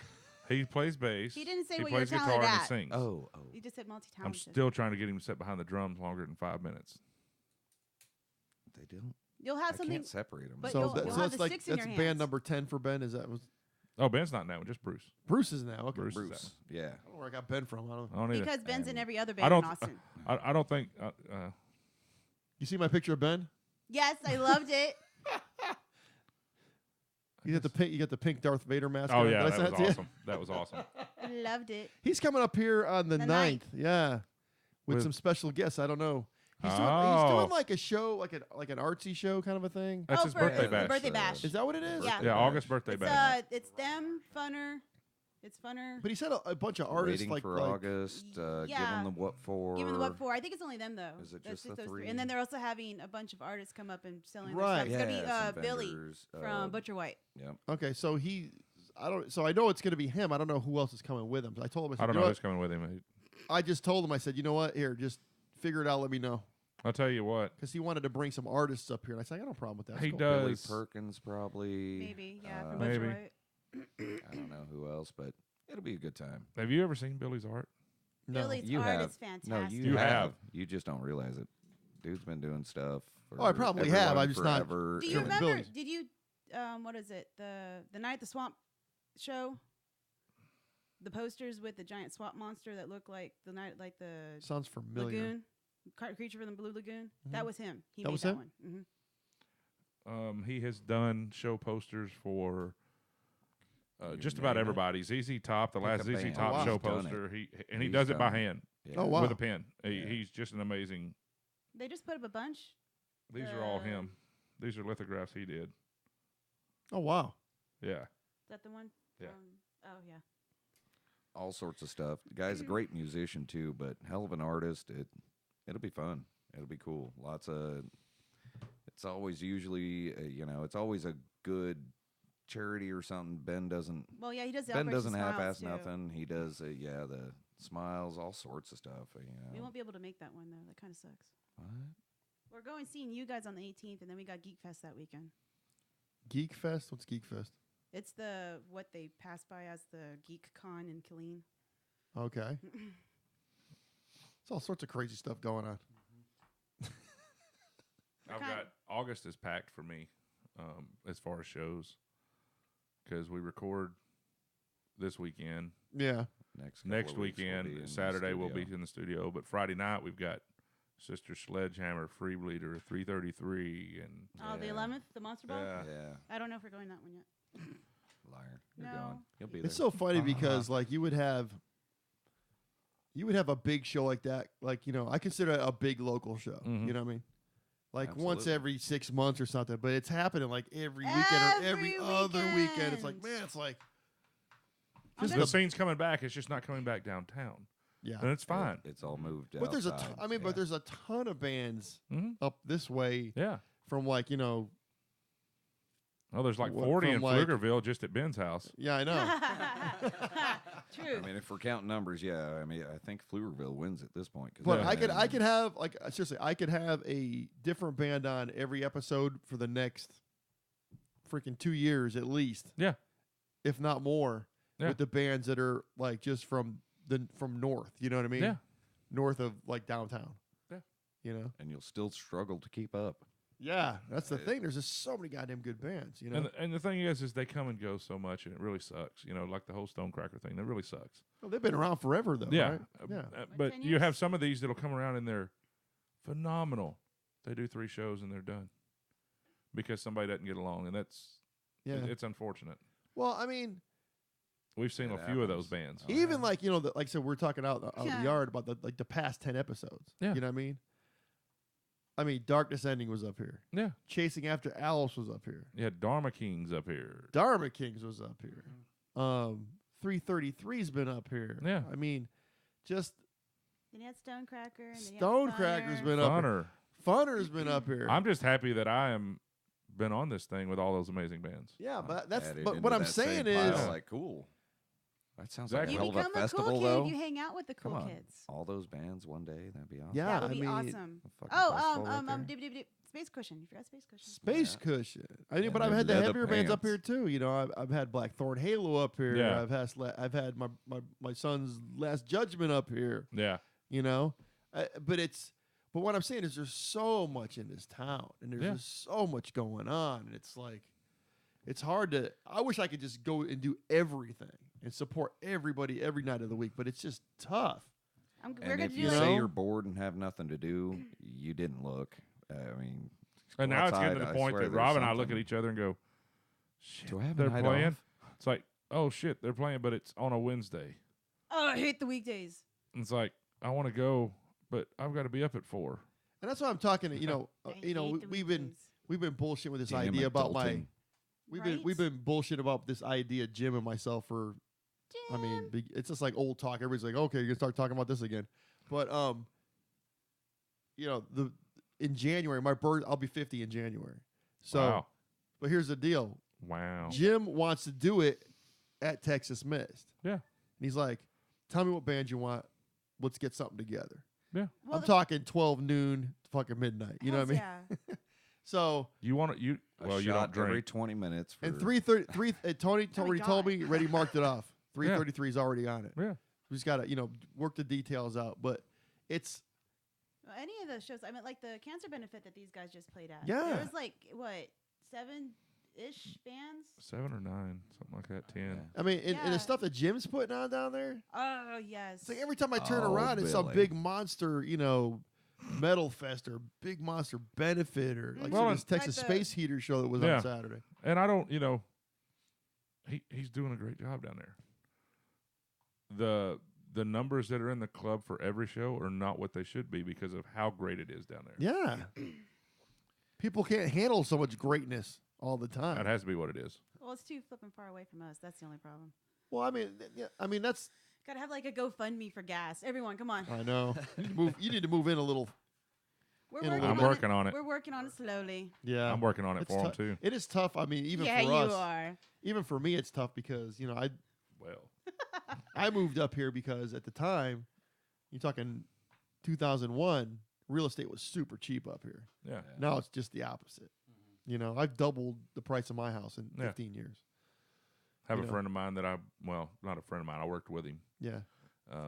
he plays bass. He didn't say he what you were plays guitar talented and he at. sings. oh, You just said I'm multi-talented. still trying to get him to sit behind the drums longer than 5 minutes. they don't. You'll have I something. can't separate them. But So, you'll so have that's the like sticks in that's your band hands. number 10 for Ben. Is that was Oh, Ben's not in that one, just Bruce. Bruce is now? Okay. Bruce. Bruce. Yeah. I don't know where I got Ben from. I don't. I don't either. Because Ben's in And every other I band in don't. Austin. I don't think. You see my picture of Ben? Yes, I loved it. You got the pink Darth Vader mask. Oh on. yeah, Did I that send was it to you? awesome. That was awesome. I loved it. He's coming up here on the The 9th. Yeah, with With- some special guests. I don't know. He's Oh. doing like a show, like an artsy show kind of a thing. That's his birthday the bash. birthday bash. Is that what it is? Yeah. Yeah, August birthday It's bash. it's them, funner. It's funner. But he said a bunch of artists Waiting like for August. Give Yeah. them the what for. Give them the what for. I think it's only them though. Is it That's just the those three? And then they're also having a bunch of artists come up and selling Right. their stuff. It's Yeah, gonna some be Billy vendors, from Butcher White. Yep. Okay, so I know it's gonna be him. I don't know who else is coming with him. I told him I said, I don't you know know who's coming with him. I just told him I said, you know what? Here, just figure it out. Let me know. I'll tell you what. Because he wanted to bring some artists up here, and I said, I got no problem with that. He That's cool. does. Billy Perkins probably. Maybe, yeah, from uh, Butcher Maybe. White. I don't know who else, but it'll be a good time. Have you ever seen Billy's art? No. Billy's You art have. is fantastic. No, you, You have. have. You just don't realize it. Dude's been doing stuff. For Oh, I probably have. everyone I'm just not- forever. Do you Sure. remember? Billy's. Did you? What is it? The Night at the Swamp show. The posters with the giant swamp monster that looked like the Sounds familiar. lagoon, creature from the Blue Lagoon. Mhm. That was him. He That made was that him? one. Hmm. He has done show posters for You just about name it. everybody. ZZ Top, the Pick last a ZZ band. Top Oh, wow. show He's done it. poster. He He's does it by done it. hand Yeah. Oh, wow. with a pen. Yeah. He's just an amazing. They just put up a bunch. These are all him. These are lithographs he did. Oh wow. Yeah. Is that the one? Yeah. Oh yeah. All sorts of stuff. The guy's a great musician too, but hell of an artist. It'll be fun. It'll be cool. Lots of. It's always usually it's always a good charity or something. Ben doesn't. Well, yeah, he does. The Ben Operation doesn't half-ass Smiles, too. nothing. He does the smiles, all sorts of stuff. We won't be able to make that one though. That kind of sucks. What? We're going seeing you guys on the 18th, and then we got Geek Fest that weekend. Geek Fest. What's Geek Fest? It's what they pass by as the Geek Con in Killeen. Okay. It's all sorts of crazy stuff going on. I've kind- got August is packed for me as far as shows because we record this weekend. Yeah. Next couple Next of weeks we'll weekend, be in the Saturday we'll be studio. in the studio, but Friday night we've got Sister Sledgehammer, Free Bleeder, 333, and Oh, the Yeah. 11th, the Monster Ball. yeah. Yeah, I don't know if we're going that one yet. liar. You're No. going. You'll be there. It's so funny because like you would have a big show like that. Like, I consider it a big local show. Mhm. You know what I mean? Like once Absolutely. every 6 months or something, but it's happening like every weekend or every Every other weekend. It's like, weekend. man, it's like, I'm The gonna- scene's coming back. It's just not coming back downtown, yeah. and it's fine. It's all moved. But there's outside. but Yeah. there's a ton of bands hmm up this way Yeah. from like, Oh, there's like What, 40 in from, like- Pflugerville just at Ben's house. yeah, I know. True. I mean, if we're counting numbers, yeah. I mean, I think Pflugerville wins at this point. 'cause But they've I been- could have like seriously, I could have a different band on every episode for the next freaking 2 years at least. Yeah. If not more. Yeah. With the bands that are like just from north, you know what I mean? Yeah. North of like downtown. Yeah. and you'll still struggle to keep up. Yeah, that's the It- thing. There's just so many goddamn good bands, And the thing is they come and go so much, and it really sucks. Like the whole Stonecracker thing. That really sucks. Well, they've been around forever though, Yeah. right? Yeah. But 10 you years? have some of these that'll come around and they're phenomenal. They do 3 shows and they're done because somebody doesn't get along, and that's Yeah. it's unfortunate. Well, I mean, We've seen It a few of those happens. bands. Oh, even yeah. like like I said, we're talking out in Yeah. the yard about the past 10 episodes. Yeah. You know what I mean? Darkness Ending was up here. Yeah. Chasing After Alice was up here. You had Dharma Kings up here. Dharma Kings was up here. 333's been up here. Yeah. I mean, just Then you had Stonecracker. And then you had Stonecracker's Funner. been up here. Funner. Funner's been up here. I'm just happy that I am been on this thing with all those amazing bands. yeah, but that's Added but into what I'm that same saying is pile, like cool. That sounds Exactly. like a You hell of a become a festival, cool kid. though. You hang out with the cool Come on, kids. all those bands one day. That'd be awesome. Yeah, That would I be mean, awesome. A fucking festival right there. Dip, dip, dip. Space Cushion. You forgot Space Cushion. Space Yeah. Cushion. I mean, Yeah, but I've the had the leather heavier bands up here pants. too. I've had Blackthorn Halo up here. Yeah. I've had my son's Last Judgment up here. Yeah. But what I'm saying is there's so much in this town, and there's Yeah. just so much going on, and it's like it's hard to. I wish I could just go and do everything and support everybody every night of the week, but it's just tough. We're And going if to you do say it. you're bored and have nothing to do, you didn't look. I mean, And go now it's outside, getting to the I point swear that there's Rob and I look at something. each other and go, shit, Do I have a they're night playing. off? It's like, oh shit, they're playing, but it's on a Wednesday. Oh, I hate the weekdays. And it's like, I want to go, but I've got to be up at 4. And that's why I'm talking. I hate the We've been bullshitting with this Damn idea it, about Dalton. we've Right? been bullshitting about this idea, Jim and myself, for. I mean, it's just like old talk. Everybody's like, okay, you're gonna start talking about this again. But in January, I'll be 50 in January. So, Wow. but here's the deal. Wow. Jim wants to do it at Texas Mist. Yeah. And he's like, tell me what band you want. Let's get something together. Yeah. Well, I'm talking 12 noon to fucking midnight. You know what I mean? Yeah. So, You want to, you A well, you shot don't every drink. 20 minutes. For and 3:30, Tony Oh my already told God. me, already marked it off. 3:33 is already on it. Yeah. We just got to, work the details out. But it's, Well, any of those shows, I mean, like the cancer benefit that these guys just played at. Yeah. There was like, what, 7-ish bands? 7 or 9, something like that. 10. Yeah. I mean, and Yeah. the stuff that Jim's putting on down there, Oh, yes. it's like every time I turn Oh, around, it's some Billy. big monster, metal fest or big monster benefit or like Well, this Texas like the- Space Heater show that was Yeah. on Saturday. And I don't, he's doing a great job down there. The numbers that are in the club for every show are not what they should be because of how great it is down there. Yeah. People can't handle so much greatness all the time. That has to be what it is. Well, it's too flipping far away from us. That's the only problem. Well, I mean that's Gotta have like a GoFundMe for gas. Everyone, come on. I know. You need to move in a little. We're in a working little I'm bit. working on it. We're working on it slowly. Yeah. I'm working on it It's for him tou- too. It is tough. I mean, even yeah, for you us, are. even for me, it's tough because Well, I moved up here because at the time, you're talking 2001, real estate was super cheap up here. yeah. Now it's just the opposite. I've doubled the price of my house in Yeah. 15 years. Have You a know. friend of mine that not a friend of mine. I worked with him. Yeah.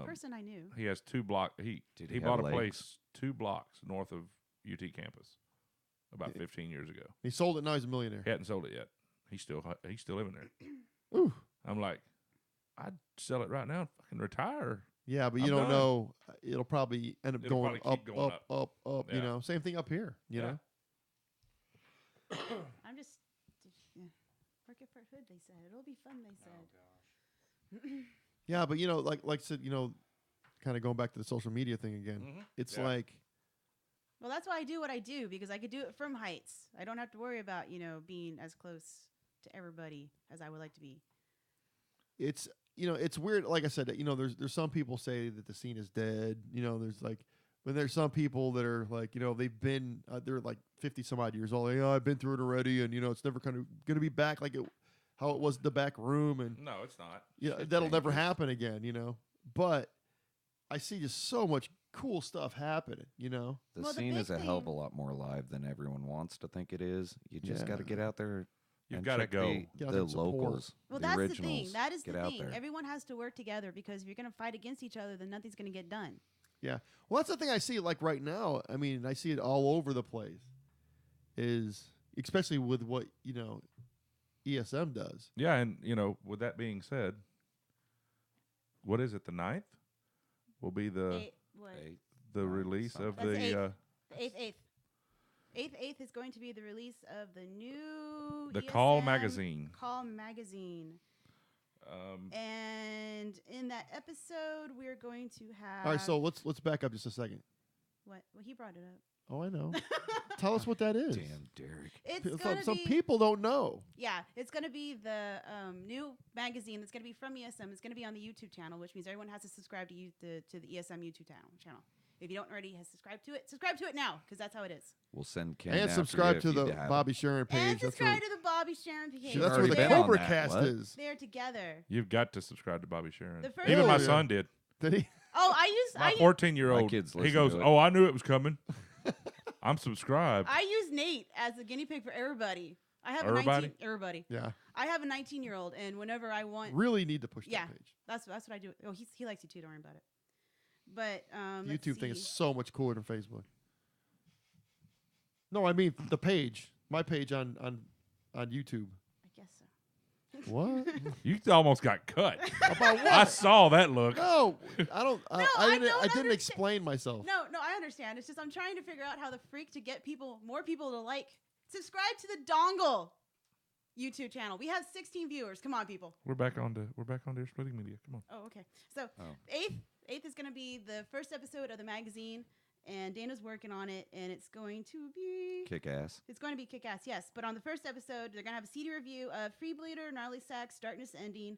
Person I knew. He has 2 blocks. He Did he he bought have a lakes? place 2 blocks north of UT campus about 15 years ago. He sold it. Now he's a millionaire. He hadn't sold it yet. He's still living there. Ooh. I'm like, I'd sell it right now and fucking retire. Yeah, but you I'm don't done. know. It'll probably end up It'll going probably up, keep going up. Yeah. Same thing up here. You Yeah. know. I'm just work it for hood. They said it'll be fun. They said. Yeah, but like I said, kind of going back to the social media thing again. It's Yeah. like Well, that's why I do what I do because I could do it from heights. I don't have to worry about being as close to everybody as I would like to be. it's it's weird. Like I said, there's some people say that the scene is dead. There's like. But there's some people that are like, they've been, they're like 50 some odd years old. I've been through it already, and it's never kind of going to be back like how it was in the back room, and No, it's not. that'll never happen again. But I see just so much cool stuff happening. The Well, the scene big is a hell of a thing- lot more live than everyone wants to think it is. You just got to Yeah. get out there. You've and got to check go. Get out there The and support. locals. Well, the that's originals. the thing. That is get the out thing. there. Everyone has to work together because if you're going to fight against each other, then nothing's going to get done. Yeah. Well, that's the thing I see like right now. I mean, I see it all over the place. Is especially with what ESM does. Yeah, and with that being said, what is it? The 9th will be the Hey, release of something. That's the The 8th is going to be the release of the new the Call ESM magazine. Call magazine. And in that episode, we're going to have. All right, so let's back up just a second. What? Well, he brought it up. Oh, I know. Tell us what that is. Damn, Derek. It's Some, gonna some be, people don't know. Yeah, it's gonna be the new magazine that's gonna be from ESM. It's gonna be on the YouTube channel, which means everyone has to subscribe to the ESM YouTube channel. If you don't already have subscribed to it now, because that's how it is. We'll send Ken And after subscribe you to if the you have it. Bobby Sharon page. And That's where, subscribe to the Bobby Sharon page. that's where already the been on that. CobraCast What? is. They're together. You've got to subscribe to Bobby Sharon. The first- Even my Oh, yeah. son did. Did he? Oh, My I 14-year-old. My kids He listen goes, to it. "Oh, I knew it was coming. I'm subscribed." use Nate as the guinea pig for everybody. I have Everybody? everybody. Yeah. I have a 19-year-old, and whenever I want, Really need to push Yeah. that page. that's what I do. Oh, he likes you too. Don't worry about it. But let's YouTube thing is see. so much cooler than Facebook. No, I mean the page. My page on YouTube. I guess so. What? You almost got cut. About what? I saw that look. No, I don't. I I didn't. don't I didn't understand. explain myself. No, I understand. It's just I'm trying to figure out how the freak to get more people to subscribe to the dongle. YouTube channel. We have 16 viewers. Come on, people. We're back on Ear Splitting Media. Come on. Oh, okay. So eighth is going to be the first episode of the magazine, and Dana's working on it, and it's going to be Kick ass. It's going to be kick-ass, yes. But on the first episode, they're going to have a CD review of Freebleeder, Gnarly Sax, Darkness Ending.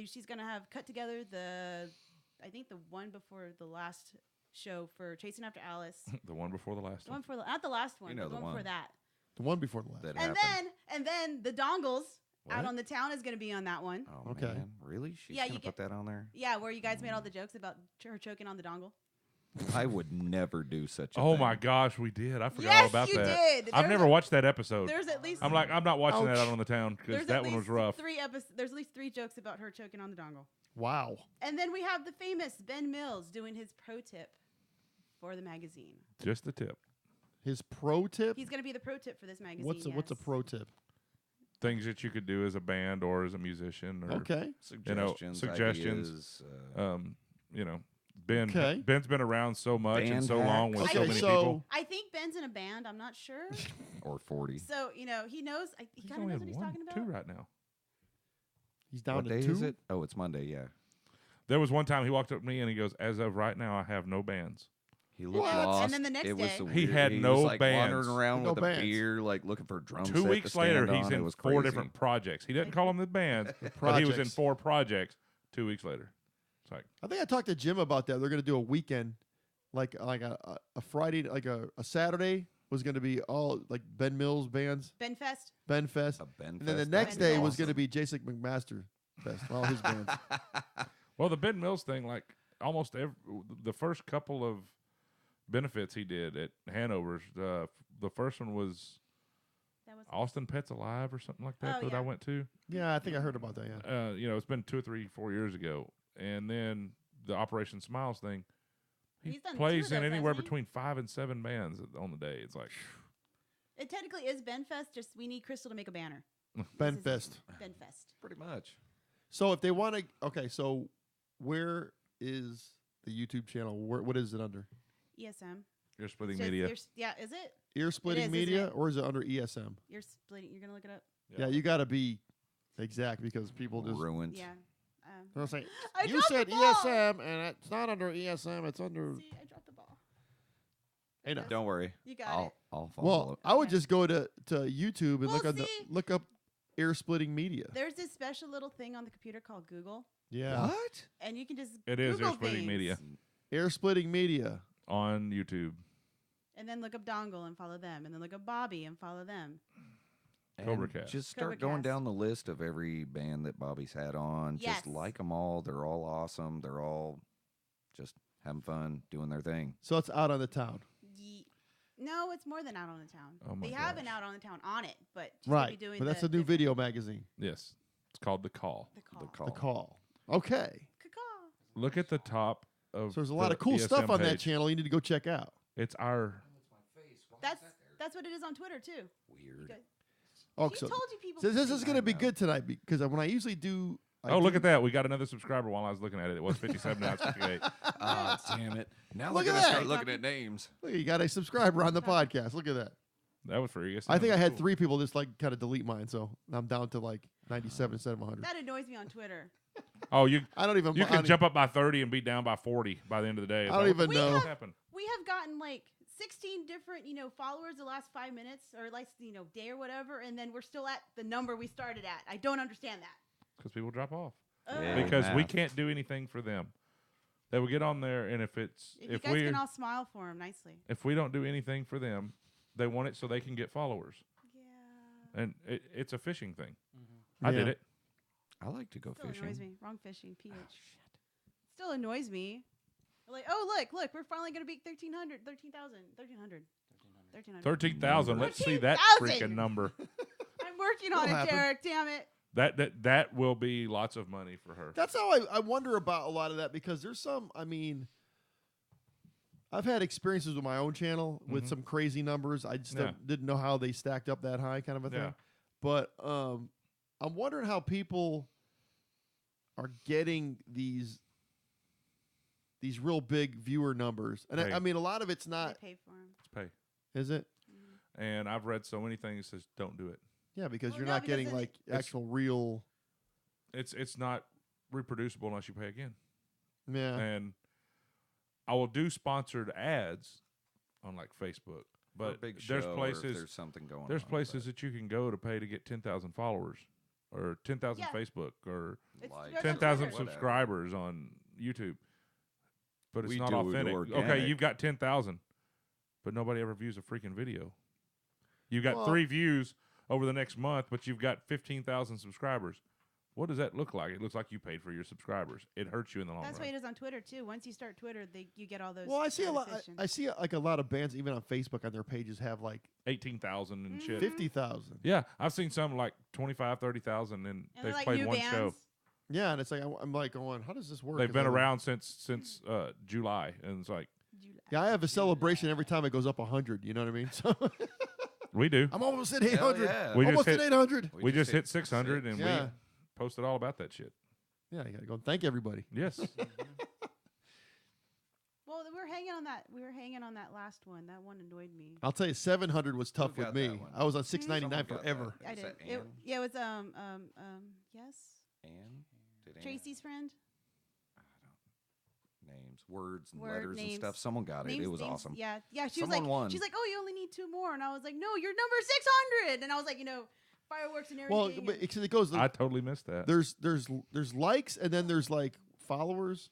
She's going to have cut together I think the one before the last show for Chasing After Alice. The one before the last The one before, not the last one, You know but the the one before one. that. The one before the last. That And happened. then the Dongles What? out on the town is going to be on that one. Oh, Okay. man. Really? She's Yeah, going you to put that on there? Yeah, where you guys made all the jokes about her choking on the dongle. I would never do such a Oh thing. my gosh, we did. I forgot Yes, all about you that. did. I've There's never a- watched that episode. There's at least I'm not watching that Ouch. out on the town because there's that at one was least rough. There's at least 3 jokes about her choking on the dongle. Wow. And then we have the famous Ben Mills doing his pro tip for the magazine. Just the tip. His pro tip. He's going to be the pro tip for this magazine. What's a yes. pro tip? Things that you could do as a band or as a musician or Okay. Suggestions. suggestions. Ideas, you know, Ben Okay. Ben's been around so much and Band so long with hacks. so Okay, many so- people. I think Ben's in a band. I'm not sure. or 40. So, he knows. He He's kind of only knows has what he's one, talking about. 2 right now. He's down What to day 2. is it? Oh, it's Monday, yeah. There was one time he walked up to me and he goes, "As of right now, I have no bands." He looked What? lost. And then the next it was day- so He weird. had he no was like bands. wandering around No with bands. a beer, like looking for a drum 2 set to weeks later, stand he's on. It in was 4 crazy. different projects. He doesn't call them the bands, but he was in Projects. 4 projects 2 weeks later. It's like, I think I talked to Jim about that. They're going to do a weekend, like a Friday, like a Saturday was going to be all like Ben Mills bands, Ben Fest. Ben Fest, A Ben and then the Fest, next that'd be day was awesome. going to be Jason McMaster Fest, all his bands. well, the Ben Mills thing, like almost the first couple of benefits he did at Hanover's, the first one was That was Austin Pets Alive or something like that Oh, that I yeah. went to. Yeah, I think I heard about that. Yeah, It's been 2 or 3, 4 years ago, and then the Operation Smiles thing. He He's done 2 plays of in those, anywhere hasn't he? between 5 and 7 bands on the day. It's like It technically is Ben Fest. Just we need Crystal to make a banner. Ben This is Fest. Ben Fest. Pretty much. So if they want to, okay, so where is the YouTube channel? What is it under? ESM. you're splitting It's just- media. yeah, is it? Ear Splitting isn't Media, it? or is it under ESM? You're splitting. You're gonna look it up. Yeah, you got to be exact because people just Ruined. Yeah. they'll say I you dropped said the ball. ESM and it's not under ESM. It's under. See, I dropped the ball. Hey, no. Don't worry. You got I'll it. follow Well, it. I would Okay. just go to YouTube and Well, see- look up Ear Splitting Media. There's this special little thing on the computer called Google, Yeah, What? and you can just It is Google Ear Splitting things, Media Ear Splitting Media. on YouTube. and then look up Dongle and follow them, and then look up Bobby and follow them. And CobraCast. Just start going CobraCast. down the list of every band that Bobby's had on. Yes. Just like them all. They're all awesome. They're all just having fun, doing their thing. So it's out on the town. No, it's more than out on the town. Oh my they have an gosh. out on the town on it, but she's gonna be Right, doing but that's the a new different- video magazine. Yes, it's called The Call. The call. The call. The Call. Okay, Caw-caw. Look at the top of. so there's a lot the of cool ESM stuff on that page. channel. You need to go check out. It's our. That's what it is on Twitter too. Weird. Guys- Oh, She so, told you people. so this to is say going to that. be good tonight because when I usually do. Oh, look at that! We got another subscriber while I was looking at it. It was 57, now it's 58. Ah, damn it. Now Look we're at going to that. start looking at names. Look, you got a subscriber on the podcast. Look at that. That was free. I think I had 3 people just like kind of delete mine, so I'm down to like 97 instead of 100. That annoys me on Twitter. Oh, you I don't even. you I can don't jump up by 30 and be down by 40 by the end of the day. It's I don't like, even what know. happened? We have gotten like 16 different, followers the last 5 minutes or like, day or whatever, and then we're still at the number we started at. I don't understand that. Because people drop off. Yeah. Because we Math. can't do anything for them. They will get on there, and if If you guys we can all smile for him nicely. if we don't do anything for them, they want it so they can get followers, Yeah. and it's a fishing thing. I did Yeah. it. I like to go Still annoys fishing. me. Wrong fishing. PH. Still annoys me. Like, oh look, we're finally gonna beat 1,300, 13,000, 1,300, 1,300. 13,000. Let's see that 13,000. freaking number. I'm working on It'll it, happen. Derek. Damn it. That will be lots of money for her. That's how I wonder about a lot of that because there's some. I mean, I've had experiences with my own channel with Mhm. some crazy numbers. I just Yeah. didn't know how they stacked up that high, kind of a thing. Yeah. But I'm wondering how people are getting these real big viewer numbers, and Hey. I mean a lot of it's They not. pay for him. It's pay. Is it? And I've read so many things that says don't do it. Yeah, because Well, you're no, not because getting then like actual real. It's not reproducible unless you pay again. Yeah. And I will do sponsored ads on like Facebook, For a but big there's show or if places there's something going there's on. places that you can go to pay to get 10,000 followers or 10,000 Yeah. Facebook or It's Like, throughout 10,000 Twitter. subscribers on YouTube. But it's We not do it authentic. Okay, organic. you've got 10,000, but nobody ever views a freaking video. You got Well- 3 views over the next month, but you've got 15,000 subscribers. What does that look like? It looks like you paid for your subscribers. It hurts you in the long That's run. why it is on Twitter too. Once you start Twitter, you get all those. Well, I see a lot. notifications. I see like a lot of bands, even on Facebook, on their pages have like 18,000 and shit. 50,000. Yeah, I've seen some like 25, 30,000, and and they've they're like played new one bands. show. Yeah, and it's like I'm like going, how does this work? They've 'Cause been I- around since July, and it's like Yeah, I have a celebration every time it goes up 100. You know what I mean? So we do. I'm almost at Hell 800. yeah. We just Almost hit- at 800. We just hit 600, and Yeah. we posted all about that shit. Yeah, you gotta go thank everybody. Yes. Well, we were hanging on that. We were hanging on that last one. That one annoyed me. I'll tell you, 700 was tough with got me. that one? I was on 699 Someone got forever. that. I Is did. that It, Ann? yeah, it was yes, Ann? Did Ann- Tracy's friend. names, words, and Word, letters names. and stuff. Someone got it. Names- It was names- awesome. Yeah, yeah. She was Someone like, won. she's like, oh, you only need 2 more, and I was like, no, you're number 600, and I was like, fireworks and everything. Well, and- but it goes. I totally missed that. There's likes and then there's like followers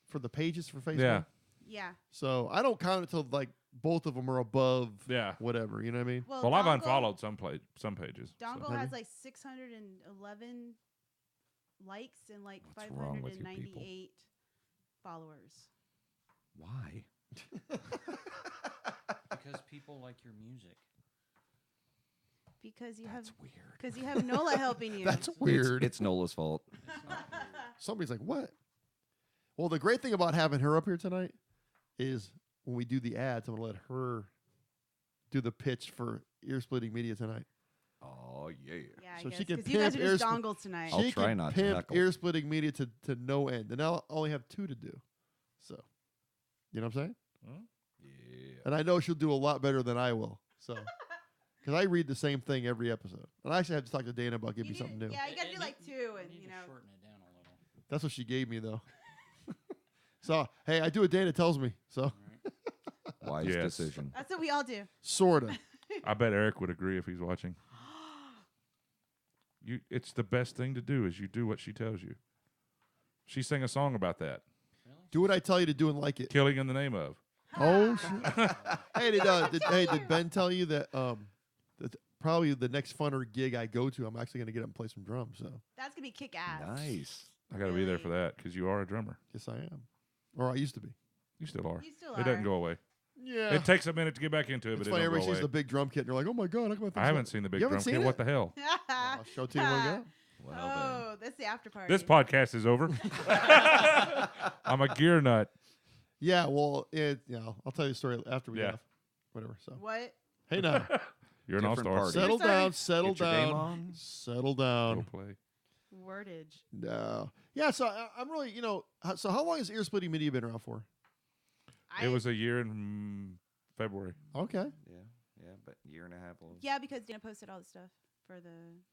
for the pages for Facebook. Yeah. yeah. So I don't count it till like both of them are above Yeah. whatever. You know what I mean? Well, I've Dongle- unfollowed some pages. so. Dongle Have has you? like 611 likes and like What's wrong with you people? 598 followers. Why? Because people like your music. Because you That's have weird. because you have Nola helping you. That's weird. It's Nola's fault. Somebody's like, what? Well, the great thing about having her up here tonight is when we do the ads, I'm gonna let her do the pitch for Ear Splitting Media tonight. Oh yeah. yeah, I So guess she can because you guys are pimp just Ear dongles tonight. I'll She try can not to pimp heckle. Ear Splitting Media to no end, and I'll only have 2 to do. So, you know what I'm saying? Yeah. And I know she'll do a lot better than I will. So, because I read the same thing every episode, and I actually have to talk to Dana about giving me something new. Yeah, you got to do like 2, and need you to know. shorten it down a little. That's what she gave me, though. So, hey, I do what Dana tells me. So, Wise Yes. decision. That's what we all do. sorta. I bet Eric would agree if he's watching. It's the best thing to do is you do what she tells you. She sang a song about that. Really? Do what I tell you to do and like it. Killing in the name of. Oh, shit. Hey, did Ben tell you that that probably the next funner gig I go to, I'm actually going to get up and play some drums. So, That's gonna be kick ass. Nice. I got to be there Really? for that because you are a drummer. yes, I am, or I used to be. You still are. You still It doesn't are. go away. Yeah, It takes a minute to get back into it, it's but funny. it don't Everybody go sees away. the big drum kit, and you're like, "Oh my god, look at my thing." I haven't seen the big You drum haven't kit. seen What it? the hell? I'll show it to you when we get out. Well Oh, that's the after party. This podcast is over. I'm a gear nut. Yeah, well, I'll tell you the story after we Yeah. get off. Whatever. So, What? hey now, You're an Different all-star. party. settle Sorry. down, settle Get your game down, on. settle Go down. play. Wordage. No, yeah. So I'm really, so how long has Ear Splitting Media been around for? It was a year in February. Okay. Yeah, but year and a half old. Yeah, because Dana posted all the stuff for the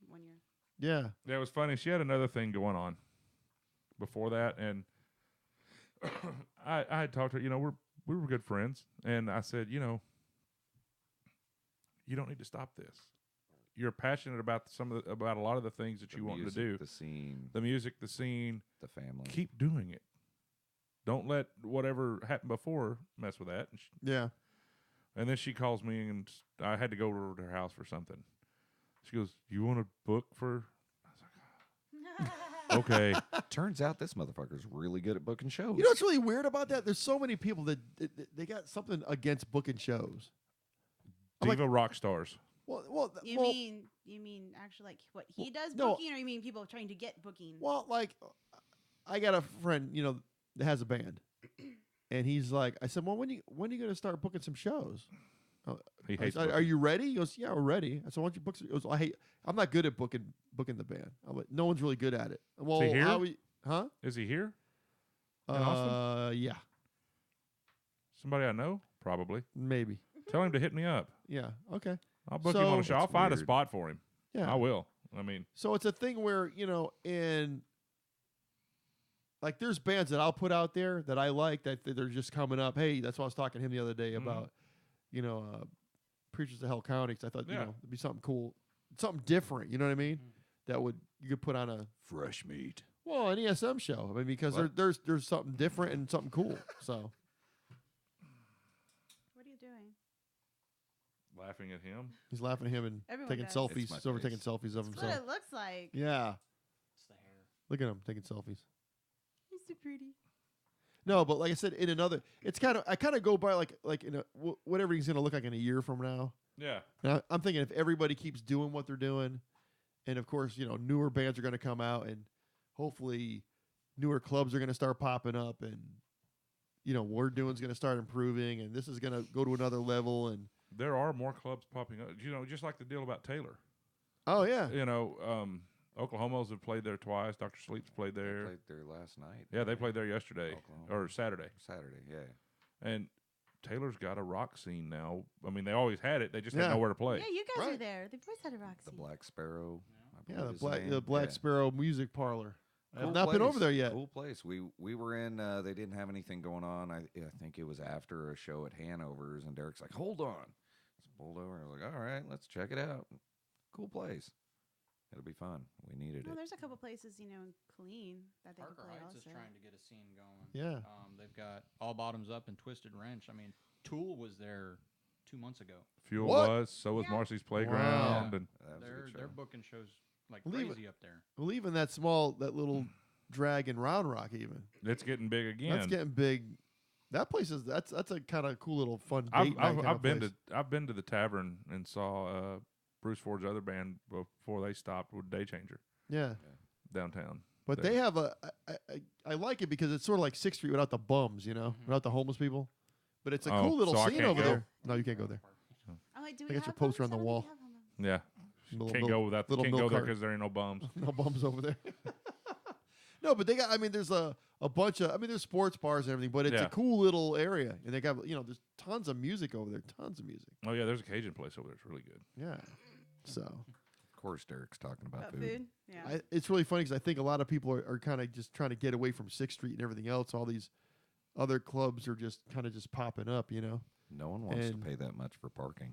1 year. Yeah. Yeah, it was funny. She had another thing going on before that, and I had talked to her. We were good friends, and I said, you don't need to stop this. You're passionate about about a lot of the things that The you want to music, do. the scene, The music, the scene. the family. Keep doing it. Don't let whatever happened before mess with that. Yeah. And then she calls me, and I had to go over to her house for something. She goes, "You want to book for?" I was like, "Okay." Turns out this motherfucker's really good at booking shows. You know what's really weird about that? There's so many people that they got something against booking shows. I'm Diva rock stars. Well, You mean actually like what he does no. booking, or you mean people trying to get booking? well, like I got a friend, that has a band, and he's like, I said, well, when are you going to start booking some shows? He I hates. said, are booking. you ready? He goes, yeah, we're ready. I said, why don't you book? Some? He goes, I'm not good at booking the band. I'm like, no one's really good at it. Well, he here? Huh? Is he here? In Austin? Yeah, Somebody I know? Probably. maybe. Tell him to hit me up. Yeah. Okay. I'll book him on a So- show. I'll That's find a weird. spot for him. Yeah. I will. I mean, So it's a thing where, and like there's bands that I'll put out there that I like that they're just coming up. Hey, that's what I was talking to him the other day about, Preachers of Hell County. 'Cause I thought, Yeah. it'd be something cool, something different. You know what I mean? That you could put on a Fresh meat. an ESM show. I mean, because What? there's something different and something cool. So What are you doing? laughing at him. he's laughing at him and Everyone taking does. selfies. It's my He's over taking face. selfies of That's what himself. it looks like. Yeah, It's the hair. look at him taking selfies. He's so pretty. No, but like I said, it's I kind of go by like in whatever he's gonna look like in a year from now. Yeah. And I'm thinking if everybody keeps doing what they're doing, and of course, newer bands are going to come out, and hopefully newer clubs are going to start popping up, and what we're doing is going to start improving, and this is going to go to another level. And There are more clubs popping up. Just like the deal about Taylor. oh yeah, Oklahoma's have played there twice. Dr. Sleep's played They there. played there last night. Yeah, they played there yesterday Oklahoma. or Saturday. Saturday, yeah. And Taylor's got a rock scene now. I mean, they always had it. They just Yeah. had nowhere to play. Yeah, you guys were Right. there. They've always had a rock The scene. Black Sparrow. I yeah, believe the is Black name. the Black Yeah. Sparrow Music Parlor. I have Cool not been over place. there yet. Cool place. We were in. They didn't have anything going on. I think it was after a show at Hanover's, and Derek's like, "Hold on." So pulled over. I was like, "All right, let's check it out." Cool place. It'll be fun. We needed Well, it. there's a couple places, in Killeen that they Parker can play Heights is also. trying to get a scene going. Yeah. They've got All Bottoms Up and Twisted Wrench. I mean, Tool was there 2 months ago. Fuel What? was. So was Yeah. Marcy's Playground. And That was a They're good they're show. booking shows like Leave it- crazy up there. Well, even that little drag in Round Rock, even it's getting big again. that's getting big. That place is that's a kind of cool little fun date I've, night I've, kind I've of been place. I've been to the tavern and saw Bruce Ford's other band before they stopped with Day Changer Yeah. downtown. But there. they have I like it because it's sort of like 6th Street without the bums, without the homeless people. But it's a Oh, cool little so I scene can't over go? there. No, you can't go there. I'm like, do I we got have your poster homes? on the I don't wall. think we have homes. Yeah, Little can't milk- go without. little Can't go milk there cart. because there ain't no bums. No bums over there. No, but they got. I mean, there's a bunch of. I mean, there's sports bars and everything, but it's Yeah. a cool little area, and they got there's tons of music over there. Tons of music. Oh yeah, there's a Cajun place over there. It's really good. Yeah. So Of course, Derek's talking about About food. food? Yeah. it's really funny because I think a lot of people are kind of just trying to get away from 6th Street and everything else. All these other clubs are just kind of just popping up, No one wants to And- pay that much for parking.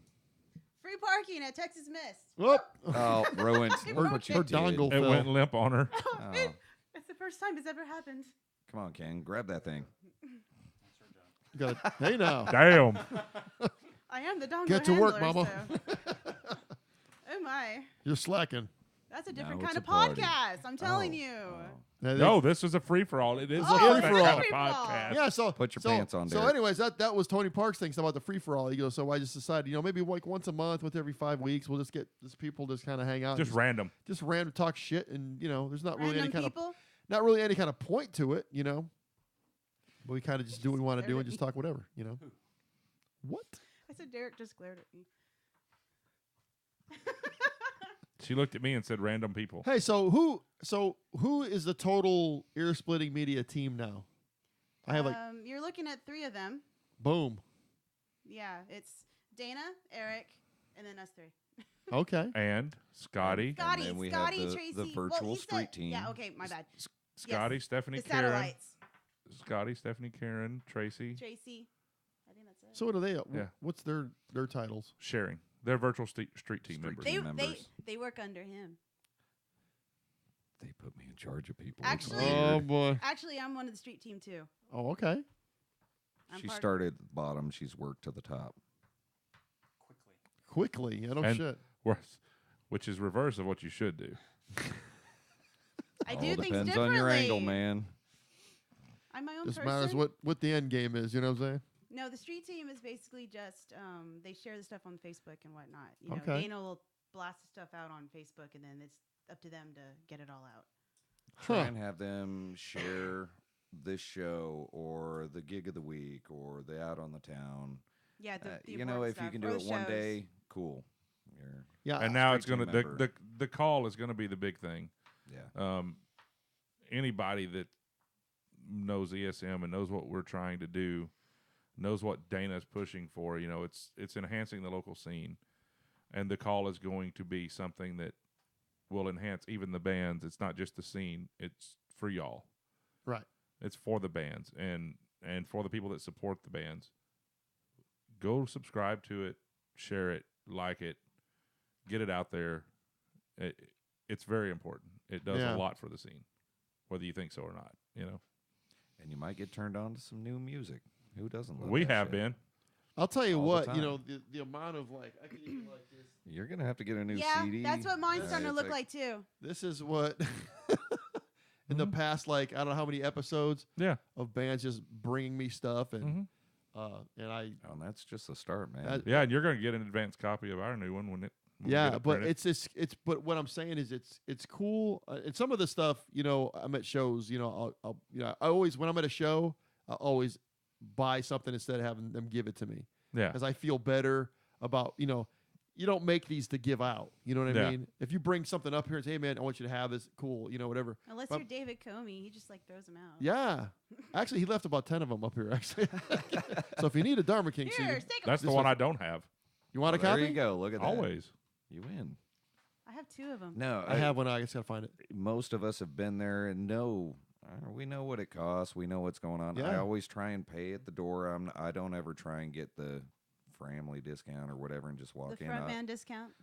Free parking at Texas Miss. Whoop. Oh, ruined. Her- Look what you her did. dongle It fell. went limp on her. Oh, It's the first time it's ever happened. come on, Ken. Grab that thing. You gotta, hey now. Damn. I am the dongle Get to work, handler, mama. so- Oh my. You're slacking. That's a Now different it's kind a of party. podcast. I'm telling Oh, you. oh. No, this is a free for all. It is Oh, a it's different a kind of free-for-all. podcast. Yeah, so Put your so- pants on, So, Derek. anyways, that was Tony Park's thing about the free for all. He goes, so I just decided, maybe like once a month, with every 5 weeks, we'll just get just people just kind of hang out, Just and random. just random talk shit, and there's not really Random any kind of people. not really any kind of point to it, But we kind of just do what we want to do and just talk whatever, What? I said Derek just glared at me. She looked at me and said, "Random people." Hey, so who is the total ear splitting media team now? I have You're looking at 3 of them. boom. Yeah, it's Dana, Eric, and then us 3. Okay. And Scotty, Scotty, then we have Scotty, the Tracy. virtual you street said, team. Yeah, okay, my bad. Scotty, Yes, Stephanie, the Karen, satellites. Scotty, Stephanie, Karen, Tracy, Tracy. I think that's it. So what are they? Yeah. What's their titles? sharing. They're virtual street team Street members. team. they members. they work under him. They put me in charge of people. Actually- It's Oh weird. boy. Actually, I'm one of the street team too. Oh, okay. I'm She part- started at the bottom. She's worked to the top. Quickly. Quickly. I don't And- shit. Which is reverse of what you should do. I All do things depends differently. on your angle, man. I'm my own Just person. matters what the end game is. You know what I'm saying? No, the street team is basically just they share the stuff on Facebook and whatnot. Okay. Dana will blast the stuff out on Facebook, and then it's up to them to get it all out. Try Huh. and have them share this show or the gig of the week or the out on the town. Yeah, the If award you stuff, can do or it one shows. day, cool. You're, Yeah. And now street it's gonna team the, member. the call is gonna be the big thing. yeah. Anybody that knows ESM and knows what we're trying to do, knows what Dana's pushing for. It's enhancing the local scene, and the call is going to be something that will enhance even the bands. It's not just the scene. It's for y'all. Right. It's for the bands and for the people that support the bands. Go subscribe to it, share it, like it, get it out there. It's very important. It does a lot for the scene, whether you think so or not. And you might get turned on to some new music. Who doesn't love We that have shit? been. I'll tell you All the what, time. the amount of like, I can even like this. You're going to have to get a new Yeah, CD. that's what mine's Yeah, starting to it's look like too. This is what in the past, like I don't know how many episodes Yeah. of bands just bringing me stuff, and Mhm. I Oh, and that's just the start, man. That- Yeah, and you're going to get an advanced copy of our new one when we yeah, get it but printed. it's but what I'm saying is it's cool, and some of the stuff I'm at shows, I'll I always when I'm at a show I always buy something instead of having them give it to me Yeah. because I feel better about you don't make these to give out. You know what I Yeah. mean? If you bring something up here and say, hey, man, I want you to have this, cool, whatever. Unless But- you're David Comey, he just like throws them out. Yeah. Actually, he left about 10 of them up here, actually. So if you need a Dharma King Here, CD, take 'em. That's the This one was- I don't have. you want a Well, copy? there you go. Look at that. Always. You win. I have 2 of them. No, I have one. I just got to find it. Most of us have been there and know. We know what it costs. We know what's going on. I Yeah. always try and pay at the door. I don't ever try and get the family discount or whatever and just walk The in. front man discount.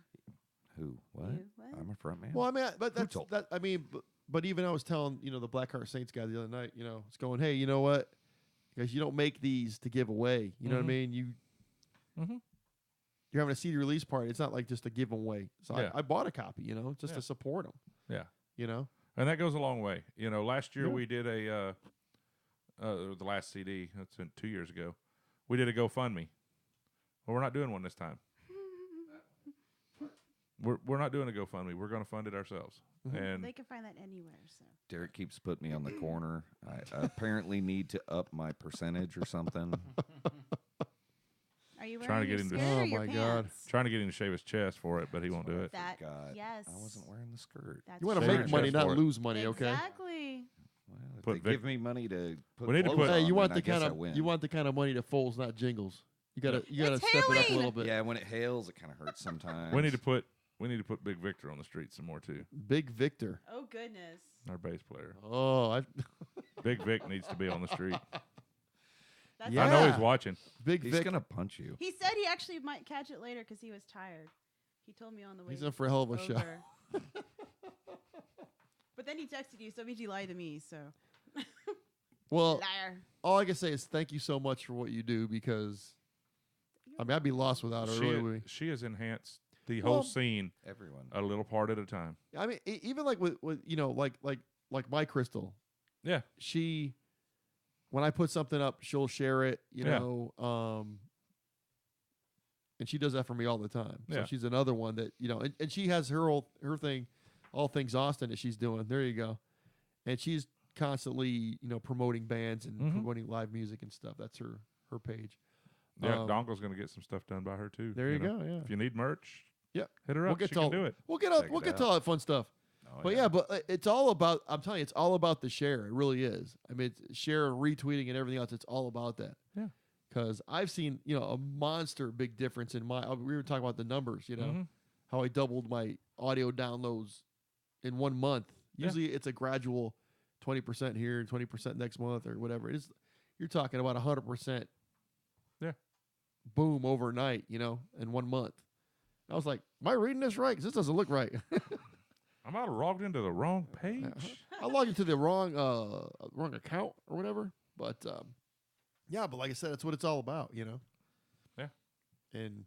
Who? What? You, what? I'm a front man. Well, I mean, but that's told? that. I mean, but even I was telling the Blackheart Saints guy the other night. It's going, hey, you know what? Because you don't make these to give away. You know what I mean? Mhm. You're having a CD release party. It's not like just a giveaway. So Yeah. I bought a copy. Just Yeah. to support them. Yeah. You And that goes a long way. Last year Yeah. we did the last CD, that's been 2 years ago, we did a GoFundMe. Well, we're not doing one this time. We're not doing a GoFundMe. We're going to fund it ourselves. Mhm. And They can find that anywhere. So Derek keeps putting me on the corner. I apparently need to up my percentage or something. are you wearing Trying to your get him to- skirt or Oh, your my God. pants? trying to get him to shave his chest for it, but he won't do it. That God, yes. I wasn't wearing the skirt. That's you want to Shave make your money, chest not for it. lose money. Okay. Exactly. Well, if Put they Vic- give me money to put We need to clothes put- Hey, on, you want then the I guess kind I of win. you want the kind of money that folds, not jingles. You gotta It's step it up a hailing. little bit. Yeah, when it hails, it kind of hurts sometimes. We need to put Big Victor on the street some more too. Big Victor. Oh goodness. Our bass player. Oh, Big Vic needs to be on the street. That's Yeah. I know he's watching. Big He's Vic. gonna punch you. He said he actually might catch it later because he was tired. He told me on the way. He's in for a hell of a show. over. But then he texted you, so it means he lied to me. So Well, liar. all I can say is thank you so much for what you do because I mean I'd be lost without her. Really would be. She has enhanced the Well- whole scene Everyone. a little part at a time. I mean, even like with like my Crystal, Yeah. she when I put something up, she'll share it. Yeah. And she does that for me all the time. So Yeah. she's another one that and she has her thing, all things Austin that she's doing. There you go, and she's constantly promoting bands and Mhm. promoting live music and stuff. That's her page. Yeah, Um, Donko's going to get some stuff done by her too. There you know. go. Yeah. If you need merch, Yep. hit her We'll up. get She to can all- do it. We'll get Check we'll it get to out. all that fun stuff. Oh, But yeah, but it's all about. I'm telling you, it's all about the share. It really is. I mean, it's share and retweeting and everything else. It's all about that. Yeah. Because I've seen a monster big difference in my. We were talking about the numbers. Mhm. How I doubled my audio downloads in 1 month. Yeah. Usually it's a gradual 20% here and 20% next month or whatever. It is. You're talking about 100%. Yeah. Boom overnight. In 1 month. I was like, am I reading this right? Because this doesn't look right. I might have logged into the wrong page. I logged into the wrong account or whatever. But yeah, but like I said, that's what it's all about, Yeah. And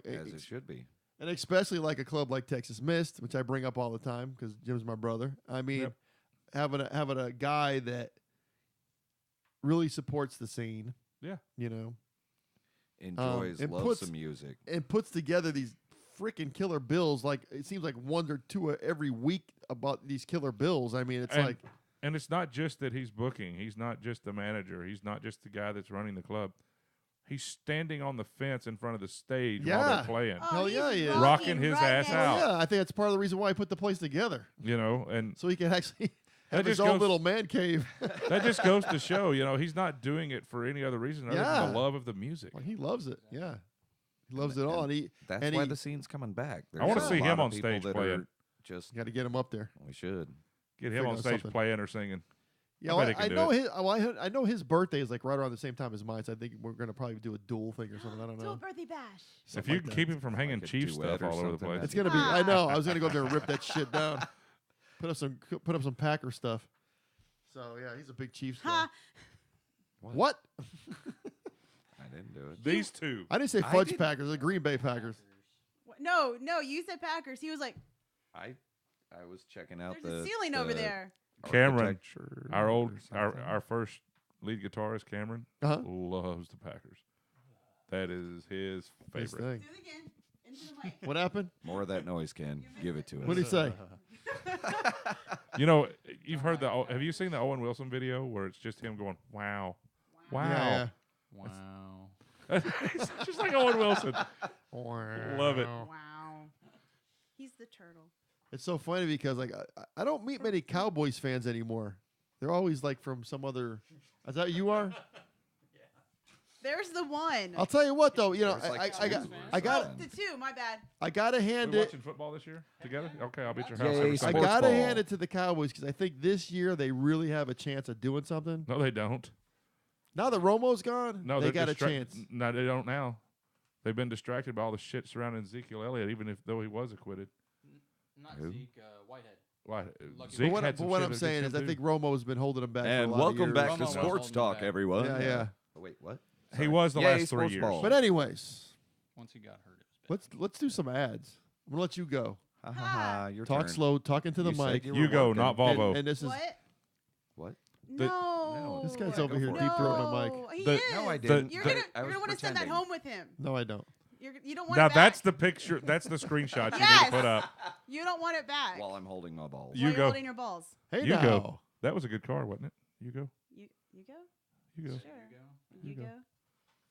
as it should be. and especially like a club like Texas Mist, which I bring up all the time because Jim's my brother. I mean, Yep. having a guy that really supports the scene, Yeah. Enjoys, it loves puts- some music. and puts together these freaking killer bills. Like it seems like 1 or 2 every week about these killer bills. I mean, it's And- like. And it's not just that he's booking. He's not just the manager. He's not just the guy that's running the club. He's standing on the fence in front of the stage while Yeah. they're playing. Oh, Hell he's yeah, he is. Rocking his ass next- out. Yeah, I think that's part of the reason why I put the place together. And So he can actually have his just own goes- little man cave. that just goes to show, he's not doing it for any other reason other than Yeah. the love of the music. Well, he loves it. Yeah, he loves it all. And he That's and why he- the scene's coming back. I wanna There's see a him lot on of people stage that playing. are just Got to get him up there. we should. Get Figure him on out stage something. playing or singing. Yeah, I bet he can I do know it. his. I know his birthday is like right around the same time as mine. So I think we're gonna probably do a dual thing or something. I don't Do a know. birthday bash. If Something you like can that. keep him from hanging Like a Chief duet stuff or all over the something, place. It's gonna be. I know. I was gonna go up there and rip that shit down. Put up some Packer stuff. So yeah, he's a big Chiefs guy. Ha! What? I didn't do it. These two. I didn't say I Fudge didn't- Packers. The Green Bay Packers. No, you said Packers. He was like, I was checking out there's the a ceiling over the there. Cameron, architecture our or something. our first lead guitarist, Cameron, Uh-huh. loves the Packers. That is his His favorite. thing. Do it again. Into the mic. What happened? More of that noise, Ken. Give it to us. What did he say? You know, you've heard the. Have you seen the Owen Wilson video where it's just him going, "Wow, wow"? Yeah. Wow. It's just like Owen Wilson. Love it. Wow. He's the turtle. It's so funny because like I don't meet many Cowboys fans anymore. They're always like from some other. Is that what you are? There's the one. I'll tell you what though. You know, There's like I got two I or got something. The two. My bad. I gotta hand We it. watching football this year together? Okay, I'll be at your house Yay, every I Sunday. sports gotta ball. hand it to the Cowboys because I think this year they really have a chance of doing something. No, they don't. Now that Romo's gone, No, they they're got a distra- chance. No, they don't now. They've been distracted by all the shit surrounding Ezekiel Elliott, even if though he was acquitted. Not Who? Zeke, Whitehead. Why? Lucky Zeke But had what, some what shit I'm against saying him is, I too. think Romo's been holding them back. for a And lot welcome of years. back Romo to was Sports holding Talk, back. everyone. Yeah, yeah. Oh, wait, what? He was the Yay, last 3 sports years. ball. But anyways, Once he got hurt, it was bad. let's do some ads. I'm gonna let you go. Ha ha ha! Your Talk turn. slow, talk into the You said mic. you You were go, working. not Volvo. And this is What? What? No. this guy's Yeah, over go here for it. deep throating my mic. No, He The- is. No, I The- didn't. You're the- gonna, I you're was gonna want to send that pretending. home with him. No, I don't. You don't want Now it back. that's the picture. That's the screenshot you need Yes. to put up. You don't want it back. While I'm holding my balls. You While you're go. holding your balls. Hey You now. go. That was a good car, wasn't it? You go. You go. You go. Sure. You You go. go.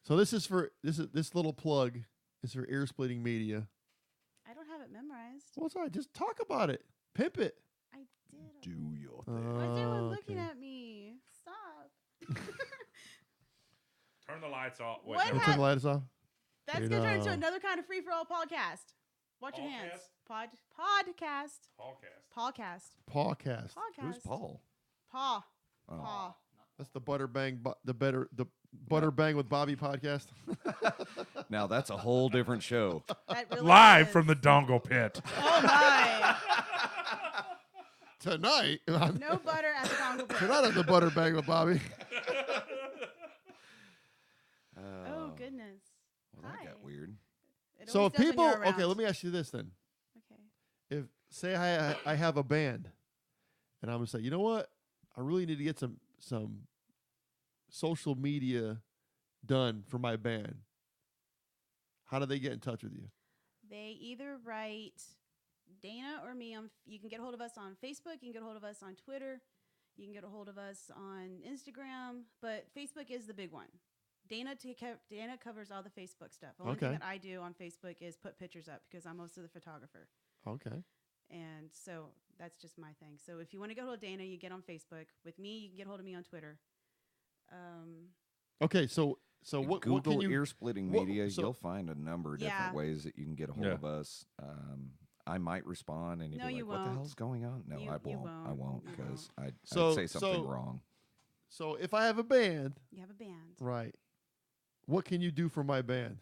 So this little plug is for ear splitting media. I don't have it memorized. Well, sorry, just talk about it. Pimp it. I did. Do your Uh, thing. Why is everyone looking okay. at me? Stop. Turn the lights off. Wait, What no. Wanna turn the lights off. That's You gonna turn into know. another kind of free for all podcast. Watch your hands. Podcast. Podcast. Podcast. Pawcast. Podcast. Who's Paul? Paw. Oh. Paw. That's the Butter Bang, the Butter Bang with Bobby podcast. Now that's a whole different show. That really Live is. from the dongle pit. Oh my! Tonight, No butter at the dongle pit. tonight on the Butter Bang with Bobby. Oh goodness. Well, that Hi. got weird. It So always if does when people, you're okay, around. let me ask you this then. Okay. If say I have a band, and I'm gonna say, you know what, I really need to get some social media done for my band. How do they get in touch with you? They either write Dana or me on. You can get a hold of us on Facebook. You can get a hold of us on Twitter. You can get a hold of us on Instagram. But Facebook is the big one. Dana covers all the Facebook stuff. The only thing Okay. that I do on Facebook is put pictures up because I'm most of the photographer. Okay. And so that's just my thing. So if you want to get hold of Dana, you get on Facebook. With me, you can get hold of me on Twitter. Okay. So You what Google can you? ear splitting what- media. so- You'll find a number of different Yeah. ways that you can get a hold Yeah. of us. I might respond and you'll No, be like, you "What the won't. hell's going on?" No, You- I you won't. I won't. won't You because I'd So- say something so- wrong. So if I have a band, You have a band. right? What can you do for my band?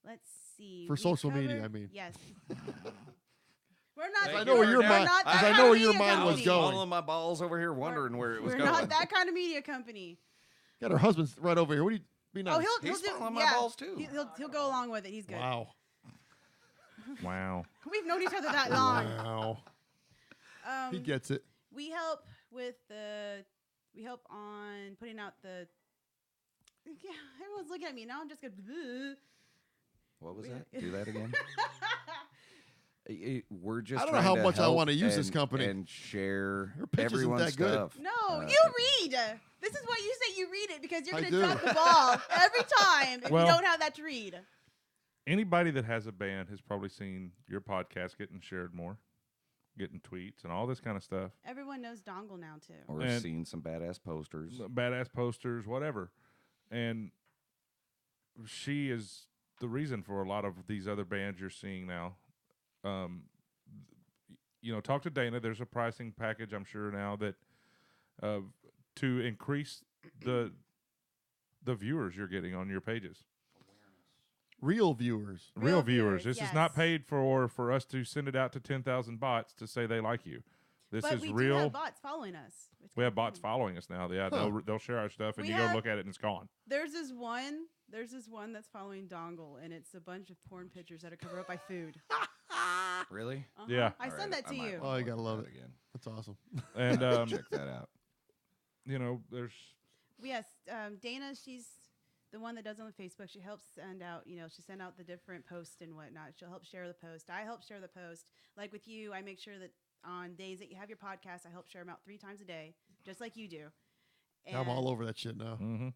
Let's see. For we social media, cover- I mean. Yes. We're not. Thank I know where your we're mind. not that I kind know of where your media mind was company. going. Fumbling my balls over here, wondering where it was We're going. not that kind of media company. Got her husband's right over here. What do you be nice? Oh, he'll He's do. following my yeah. balls, too. He'll go along with it. He's good. Wow. Wow. We've known each other that long. Wow. He gets it. We help with the. We help on putting out the. Yeah, everyone's looking at me now. I'm just going. What was We- that? Do that again. We're just. I don't know trying how to much I help wanna use this and- company. and share Her pitch isn't everyone's that good. stuff. No, Uh, you read. This is why you say you read it because you're I going do. to drop the ball every time if Well- you don't have that to read. Anybody that has a band has probably seen your podcast getting shared more, getting tweets and all this kind of stuff. Everyone knows Dongle now too. Or And- seen some badass posters. Badass posters, whatever. And she is the reason for a lot of these other bands you're seeing now. talk to Dana. There's a pricing package, I'm sure now that to increase the viewers you're getting on your pages. Real viewers. Real viewers. This is not yes. paid for us to send it out to 10,000 bots to say they like you. This But is we real. do have bots following us. It's We have kinda bots fun. following us now. Yeah, Huh. they'll share our stuff, and We you have- go look at it, and it's gone. There's this one that's following Dongle, and it's a bunch of porn pictures that are covered up by food. Really? Yeah. I All sent right, that to I might you. wanna Oh, you gotta look love at it. that again. That's awesome. And Check that out. there's Yes, Dana, she's the one that does it on Facebook. She helps send out, she send out the different posts and whatnot. She'll help share the post. I help share the post. Like with you, I make sure that on days that you have your podcast, I help share them out 3 times a day, just like you do. Now I'm all over that shit now. mm-hmm.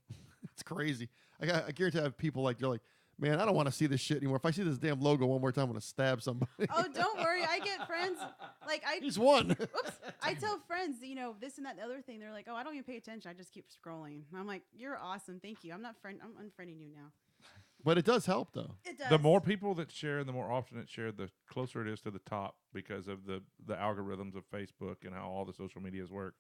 It's crazy. I guarantee I have people they're like, man, I don't want to see this shit anymore. If I see this damn logo one more time, I'm gonna stab somebody. Oh, don't worry. I get friends. Like He's one. Oops. I tell friends, this and that, the other thing. They're like, oh, I don't even pay attention. I just keep scrolling. And I'm like, you're awesome. Thank you. I'm unfriending you now. But it does help though. It does. The more people that share and the more often it's shared, the closer it is to the top because of the algorithms of Facebook and how all the social medias work.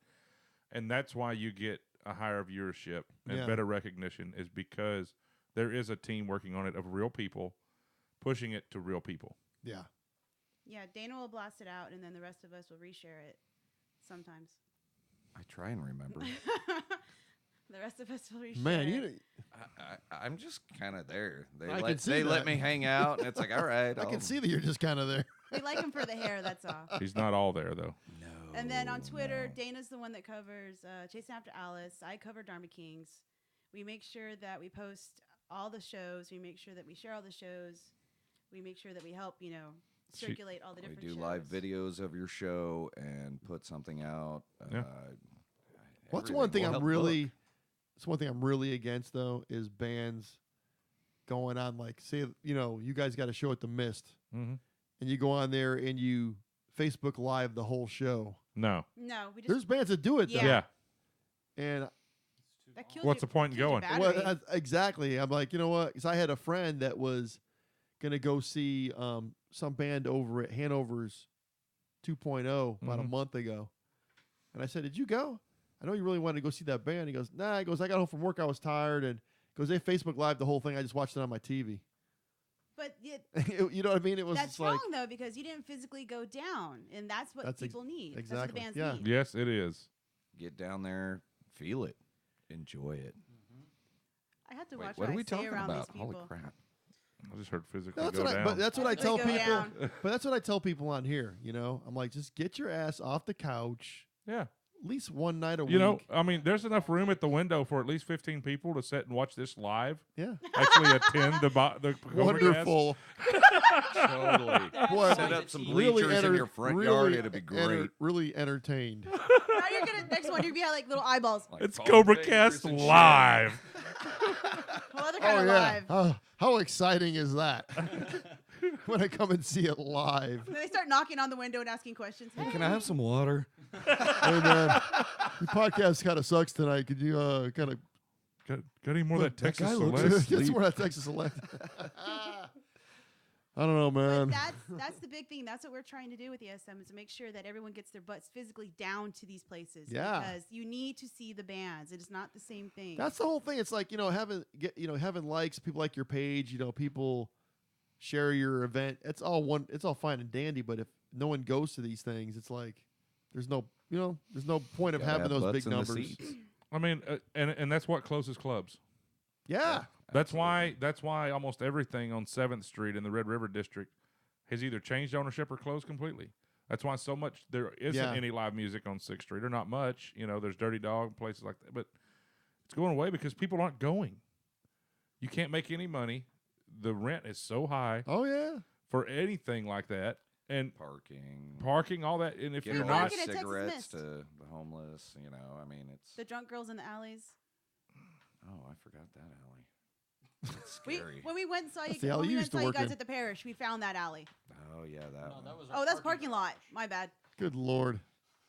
And that's why you get a higher viewership and Yeah. better recognition is because there is a team working on it of real people pushing it to real people. Yeah. Yeah, Dana will blast it out, and then the rest of us will reshare it sometimes. I try and remember. The rest of us will reshare Man, it. I'm just kind of there. They I can let see they that. let me hang out, and it's like, all right. I I'll- can see that you're just kind of there. We like him for the hair, that's all. He's not all there, though. No. And then on Twitter, no. Dana's the one that covers Chasing After Alice. I cover Dharma Kings. We make sure that we post all the shows. We make sure that we share all the shows. We make sure that we help, circulate all the We different do shows. live videos of your show and put something out. Yeah. What's everything one thing will I'm help really book. it's one thing I'm really against though is bands going on like say you guys got a show at the Mist Mm-hmm. and you go on there and you Facebook Live the whole show. No. No, we just There's bands that do it though. Yeah. And that kills What's your- the point in kills your going? well, battery. exactly. I'm like, you know what? Because I had a friend that was gonna go see some band over at Hanover's 2.0 about a Mhm. month ago, and I said, "Did you go? I know you really wanted to go see that band." He goes, "Nah." He goes, "I got home from work. I was tired." And goes, "They Facebook Live the whole thing. I just watched it on my TV." But You know what I mean? It was that's just like, wrong, though, because you didn't physically go down, and that's what That's ex- people need. exactly, That's what the bands yeah. need. Yes, it is. Get down there, feel it, enjoy it. I have to Wait, watch what are I we say talking around about? these Holy people. crap! I just heard physically that's go what down. but that's what I Physically tell go people. down. But that's what I tell people on here. I'm like, just get your ass off the couch Yeah. at least one night a You know, week. I mean, there's enough room at the window for at least 15 people to sit and watch this live. Yeah, Actually attend the CobraCast. wonderful. Totally. Boy, Set up some really bleachers in your front yard. It'd be great. Really entertained. Now you're gonna next one. You're gonna be like little eyeballs. Like It's foam fingers CobraCast and shit. live. Well, other kind of live. How exciting is that? When I come and see it live. And then they start knocking on the window and asking questions. Hey, can I have some water? Hey man, your podcast kind of sucks tonight. Could you kind of Got any more of that That Texas guy looks Select? asleep. get some more of that Texas Select? I don't know, But man. that's the big thing. That's what we're trying to do with the SM is to make sure that everyone gets their butts physically down to these places. Yeah. Because you need to see the bands. It is not the same thing. That's the whole thing. It's like having likes, people like your page. People share your event. It's all fine and dandy. But if no one goes to these things, it's like there's no point of Gotta having have those butts big in the numbers. seats. I mean, and that's what closes clubs. Yeah. That's why almost everything on 7th Street in the Red River District has either changed ownership or closed completely. That's why so much there isn't Yeah. any live music on 6th Street, or not much. There's Dirty Dog, places like that. But it's going away because people aren't going. You can't make any money. The rent is so high Oh yeah. for anything like that. And Parking, all that. And if giving you're away not, Parking at Texas cigarettes Mist. to the homeless, I mean, it's. the drunk girls in the alleys. Oh, I forgot that alley. It's scary. When we went and saw That's you, the alley when we you went used and to saw you work guys in. at the parish, we found that alley. Oh yeah, that one. that was Oh, that's parking lot. My bad. Good Lord.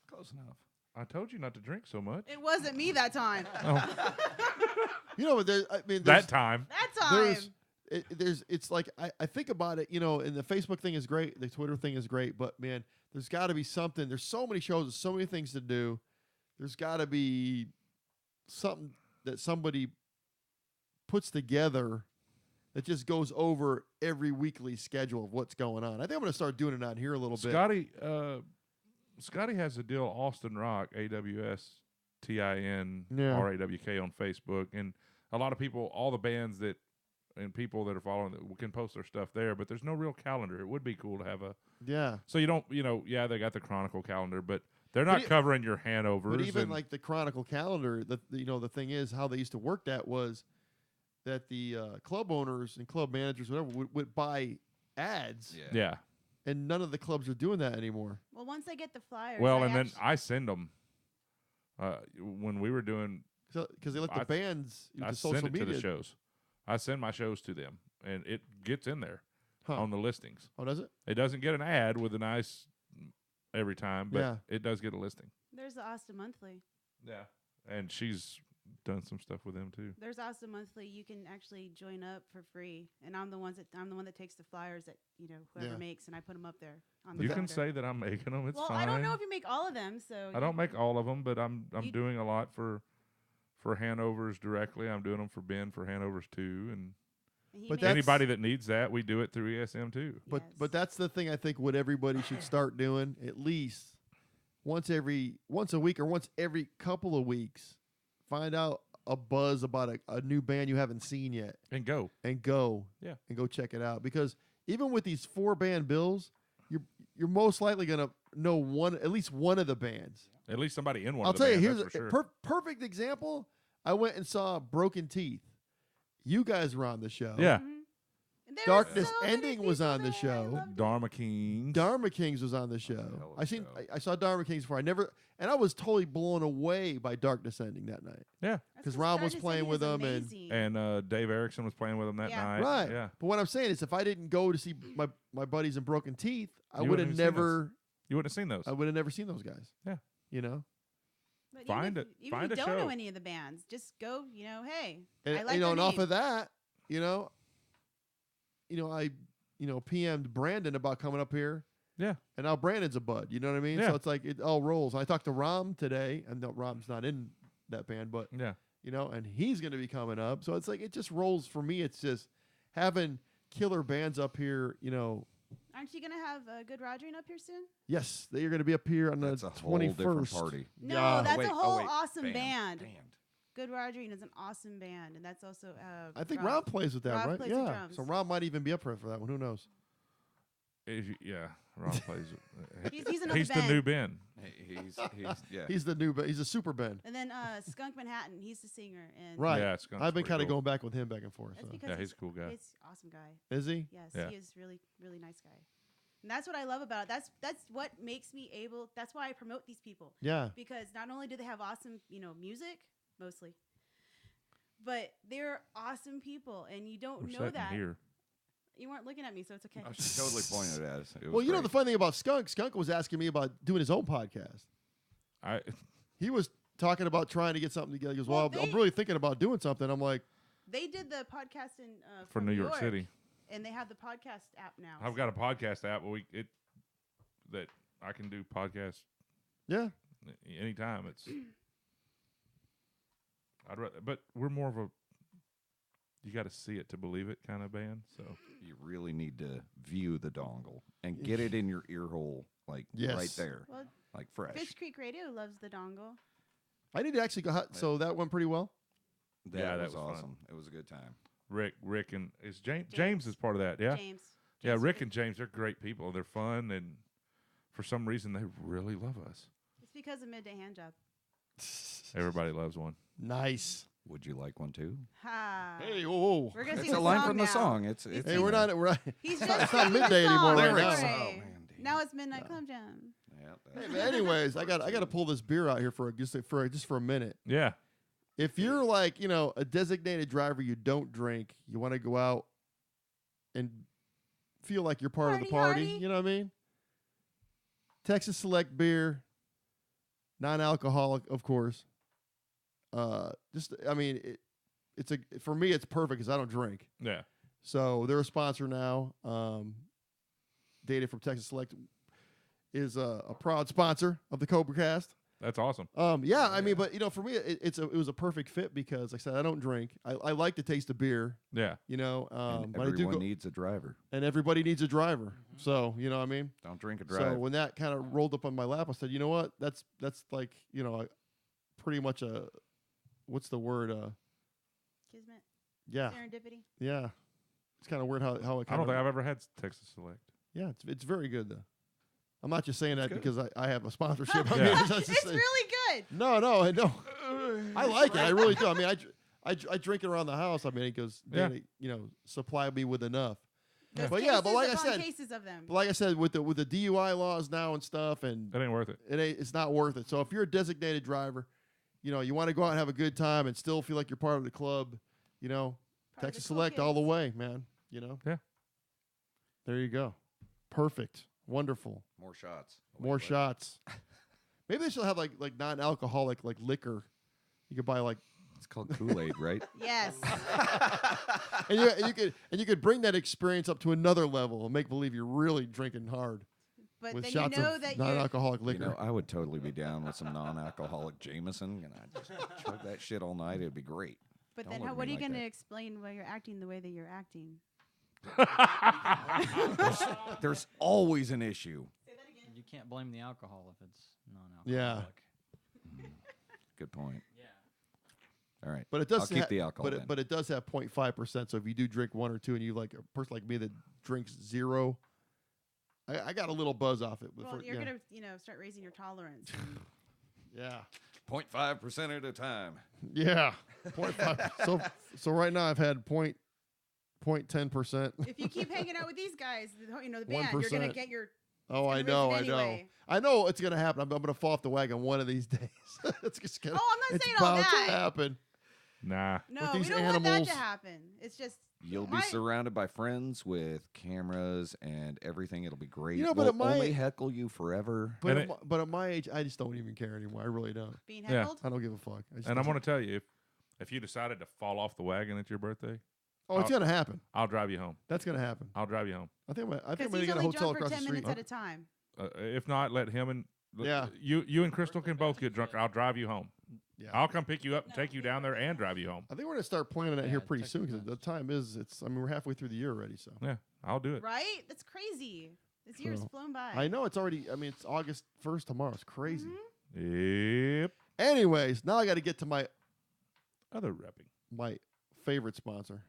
Close enough. I told you not to drink so much. It wasn't me that time. But I mean, That time. That time. it's like I think about it, and the Facebook thing is great, the Twitter thing is great, but man, there's got to be something. There's so many shows, there's so many things to do. There's got to be something that somebody puts together that just goes over every weekly schedule of what's going on. I think I'm going to start doing it out here a little bit. Scotty has a deal, Austin Rock, AWSTIN Yeah. RAWK on Facebook, and a lot of people, all the bands that and people that are following can post their stuff there, but there's no real calendar. It would be cool to have a so you don't they got the Chronicle calendar, but they're not covering your Hanovers. But even like the Chronicle calendar, the thing is how they used to work that was that the club owners and club managers, whatever, would buy ads. Yeah. And none of the clubs are doing that anymore. Well, once I get the flyers. Well, and then I send them. When we were doing, because they let the bands I social send it media to the shows. I send my shows to them, and it gets in there Huh. on the listings. Oh, does it? It doesn't get an ad with a nice every time, but it does get a listing. There's the Austin Monthly. Yeah, and she's done some stuff with them too. There's Austin Monthly. You can actually join up for free, and I'm the one that takes the flyers that whoever makes, and I put them up there on the You calendar. can say that I'm making them. It's well, fine. I don't know if you make all of them, so I don't make all of them, but I'm doing a lot for Hanovers directly. I'm doing them for Ben for Hanovers too, and anybody that needs that, we do it through ESM too. But that's the thing I think what everybody should start doing at least once a week or once every couple of weeks. Find out a buzz about a new band you haven't seen yet. And go. Yeah. And go check it out. Because even with these 4-band bills, you're most likely going to know at least one of the bands. At least somebody in one I'll of the tell you, bands, here's that's a for sure. perfect example. I went and saw Broken Teeth. You guys were on the show. Yeah. Darkness Ending was on the show. Dharma Kings. Dharma Kings was on the show. I saw Dharma Kings before. And I was totally blown away by Darkness Ending that night. Yeah. Because Ron was playing with them and Dave Erickson was playing with them that night. Right. Yeah. But what I'm saying is if I didn't go to see my buddies in Broken Teeth, I You would have wouldn't have never You wouldn't have seen those. I would have never seen those guys. Yeah. But Find even it. Find if a you don't show. know any of the bands, just go. Hey, And, I like and off name. of that, I PM'd Brandon about coming up here. Yeah. And now Brandon's a bud. You know what I mean? Yeah. So it's like it all rolls. I talked to Rom today, and no, Rom's not in that band, but yeah. And he's going to be coming up. So it's like it just rolls for me. It's just having killer bands up here. Aren't you gonna have Good Rogering up here soon? Yes, they're going to be up here on That's the a whole 21st. different party. No, that's wait, a whole wait. awesome band. Band. Good Rogering is an awesome band, and that's also. I think Ron plays with that, Rob right? plays the Yeah. drums. So Ron might even be up for that one. Who knows? Yeah. Ron plays. He's another He's the Ben. new Ben. He's the new. He's a super Ben. And then Skunk Manhattan, he's the singer. And Right. Yeah, Skunk's I've been pretty kind of cool. going back with him back and forth. That's So. because Yeah, he's a cool guy. He's an awesome guy. Is he? Yes, Yeah. he is really, really nice guy. And that's what I love about it. That's what makes me able. That's why I promote these people. Yeah. Because not only do they have awesome, music mostly, but they're awesome people, and you don't We're know sitting that. here. You weren't looking at me, so it's okay. She totally pointed at us. It was Well, great. the funny thing about Skunk was asking me about doing his own podcast. He was talking about trying to get something together. He goes, Well, I'm really thinking about doing something. I'm like, They did the podcast in For from New York City. and they have the podcast app now. I've got a podcast app that I can do podcasts yeah. anytime. But we're more of a you got to see it to believe it kind of band. So you really need to view the dongle and get it in your ear hole, like right there, Well, like fresh. Fish Creek Radio loves the dongle. I need to actually go. So that went pretty well. That that was was fun. awesome. It was a good time. Rick and is James is part of that. Yeah. James. Yeah, Rick and James, they're great people. They're fun, and for some reason, they really love us. It's because of Midday Hand Job. Everybody loves one. Nice. Would you like one too? Ha. Hey, whoa. We're gonna It's sing a the line song from the now. song. It's Hey, we're not. He's It's just not singing the midday anymore song. right Lyrics. now. Oh, Right. man, dang. Now it's Midnight Club Jam. Hey, but anyways, I got to pull this beer out here for a minute. Yeah. If you're like, a designated driver, you don't drink, you want to go out and feel like you're part of the party, Party. you know what I mean? Texas Select beer, non-alcoholic, of course. For me, it's perfect because I don't drink. Yeah. So they're a sponsor now. Data from Texas Select is a proud sponsor of the CobraCast. That's awesome. Yeah, I mean, but for me, it was a perfect fit because, like I said, I don't drink. I like the taste of beer. Yeah. And but I do everyone needs a driver. and everybody needs a driver. So you know what I mean. Don't drink and drive. So when that kind of rolled up on my lap, I said, you know what? That's like pretty much a what's the word? Kismet. Yeah, Serendipity. yeah. It's kind of weird how it. I don't Kind think I've ever had Texas Select. Yeah, it's very good though. I'm not just saying that good. because I have a sponsorship. I Yeah. mean, that's just It's saying- really good. No. I like it. I really do. I mean, I drink it around the house. I mean, it goes, Yeah. supply me with enough. There's But yeah, but cases like I upon said- cases of them. But like I said, with the DUI laws now and stuff, and That ain't worth it. it's not worth it. So if you're a designated driver, you want to go out and have a good time and still feel like you're part of the club, Part of Texas the cool Select all the kids. way, man. Yeah. There you go. Perfect. Wonderful. More shots. More shots. Maybe they should have like non-alcoholic like liquor. You could buy like It's called Kool-Aid, right? Yes. and you could bring that experience up to another level and make believe you're really drinking hard But with then shots you know of that you're non-alcoholic liquor. I would totally be down with some non-alcoholic Jameson. And I'd just chug that shit all night. It'd be great. But Don't then look at what are me you like going to that. explain why you're acting the way that you're acting? There's always an issue. You can't blame the alcohol if it's Yeah. non-alcoholic. Good point. Yeah. All right. But it does I'll keep the alcohol then. but it does have 0.5%. So if you do drink one or two, and you like a person like me that drinks zero, I got a little buzz off it. Well, you're going to start raising your tolerance. yeah. 0.5% at a time. Yeah. 0.5. So right now I've had 0.10%. If you keep hanging out with these guys, the band, you're going 1%. to get your. Oh, I gonna know, risen anyway. I know it's gonna happen. I'm gonna fall off the wagon one of these days. It's just gonna, Oh, I'm not it's saying all bound that. to happen. Nah. No, these we don't want that animals- to happen. It's just. You'll be my- surrounded by friends with cameras and everything. It'll be great. You know, but we'll at my- only heckle you forever. But And but at my age, I just don't even care anymore. I really don't. Being Yeah. heckled? I don't give a fuck. I just And I'm don't- going to tell you, if you decided to fall off the wagon at your birthday, Oh, it's gonna happen. I'll drive you home. That's gonna happen. I'll drive you home. I think I'm Because gonna he's get a only hotel drunk for across 10 the street. minutes at a time. If not, let him and Yeah. you and Crystal can both get drunk. I'll drive you home. Yeah. I'll come pick you up and take you down there and drive you home. I think we're gonna start planning that Yeah, here pretty take soon your because the time. time is. We're halfway through the year already. So Yeah, I'll do it. Right? That's crazy. This year's So, flown by. I know it's already. I mean, it's August 1st tomorrow. It's crazy. Mhm. Yep. Anyways, now I got to get to my Other repping. favorite sponsor.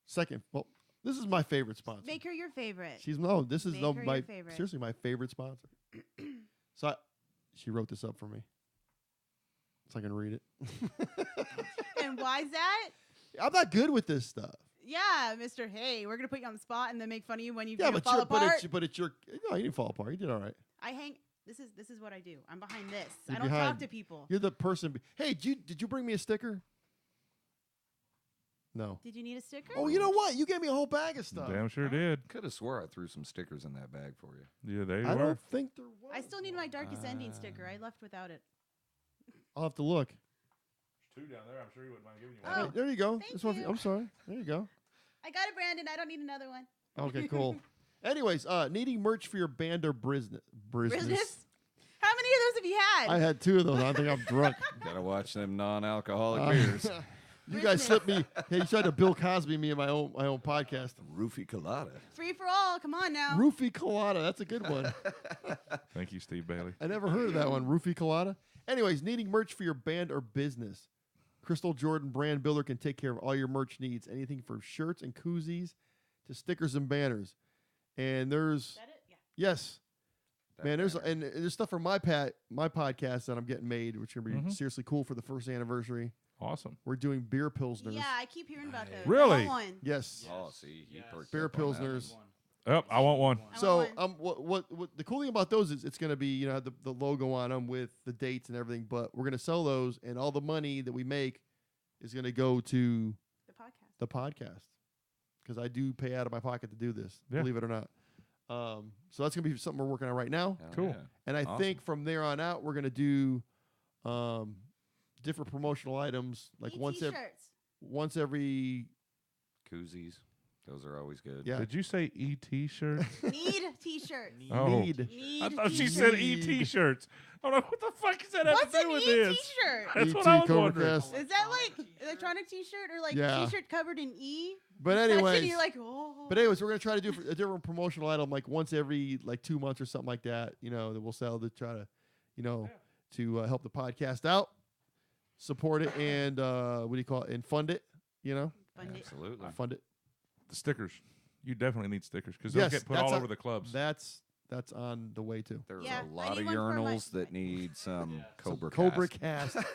Second, well, this is my favorite sponsor. Make her your favorite. This is Make no her your my favorite. seriously my favorite sponsor. She wrote this up for me, so I can read it. And why's that? I'm not good with this stuff. Yeah, Mr. Hey, we're gonna put you on the spot and then make fun of you when you Yeah, fall apart. but it's your. No, you didn't fall apart. You did all right. I hang. This is what I do. I'm behind this. You're I don't behind- talk to people. You're the person. Hey, did you bring me a sticker? No. Did you need a sticker? Oh, you know what? You gave me a whole bag of stuff. Damn sure did. Could have swore I threw some stickers in that bag for you. Yeah, there you I are. don't think there was. I still need my darkest ending sticker. I left without it. I'll have to look. There's 2 down there. I'm sure he wouldn't mind giving you Oh, Hey, there you go. thank This one. you. I'm sorry. There you go. I got it, Brandon. I don't need another one. Okay, cool. Anyways, needing merch for your band or business. Business? How many of those have you had? I had 2 of those. I think I'm drunk. Gotta watch them non-alcoholic Uh, beers. You guys slipped me. Hey, you tried to Bill Cosby me in my own podcast. Roofie colada. Free for all. Come on now. Roofie colada. That's a good one. Thank you, Steve Bailey. I never heard of that one. Roofie colada. Anyways, needing merch for your band or business. Crystal Jordan Brand Builder can take care of all your merch needs. Anything from shirts and koozies to stickers and banners. And there's Is that it? Yeah. yes, man. There's stuff from my podcast that I'm getting made, which are gonna be Mhm. seriously cool for the first anniversary. Awesome. We're doing beer pilsners. Yeah, I keep hearing about those. Really? I want one. Yes. Oh, see, he Yes. perked Beer up on that. pilsners. Oh, I want one. I So want one. what the cool thing about those is it's going to be the logo on them with the dates and everything, but we're going to sell those and all the money that we make is going to go to The podcast. the podcast because I do pay out of my pocket to do this, Yeah. believe it or not. So that's going to be something we're working on right now, Hell Cool. yeah. and I Awesome. think from there on out we're going to do different promotional items like Need once t-shirts. once every Koozies. Those are always good. Yeah. Did you say ET shirt? Need t-shirts. Oh. Need. Need I thought she said Need. ET shirts. I'm like, what the fuck is that have What's to do an with E this? t-shirt? That's ET what I was wondering. CobraCast. Is that like electronic t-shirt or like Yeah. t-shirt covered in E? But Touch it, anyways, you're like, oh. But anyways, we're gonna try to do a different promotional item like once every like 2 months or something like that. You know, that we'll sell to try to, you know, to help the podcast out, support it, and what do you call it? And fund it. You know, Fund it. Absolutely. fund it. The stickers. You definitely need stickers because Yes, they'll get put that's all a- over the clubs. That's on the way too. There's Yeah, a I lot need of one for my- urinals that need some Cobra Cobra Cast. Cast.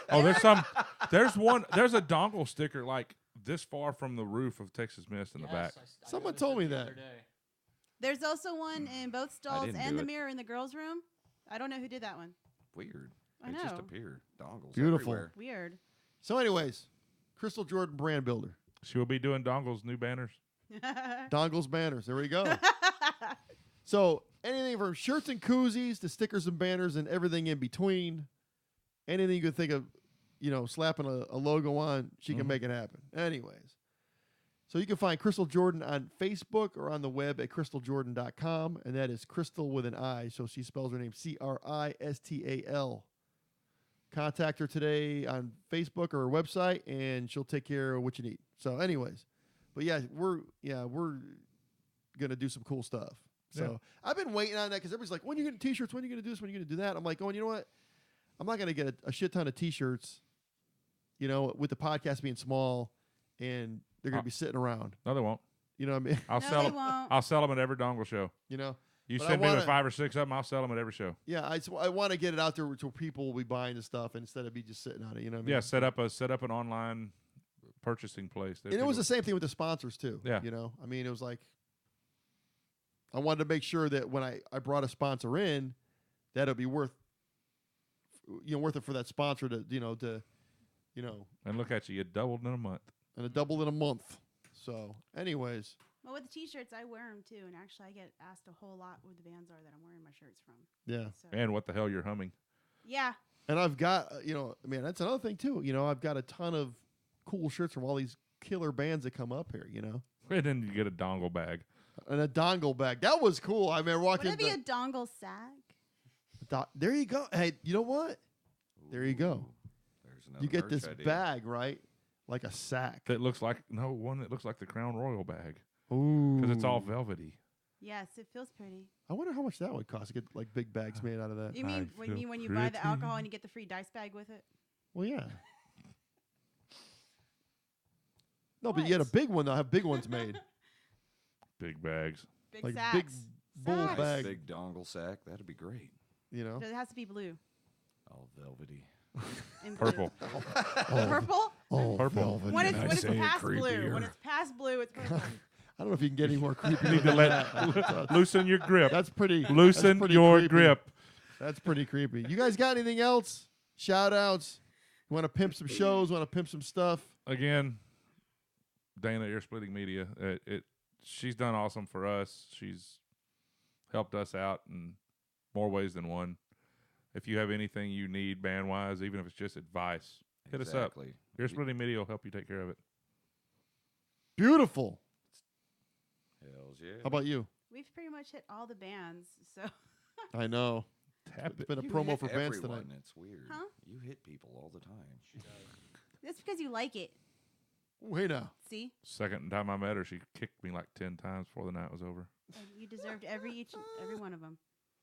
Oh, there's a dongle sticker like this far from the roof of Texas Mist in the back. Someone told me that. There's also one in both stalls didn't and do the it. mirror in the girls' room. I don't know who did that one. Weird. I They just know. appear. Dongles Beautiful. everywhere. Weird. So, anyways, Crystal Jordan brand builder, She will be doing dongles new banners. dongles banners. There we go. So anything from shirts and koozies to stickers and banners and everything in between, anything you could think of, you know, slapping a logo on, she can make it happen. Anyways, so you can find Crystal Jordan on Facebook or on the web at crystaljordan.com, and that is Crystal with an I, so she spells her name Cristal. Contact her today on Facebook or her website, and she'll take care of what you need. So, anyways, but yeah, we're gonna do some cool stuff. So Yeah. I've been waiting on that because everybody's like, when are you gonna t-shirts? When are you gonna do this? When are you gonna do that? I'm like, going, you know what? I'm not gonna get a shit ton of t-shirts, you know, with the podcast being small, and they're gonna be sitting around. No, they won't. You know what I mean? I'll No, sell they them. won't. I'll sell them at every dongle show. You know? You But send I me with wanna- 5 or 6 of them, I'll sell them at every show. Yeah, I want to get it out there to where people will be buying the stuff instead of me just sitting on it. You know what I mean? Yeah, set up an online purchasing place. And it was the same thing with the sponsors too. Yeah. You know, I mean, it was like I wanted to make sure that when I brought a sponsor in, that it'd be worth it for that sponsor to And look at you, you doubled in a month. and it doubled in a month. So, anyways, Well, with the t-shirts, I wear them too, and actually, I get asked a whole lot who the bands are that I'm wearing my shirts from. yeah. So, And what the hell you're humming? yeah, And I've got man, that's another thing too. You know, I've got a ton of cool shirts from all these killer bands that come up here. You know, And then you get a dongle bag. and a dongle bag that was cool. I mean, would walking. it be a dongle sack? There you go. Hey, you know what? There you go. Ooh, there's another You get merch this idea. bag, right? Like a sack. That looks like one that looks like the Crown Royal bag Ooh. because it's all velvety. Yes, it feels pretty. I wonder how much that would cost to get like big bags made out of that. You mean I feel when you buy the pretty. alcohol and you get the free dice bag with it? Well, yeah. No, but you get a What? big one. They'll have big ones made. Big bags. Big Like sacks. big bull Sacks. bag. Big dongle sack. That'd be great. You know. But it has to be blue. All velvety. And blue. Purple. Purple? Oh, Purple. velvet. When it's I when it's say it past blue. creepier. When it's past blue, it's purple. I don't know if you can get any more creepy. You need to than let that. loosen your grip. That's pretty. Loosen that's pretty your creepy. grip. That's pretty creepy. You guys got anything else? Shout outs? You want to pimp some shows? Want to pimp some stuff? Again, Dana, Ear Splitting Media. She's done awesome for us. She's helped us out in more ways than one. If you have anything you need band wise, even if it's just advice, hit us up. Exactly. Ear Splitting Media will help you take care of it. Beautiful. Hells yeah. How about you? We've pretty much hit all the bands. So I know. Tap It's it. been a You promo hit for bands everyone. tonight. It's weird. Huh? You hit people all the time. that's because you like it. Wait now. See? Second time I met her, she kicked me like 10 times before the night was over. And you deserved every one of them.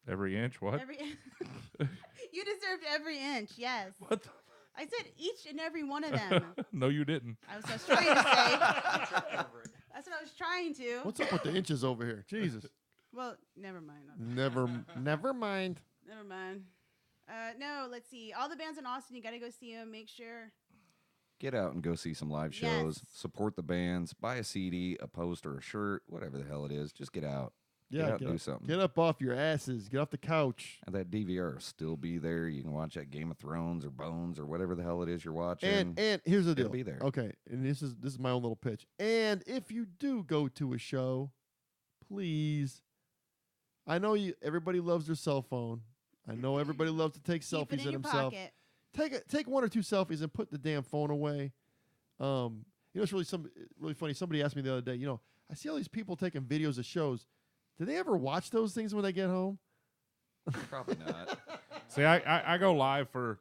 Every inch? What? Every you deserved every inch. Yes. What the? I said each and every one of them. No, you didn't. I was trying to say. That's what I was trying to. What's up with the inches over here? Jesus. Well, never mind. Never mind. Never mind. No, let's see. All the bands in Austin, you got to go see them. Make sure. Get out and go see some live shows. Yes. Support the bands. Buy a CD, a poster, a shirt, whatever the hell it is. Just get out. Yeah, Get out and do something. Get up off your asses. Get off the couch. And that DVR will still be there. You can watch that Game of Thrones or Bones or whatever the hell it is you're watching. And here's the deal. It'll be there. Okay, and this is my own little pitch. And if you do go to a show, please. I know everybody loves their cell phone. I know everybody loves to take Keep it selfies in of your themselves. pocket. Take one or two selfies and put the damn phone away. It's really funny. Somebody asked me the other day. I see all these people taking videos of shows. Do they ever watch those things when they get home? Probably not. See, I go live for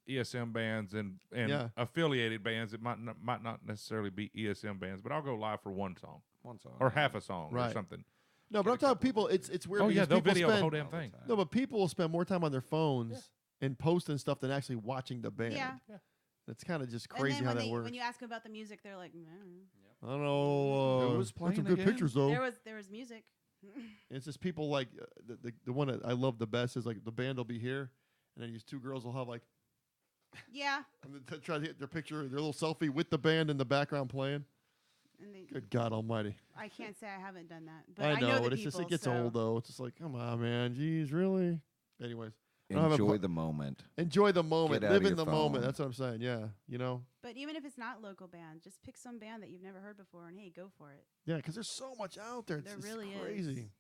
ESM bands and Yeah. affiliated bands. It might not necessarily be ESM bands, but I'll go live for one song One song. or yeah. half a song or Right. something. No, but I'm talking people. It's weird. Oh yeah, because they'll people video the spend, whole damn all the thing. time. No, but people will spend more time on their phones and posting stuff than actually watching the band. Yeah. It's kind of just And crazy then how when that works. when you ask them about the music, they're like, "Mm." I don't know. Who was got some playing good again? pictures though. There was music. It's just people like the one that I love the best is like the band will be here, and then these two girls will have like Yeah. and they try to get their picture, their little selfie with the band in the background playing. And they, Good God Almighty! I can't say I haven't done that, but I know, the but it's just people, it gets so. old though. It's just like, come on, man, jeez, really. Anyways, I don't have a Enjoy pl- the moment. enjoy the moment, Get out live of in your the moment. phone. That's what I'm saying. Yeah, you know. But even if it's not local band, just pick some band that you've never heard before, and hey, go for it. Yeah, because there's so much out there. It's, There it's really crazy. is.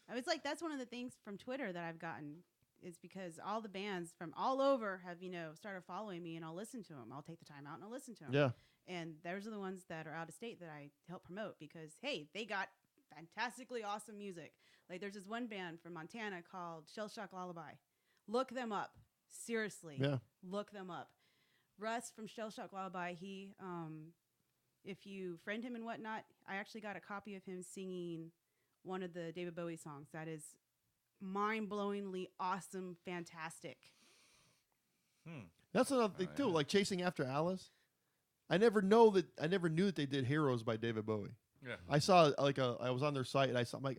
I was like, that's one of the things from Twitter that I've gotten is because all the bands from all over have, started following me, and I'll listen to them. I'll take the time out and I'll listen to them. Yeah. And those are the ones that are out of state that I help promote because, hey, they got fantastically awesome music. Like there's this one band from Montana called Shell Shock Lullaby. Look them up. Seriously. Yeah. Look them up. Russ from Shell Shock Lullaby, he, if you friend him and whatnot, I actually got a copy of him singing one of the David Bowie songs. That is mind-blowingly awesome, fantastic. That's another thing too. yeah. Like Chasing After Alice. I never knew that they did Heroes by David Bowie. Yeah. I saw I was on their site and I was like,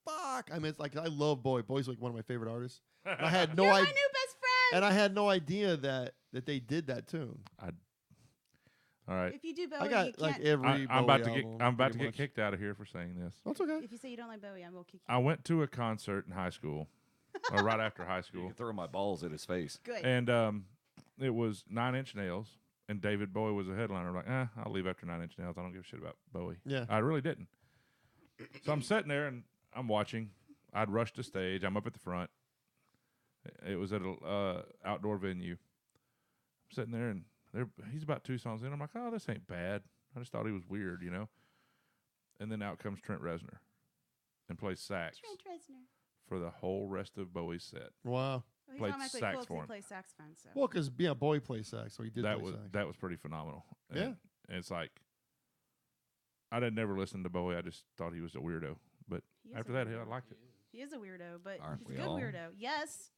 fuck. I mean, it's like I love Bowie. Bowie's like one of my favorite artists. And I had no You're my idea, new best friend. and I had no idea that they did that tune. All right. If you do Bowie, I you got can't. like every. I'm about Bowie to get album, I'm about to pretty get much. kicked out of here for saying this. That's okay. If you say you don't like Bowie, I will kick you. I went to a concert in high school, or right after high You school, can throw my balls at his face. Good. and it was 9 Inch Nails, and David Bowie was a headliner. I'm like, I'll leave after 9 Inch Nails. I don't give a shit about Bowie. Yeah. I really didn't. So I'm sitting there and I'm watching. I'd rushed to stage. I'm up at the front. It was at a outdoor venue. I'm sitting there and he's about 2 songs in. I'm like, oh, this ain't bad. I just thought he was weird, And then out comes Trent Reznor and plays sax Trent Reznor. for the whole rest of Bowie's set. Wow. Well, he's Played automatically sax cool 'cause for he him. plays saxophone. So. Well, because Bowie plays sax, so he did. That play was sax. pretty phenomenal. Yeah. And it's like I didn't never listen to Bowie. I just thought he was a weirdo. But He is after a that, weirdo. I liked it. He is a weirdo, but Aren't he's a we good all? weirdo. Yes.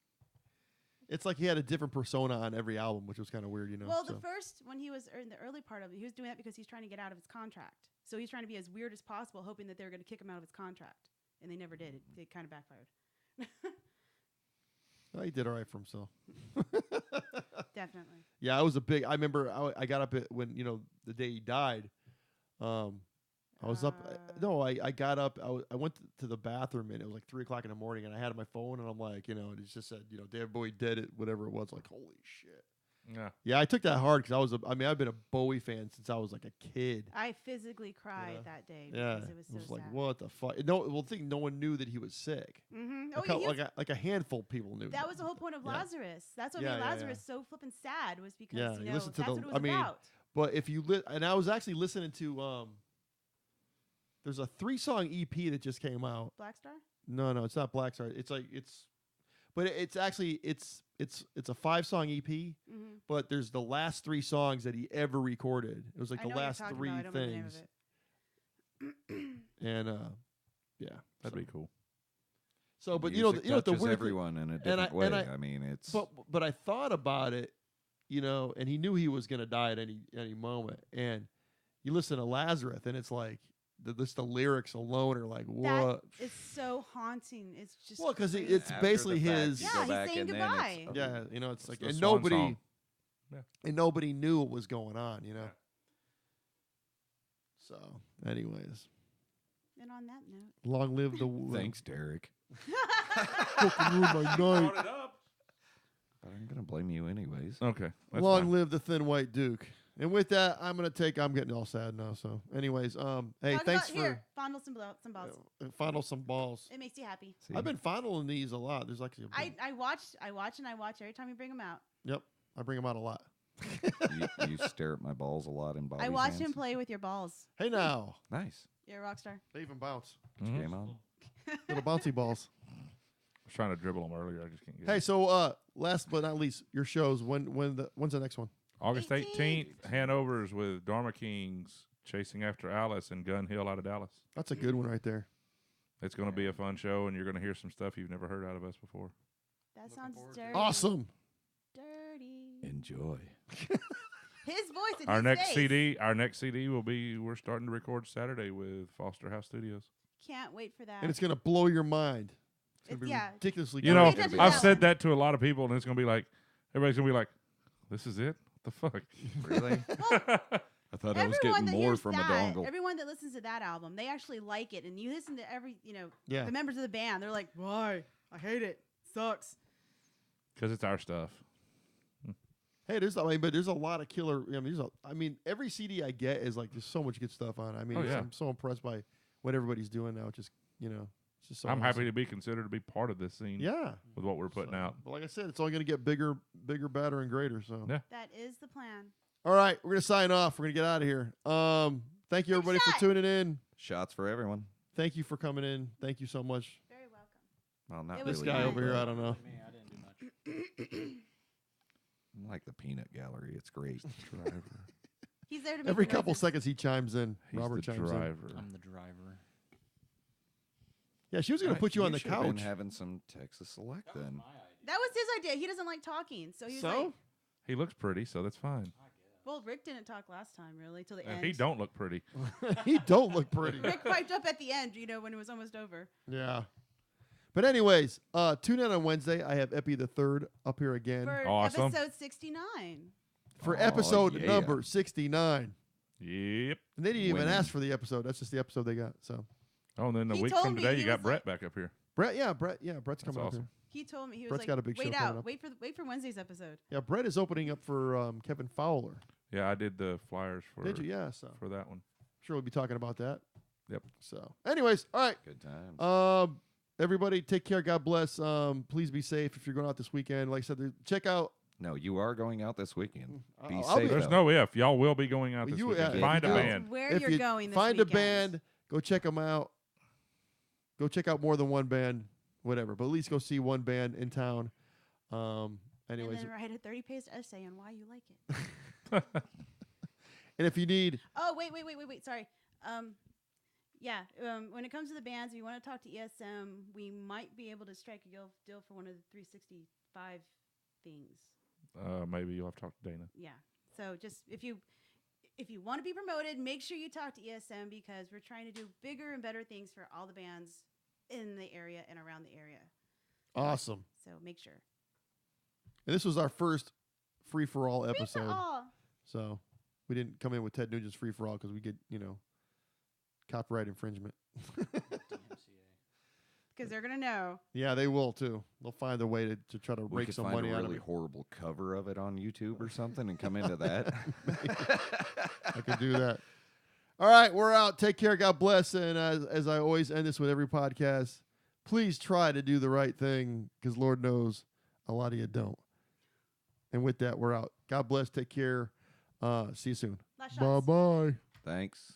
It's like he had a different persona on every album, which was kind of weird, Well, so. the first, when he was in the early part of it, he was doing that because he's trying to get out of his contract. So he's trying to be as weird as possible, hoping that they were going to kick him out of his contract. And they never did. It kind of backfired. Well, he did all right for himself. Definitely. Yeah, I was a big. I remember I got up when the day he died. I was up. No, I got up. I went to the bathroom and it was like 3:00 in the morning, and I had my phone and I'm like, and it just said, David Bowie dead. It whatever it was. Like, holy shit. Yeah. Yeah, I took that hard because I've been a Bowie fan since I was like a kid. I physically cried Yeah. that day Yeah, because it was so like, sad. what the fuck? No, no one knew that he was sick. Mm-hmm. Like, Oh, yeah, like a handful of people knew. that was the whole point of Yeah. Lazarus. That's what Yeah, made yeah, Lazarus so flippin' sad was because, Yeah, you listen that's to what it was I mean, about. But if you and I was actually listening to there's a 3-song EP that just came out. Black Star? No, it's not Black Star. But it's actually it's a 5-song EP. Mm-hmm. But there's the last 3 songs that he ever recorded. It was like I the know what you're last talking 3 about. I don't remember the name of things. it. And yeah, That'd be cool. So, but Music what the touches weird everyone in a and different way. I- I mean, it's but I thought about it, and he knew he was going to die at any moment. And you listen to Lazarus, and it's like the lyrics alone are like, what? It's so haunting. It's just Well, because crazy. it's After basically the fact, his. you Yeah, go he's back saying and then goodbye. Yeah, it's like, the and swan nobody, song. Yeah. and nobody knew what was going on, Yeah. So, anyways, And on that note, long live the. thanks, Derek. Fucking ruined my night. it up. But I'm gonna blame you anyways. Okay. That's Long fine. live the thin white Duke. And with that, I'm getting all sad now. So, anyways, hey, Talk thanks about, here, for fondle some balls. fondle some balls. It makes you happy. See? I've been fondling these a lot. There's actually I watch every time you bring them out. Yep, I bring them out a lot. You stare at my balls a lot in Bobby's I watched hands? him play with your balls. Hey now, Nice. You're a rock star. they even bounce. Mhm. Game on. Little bouncy balls. I was trying to dribble them earlier. I just can't get Hey, it. so last but not least, your shows. When's the next one? August 18th. 18th, Hanover's with Dharma Kings, Chasing After Alice, and Gun Hill out of Dallas. That's a good one right there. It's going to be a fun show, and you're going to hear some stuff you've never heard out of us before. That Looking sounds forward to it. dirty. Awesome. Dirty. Enjoy. His voice and Our his next face. CD will be, we're starting to record Saturday with Foster House Studios. Can't wait for that. And it's gonna blow your mind. It's gonna It's- be yeah. ridiculously. You good. know, Pay attention to I've that said one. that to a lot of people, and it's going to be like, everybody's going to be like, this is it? What the fuck? Really? I thought I was Everyone getting that more hears from a that, dongle. everyone that listens to that album, they actually like it. And you listen to every, Yeah. the members of the band, they're like, why? I hate it. Sucks. Because it's our stuff. Hey, there's a lot of killer. Every CD I get is like there's so much good stuff on it. I mean, Oh, yeah. I'm so impressed by what everybody's doing now. It's just it's just so. I'm happy awesome. to be considered to be part of this scene Yeah. with what we're putting So, out. But like I said, it's only gonna get bigger, better, and greater. So. Yeah. That is the plan. All right, we're gonna sign off. We're gonna get out of here. Thank you everybody for shot. tuning in. Shots for everyone. Thank you for coming in. Thank you so much. Very welcome. Well, not It was This really. guy fun. over here, I don't know. Me, I didn't do much. I'm like the peanut gallery. It's great. He's there to make Every the couple noises. seconds he chimes in. He's Robert the chimes in. driver. I'm the driver. Yeah, she was gonna put you on the should have been couch. having some Texas Select then. That was his idea. He doesn't like talking. So he was So? like, He looks pretty, so that's fine. well, Rick didn't talk last time, really, till the And end. he don't look pretty. He don't look pretty. Rick piped up at the end, when it was almost over. Yeah. But anyways, tune in on Wednesday. I have Epi the Third up here again For Awesome. episode 69. for Oh, episode yeah. number 69. Yep. And they didn't even Winning. ask for the episode. That's just the episode they got. So Oh, and then a He week told from me, today, he you got was Brett like- back up here. Brett's coming up awesome. here. He told me, he was Brett's like, got a big show wait coming out. up. Wait for Wednesday's episode. Yeah, Brett is opening up for Kevin Fowler. Yeah, I did the flyers for Did you? Yeah. So for that one. sure we'll be talking about that. Yep. So, anyways, all right. Good times. Everybody, take care. God bless. Please be safe if you're going out this weekend. Like I said, check out. No, you are going out this weekend. Be I'll safe. be- There's though. no if. Y'all will be going out Well, this you- weekend. yeah, Find a if you go- band. Where If you're you going this find weekend. a band, go check them out. Go check out more than one band, whatever. But at least go see one band in town. Anyways, And then write a 30-page essay on why you like it. and if you need, Oh, wait. Sorry. When it comes to the bands, if you want to talk to ESM, we might be able to strike a deal for one of the 365 things. Maybe you'll have to talk to Dana. Yeah. So just if you want to be promoted, make sure you talk to ESM because we're trying to do bigger and better things for all the bands in the area and around the area. awesome. So make sure. And this was our first Free for All Free for episode. all. So we didn't come in with Ted Nugent's Free for All because we get, copyright infringement. Because they're going to know. Yeah, they will too. They'll find a way to try to We rake could some find money a out of really it. horrible cover of it on YouTube or something and come into that. I could do that. All right, we're out. Take care. God bless. And as I always end this with every podcast, please try to do the right thing because Lord knows a lot of you don't. And with that, we're out. God bless. Take care. See you soon. Last shots. Bye-bye. Thanks.